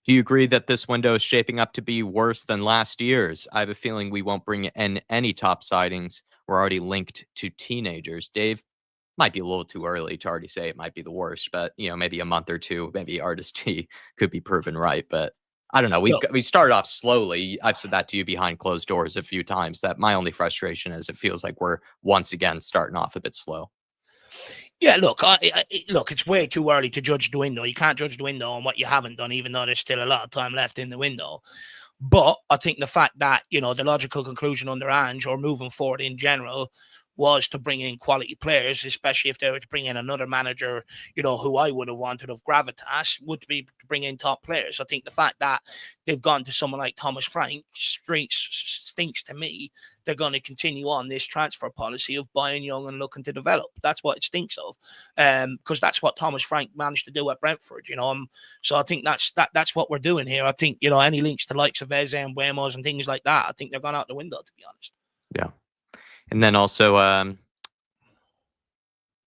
you agree that this window is shaping up to be worse than last year's? I have a feeling we won't bring in any top sightings. We're already linked to teenagers. Dave? might be a little too early to already say it might be the worst, but maybe a month or two, maybe Artist could be proven right. But I don't know. We started off slowly. I've said that to you behind closed doors a few times. That my only frustration is it feels like we're once again starting off a bit slow. Yeah, look, look, it's way too early to judge the window. You can't judge the window on what you haven't done, even though there's still a lot of time left in the window. But I think the fact that, the logical conclusion under Ange or moving forward in general was to bring in quality players, especially if they were to bring in another manager, who I would have wanted of gravitas, would be to bring in top players. I think the fact that they've gone to someone like Thomas Frank stinks to me. They're going to continue on this transfer policy of buying young and looking to develop. That's what it stinks of, because that's what Thomas Frank managed to do at Brentford. So I think that's what we're doing here. I think any links to likes of Eze and Buemos and things like that, I think they're gone out the window, to be honest. Yeah. And then also,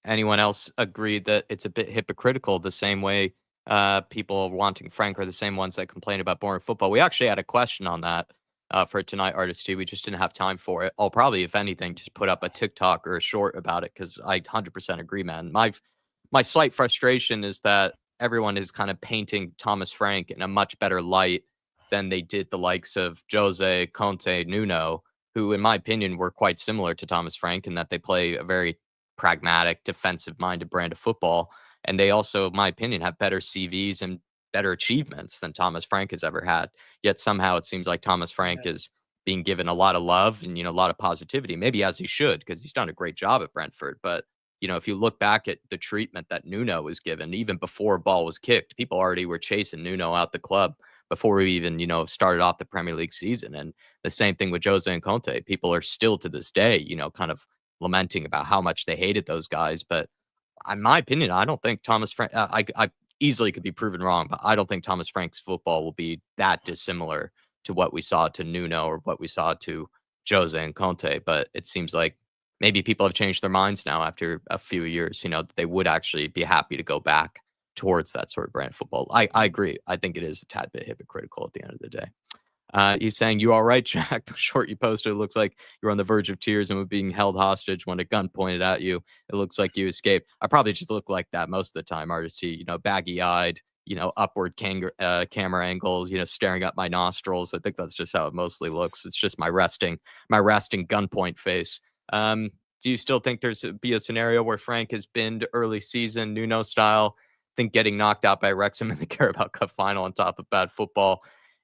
anyone else agreed that it's a bit hypocritical the same way people wanting Frank are the same ones that complain about boring football? We actually had a question on that for tonight, Artist. We just didn't have time for it. I'll probably, if anything, just put up a TikTok or a short about it because I 100% agree, man. My slight frustration is that everyone is kind of painting Thomas Frank in a much better light than they did the likes of Jose, Conte, Nuno, who, in my opinion, were quite similar to Thomas Frank in that they play a very pragmatic, defensive-minded brand of football. And they also, in my opinion, have better CVs and better achievements than Thomas Frank has ever had. Yet somehow it seems like Thomas Frank is being given a lot of love and, a lot of positivity, maybe as he should, because he's done a great job at Brentford. But, if you look back at the treatment that Nuno was given, even before a ball was kicked, people already were chasing Nuno out the club before we even, started off the Premier League season. And the same thing with Jose and Conte. People are still to this day, kind of lamenting about how much they hated those guys. But in my opinion, I don't think Thomas Frank, I easily could be proven wrong, but I don't think Thomas Frank's football will be that dissimilar to what we saw to Nuno or what we saw to Jose and Conte. But it seems like maybe people have changed their minds now after a few years, that they would actually be happy to go back towards that sort of brand of football. I agree. I think it is a tad bit hypocritical at the end of the day. He's saying, "You all right, Jack?" The short you posted, it looks like you're on the verge of tears and were being held hostage when a gun pointed at you. It looks like you escaped. I probably just look like that most of the time, Artist T. Baggy-eyed, upward camera angles, staring up my nostrils. I think that's just how it mostly looks. It's just my resting gunpoint face. Do you still think there's be a scenario where Frank has been to early season Nuno style? I think getting knocked out by Wrexham in the Carabao Cup final on top of bad football.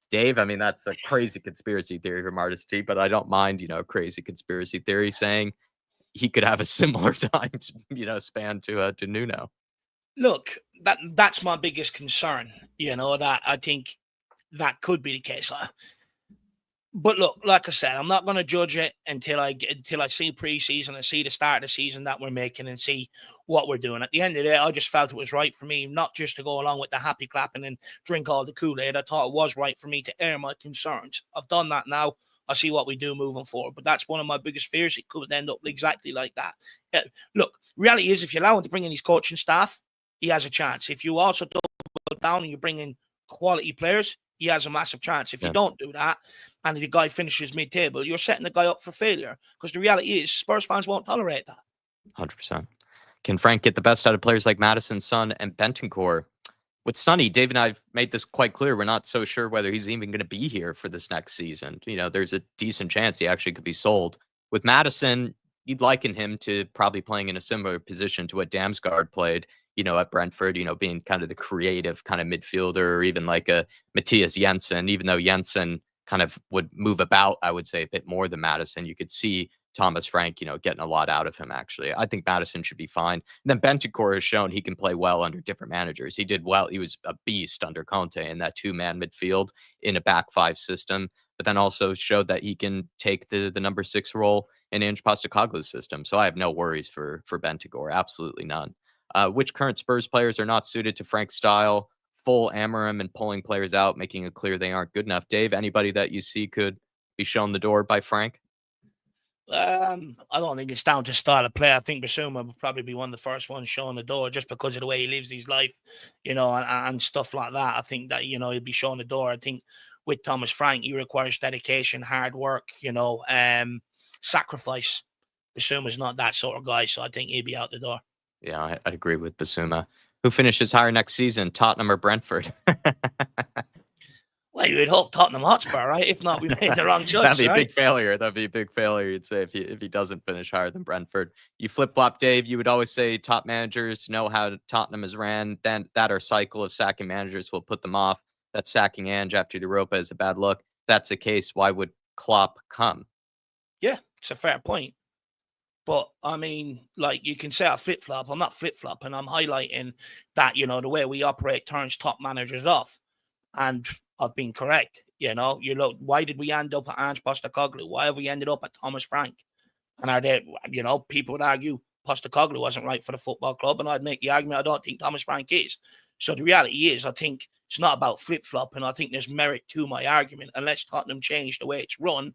Dave, I mean, that's a crazy conspiracy theory from Artist T, but I don't mind, crazy conspiracy theory saying he could have a similar time, span to Nuno. Look, that's my biggest concern, that I think that could be the case. But look, like I said, I'm not going to judge it until I see preseason and see the start of the season that we're making and see what we're doing. At the end of the day, I just felt it was right for me not just to go along with the happy clapping and drink all the Kool-Aid. I thought it was right for me to air my concerns. I've done that now. I see what we do moving forward. But that's one of my biggest fears. It could end up exactly like that. Look, reality is if you allow him to bring in his coaching staff, he has a chance. If you also double down and you bring in quality players, he has a massive chance. If you don't do that and the guy finishes mid-table, you're setting the guy up for failure because the reality is Spurs fans won't tolerate that. 100%. Can Frank get the best out of players like Maddison, Son, and Bentancur? With Sonny, Dave and I have made this quite clear. We're not so sure whether he's even going to be here for this next season. There's a decent chance he actually could be sold. With Maddison, you'd liken him to probably playing in a similar position to what Damsgaard played, at Brentford, being kind of the creative kind of midfielder, or even like a Matthias Jensen, even though Jensen kind of would move about, I would say, a bit more than Maddison. You could see Thomas Frank, getting a lot out of him, actually. I think Maddison should be fine. And then Bentancur has shown he can play well under different managers. He did well. He was a beast under Conte in that two-man midfield in a back five system, but then also showed that he can take the number 6 role in Ange Postecoglou's system. So I have no worries for Bentancur, absolutely none. Which current Spurs players are not suited to Frank's style? Full Amorim and pulling players out, making it clear they aren't good enough. Dave, anybody that you see could be shown the door by Frank? I don't think it's down to style of play. I think Basuma will probably be one of the first ones showing the door just because of the way he lives his life, and stuff like that. I think that, he'll be showing the door. I think with Thomas Frank, he requires dedication, hard work, sacrifice. Basuma's not that sort of guy, so I think he'll be out the door. Yeah, I'd agree with Basuma. Who finishes higher next season, Tottenham or Brentford? Well, you would hope Tottenham Hotspur, right? If not, we made the wrong choice. That'd be a right? big failure. That'd be a big failure, you'd say, if he doesn't finish higher than Brentford. You flip flop, Dave. You would always say top managers know how Tottenham is ran. Then that our cycle of sacking managers will put them off. That sacking Ange after the Europa is a bad look. If that's the case, why would Klopp come? Yeah, it's a fair point. But I mean, like you can say I flip flop. I'm not flip flopping. I'm highlighting that, the way we operate turns top managers off. And I've been correct. You look, why did we end up at Ange Postecoglou? Why have we ended up at Thomas Frank? And are there, people would argue Postecoglou wasn't right for the football club. And I'd make the argument I don't think Thomas Frank is. So the reality is, I think it's not about flip flopping. I think there's merit to my argument. Unless Tottenham change the way it's run,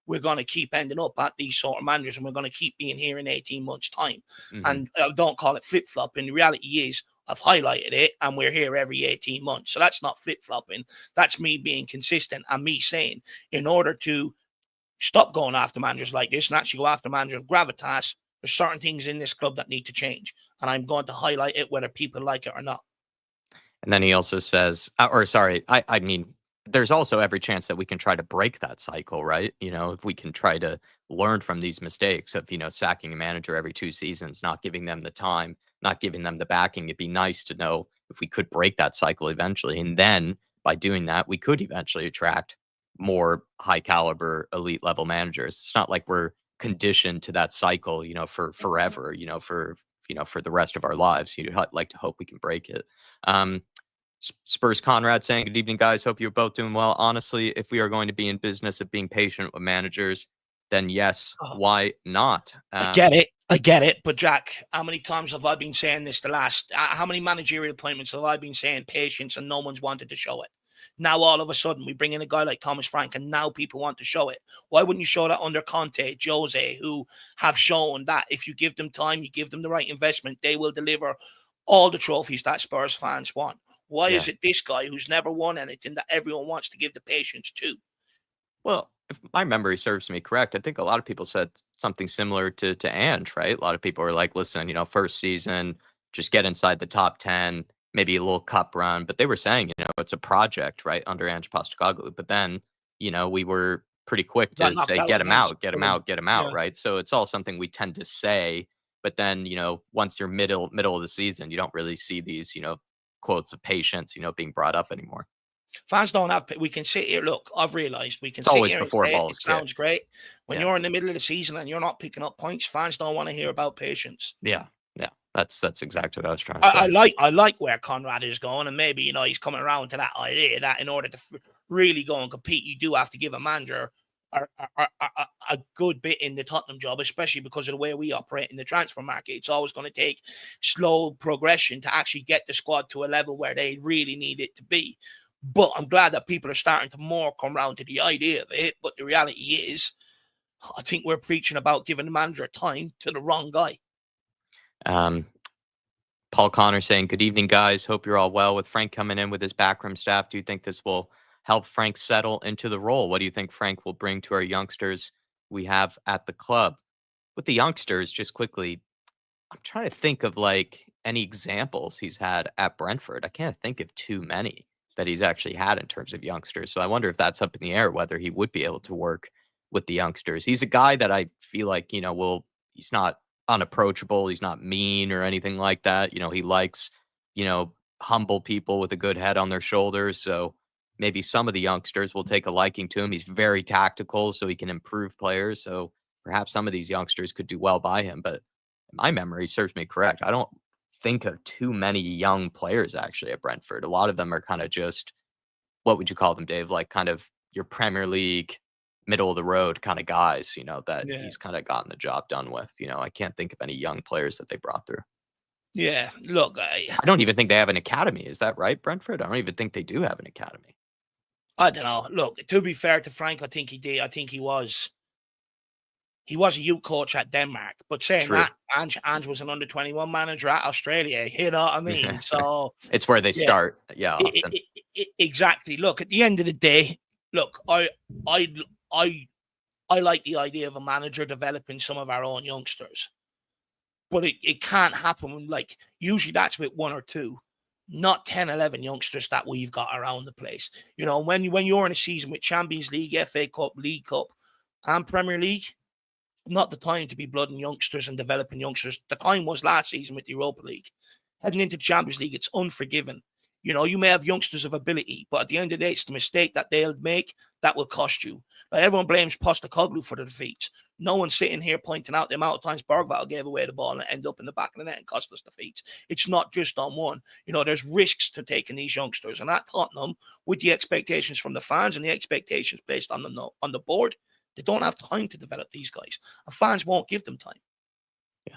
we're going to keep ending up at these sort of managers and we're going to keep being here in 18 months' time. Mhm. And I don't call it flip flopping. The reality is, I've highlighted it and we're here every 18 months. So that's not flip flopping. That's me being consistent and me saying, in order to stop going after managers like this and actually go after managers of gravitas, there's certain things in this club that need to change. And I'm going to highlight it whether people like it or not. And then he also says, I mean, there's also every chance that we can try to break that cycle, right? If we can try to learn from these mistakes of, sacking a manager every 2 seasons, not giving them the time, not giving them the backing. It'd be nice to know if we could break that cycle eventually. And then by doing that, we could eventually attract more high caliber elite level managers. It's not like we're conditioned to that cycle, for forever, for the rest of our lives. You'd like to hope we can break it. Spurs Conrad saying, good evening, guys. Hope you're both doing well. Honestly, if we are going to be in business of being patient with managers, then yes, why not? I get it. But Jack, how many times have I been saying this how many managerial appointments have I been saying patience and no one's wanted to show it? Now, all of a sudden, we bring in a guy like Thomas Frank and now people want to show it. Why wouldn't you show that under Conte, Jose, who have shown that if you give them time, you give them the right investment, they will deliver all the trophies that Spurs fans want? Why is it this guy who's never won anything that everyone wants to give the patience to? Well, if my memory serves me correct, I think a lot of people said something similar to Ange, right? A lot of people are like, listen, first season, just get inside the top 10, maybe a little cup run. But they were saying, it's a project, right, under Ange Postecoglou. But then, we were pretty quick to say, get him out, Yeah. right? So it's all something we tend to say. But then, once you're middle of the season, you don't really see these, quotes of patience, being brought up anymore. Fans don't have. We can sit here. Look, I've realized we can. It's sit always here before and say balls it sounds great. When Yeah. you're in the middle of the season and you're not picking up points, fans don't want to hear about patience. Yeah. That's exactly what I was trying to say. I like where Conrad is going, and maybe he's coming around to that idea that in order to really go and compete, you do have to give a manager a good bit in the Tottenham job, especially because of the way we operate in the transfer market. It's always going to take slow progression to actually get the squad to a level where they really need it to be. But I'm glad that people are starting to more come around to the idea of it. But the reality is, I think we're preaching about giving the manager time to the wrong guy. Paul Connor saying, good evening, guys. Hope you're all well. With Frank coming in with his backroom staff, do you think this will help Frank settle into the role? What do you think Frank will bring to our youngsters we have at the club? With the youngsters, just quickly, I'm trying to think of any examples he's had at Brentford. I can't think of too many that he's actually had in terms of youngsters. So I wonder if that's up in the air, whether he would be able to work with the youngsters. He's a guy that I feel like, he's not unapproachable. He's not mean or anything like that. He likes, humble people with a good head on their shoulders. So maybe some of the youngsters will take a liking to him. He's very tactical, so he can improve players. So perhaps some of these youngsters could do well by him. But my memory serves me correct. I don't think of too many young players actually at Brentford. A lot of them are kind of just, what would you call them, Dave? Like kind of your Premier League, middle of the road kind of guys, that he's kind of gotten the job done with. I can't think of any young players that they brought through. Yeah, look, I don't even think they have an academy. Is that right, Brentford? I don't even think they do have an academy. I don't know. Look, to be fair to Frank, I think he did. I think he was a youth coach at Denmark. But saying True. that, Ange was an under-21 manager at Australia. You know what I mean? So it's where they start. Yeah, often. Exactly. Look, at the end of the day, look, I like the idea of a manager developing some of our own youngsters. but it can't happen when, like, usually that's with 1 or 2, not 10, 11 youngsters that we've got around the place. You know, when you're in a season with Champions League, FA Cup, League Cup, and Premier League, not the time to be blooding youngsters and developing youngsters. The time was last season with the Europa League. Heading into the Champions League, it's unforgiving. You know, you may have youngsters of ability, but at the end of the day, it's the mistake that they'll make that will cost you. Like, everyone blames Postco for the defeats. No one's sitting here pointing out the amount of times Bergvall gave away the ball and ended up in the back of the net and cost us defeats. It's not just on one. You know, there's risks to taking these youngsters. And at Tottenham, with the expectations from the fans and the expectations based on the board, they don't have time to develop these guys. And fans won't give them time. Yeah.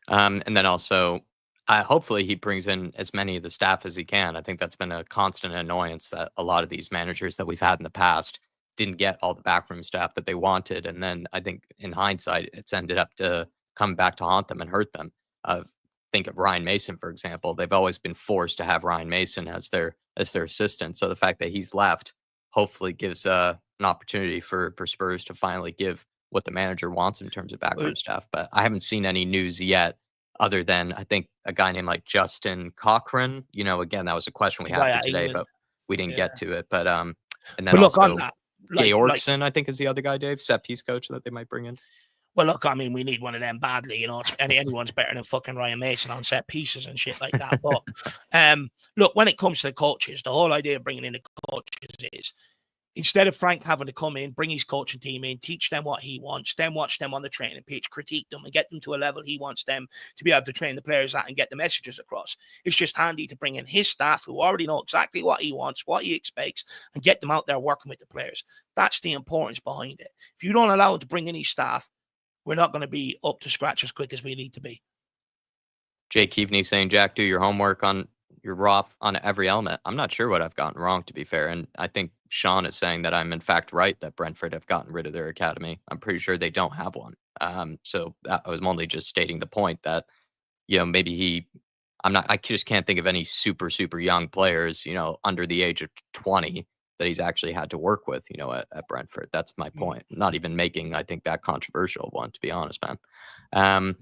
And then also, hopefully he brings in as many of the staff as he can. I think that's been a constant annoyance that a lot of these managers that we've had in the past didn't get all the backroom staff that they wanted. And then I think in hindsight, it's ended up to come back to haunt them and hurt them. Think of Ryan Mason, for example. They've always been forced to have Ryan Mason as their assistant. So the fact that he's left hopefully gives an opportunity for Spurs to finally give what the manager wants in terms of backroom staff. But I haven't seen any news yet, other than I think a guy named like Justin Cochran. You know, again, that was a question we had for today, but we didn't get to it. But and then but look, also on that, Georgson, I think, is the other guy, Dave, set piece coach that they might bring in. Well, look, I mean, we need one of them badly. You know, anyone's better than fucking Ryan Mason on set pieces and shit like that. But look, when it comes to the coaches, the whole idea of bringing in the coaches is, instead of Frank having to come in, bring his coaching team in, teach them what he wants, then watch them on the training pitch, critique them, and get them to a level he wants them to be able to train the players at and get the messages across. It's just handy to bring in his staff who already know exactly what he wants, what he expects, and get them out there working with the players. That's the importance behind it. If you don't allow him to bring in his staff, we're not going to be up to scratch as quick as we need to be. Jake Keaveney saying, Jack, do your homework on your raw on every element. I'm not sure what I've gotten wrong, to be fair. And I think Sean is saying that I'm in fact right that Brentford have gotten rid of their academy. I'm pretty sure they don't have one. So I was only just stating the point that, you know, maybe I just can't think of any super young players, you know, under the age of 20 that he's actually had to work with, you know, at Brentford. That's my point. Not even making, I think, that controversial one, to be honest, man.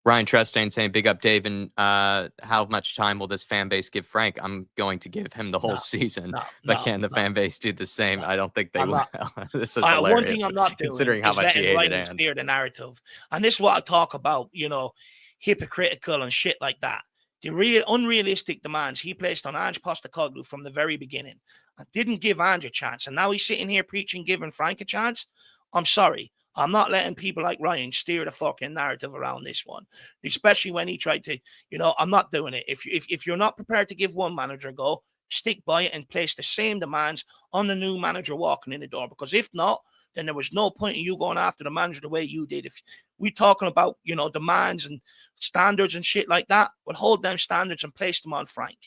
Ryan Trestane saying, big up, Dave. And how much time will this fan base give Frank? I'm going to give him the whole season. But can the fan base do the same? I don't think they will. This is hilarious. One thing I'm not doing, considering how much he hated Ryan steer the narrative. And this is what I talk about, you know, hypocritical and shit like that. The real unrealistic demands he placed on Ange Postecoglou from the very beginning and didn't give Ange a chance. And now he's sitting here preaching giving Frank a chance. I'm sorry. I'm not letting people like Ryan steer the fucking narrative around this one, especially when he tried to, you know, I'm not doing it. If you're not prepared to give one manager a go, stick by it and place the same demands on the new manager walking in the door. Because if not, then there was no point in you going after the manager the way you did. If we're talking about, you know, demands and standards and shit like that, well, hold them standards and place them on Frank.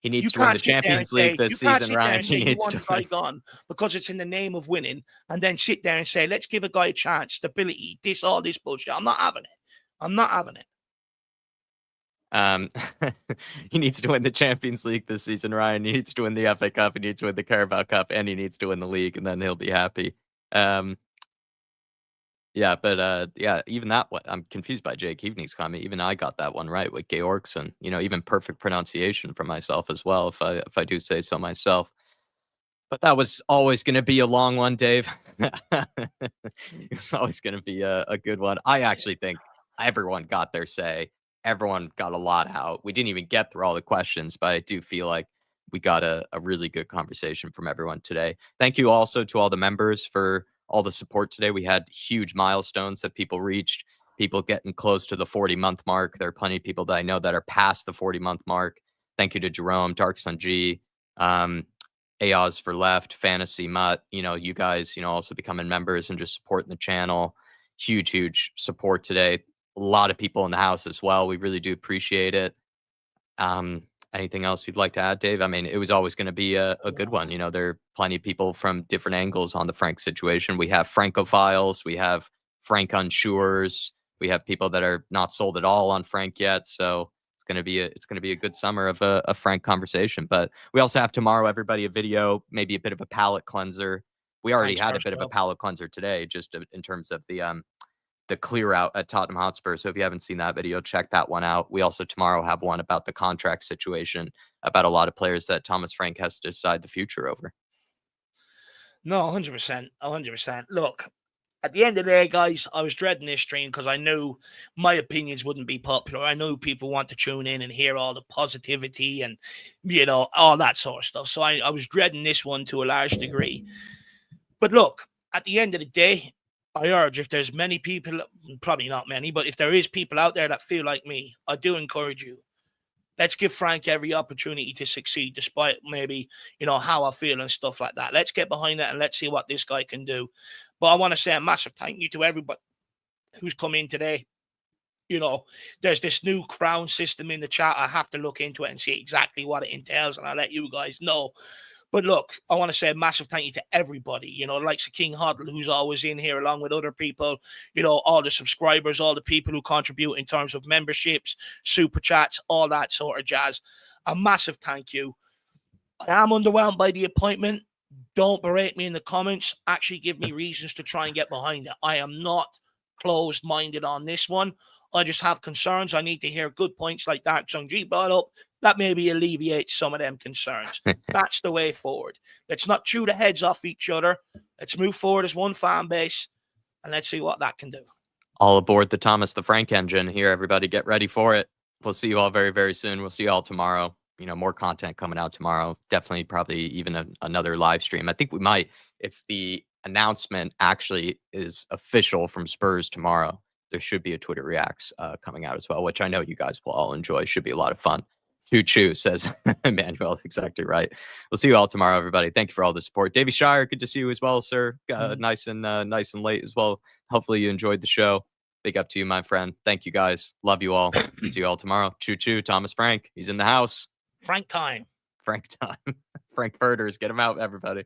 He needs to win the Champions League this season, Ryan. He needs to win. Gone because it's in the name of winning, and then sit there and say, let's give a guy a chance, stability, all this bullshit. I'm not having it. I'm not having it. He needs to win the Champions League this season, Ryan. He needs to win the FA Cup. He needs to win the Carabao Cup, and he needs to win the league, and then he'll be happy. Yeah, but yeah, even that one, I'm confused by Jake Keaveney's comment. Even I got that one right with Georgson. You know, even perfect pronunciation for myself as well, if I do say so myself. But that was always going to be a long one, Dave. It's always going to be a good one. I actually think everyone got their say. Everyone got a lot out. We didn't even get through all the questions, but I do feel like we got a really good conversation from everyone today. Thank you also to all the members for all the support today. We had huge milestones that people reached, people getting close to the 40-month mark. There are plenty of people that I know that are past the 40-month mark. Thank you to Jerome, Dark Sun G, Aoz for Left, Fantasy Mutt, you know, you guys, you know, also becoming members and just supporting the channel. Huge support today. A lot of people in the house as well. We really do appreciate it. Anything else you'd like to add, Dave? I mean, it was always going to be a good one. You know, there are plenty of people from different angles on the Frank situation. We have Francophiles, we have Frank unsures, we have people that are not sold at all on Frank yet. So it's going to be a good summer of a Frank conversation. But we also have tomorrow, everybody, a video, maybe a bit of a palate cleanser. We already had a bit of a palate cleanser today, just in terms of the the clear out at Tottenham Hotspur. So if you haven't seen that video, check that one out. We also tomorrow have one about the contract situation, about a lot of players that Thomas Frank has to decide the future over. No, 100%. 100%. Look, at the end of the day, guys, I was dreading this stream because I knew my opinions wouldn't be popular. I know people want to tune in and hear all the positivity and, you know, all that sort of stuff. So I was dreading this one to a large degree. But look, at the end of the day, I urge, if there's many people, probably not many, but if there is people out there that feel like me, I do encourage you. Let's give Frank every opportunity to succeed, despite maybe, you know, how I feel and stuff like that. Let's get behind it and let's see what this guy can do. But I want to say a massive thank you to everybody who's come in today. You know, there's this new crown system in the chat. I have to look into it and see exactly what it entails, and I'll let you guys know. But look, I want to say a massive thank you to everybody, you know, like King Hoddle, who's always in here along with other people, you know, all the subscribers, all the people who contribute in terms of memberships, super chats, all that sort of jazz. A massive thank you. I am underwhelmed by the appointment. Don't berate me in the comments. Actually give me reasons to try and get behind it. I am not closed-minded on this one. I just have concerns. I need to hear good points like Dark Song G brought up. That maybe alleviates some of them concerns. That's the way forward. Let's not chew the heads off each other. Let's move forward as one fan base, and let's see what that can do. All aboard the Thomas the Frank engine here, everybody. Get ready for it. We'll see you all very, very soon. We'll see you all tomorrow. You know, more content coming out tomorrow. Definitely probably even another live stream. I think we might, if the announcement actually is official from Spurs tomorrow, there should be a Twitter Reacts coming out as well, which I know you guys will all enjoy. Should be a lot of fun. Choo-choo, says Emmanuel. Exactly right. We'll see you all tomorrow, everybody. Thank you for all the support. Davey Shire, good to see you as well, sir. Nice and late as well. Hopefully you enjoyed the show. Big up to you, my friend. Thank you, guys. Love you all. See you all tomorrow. Choo-choo, Thomas Frank. He's in the house. Frank time. Frank time. Frankfurters. Get him out, everybody.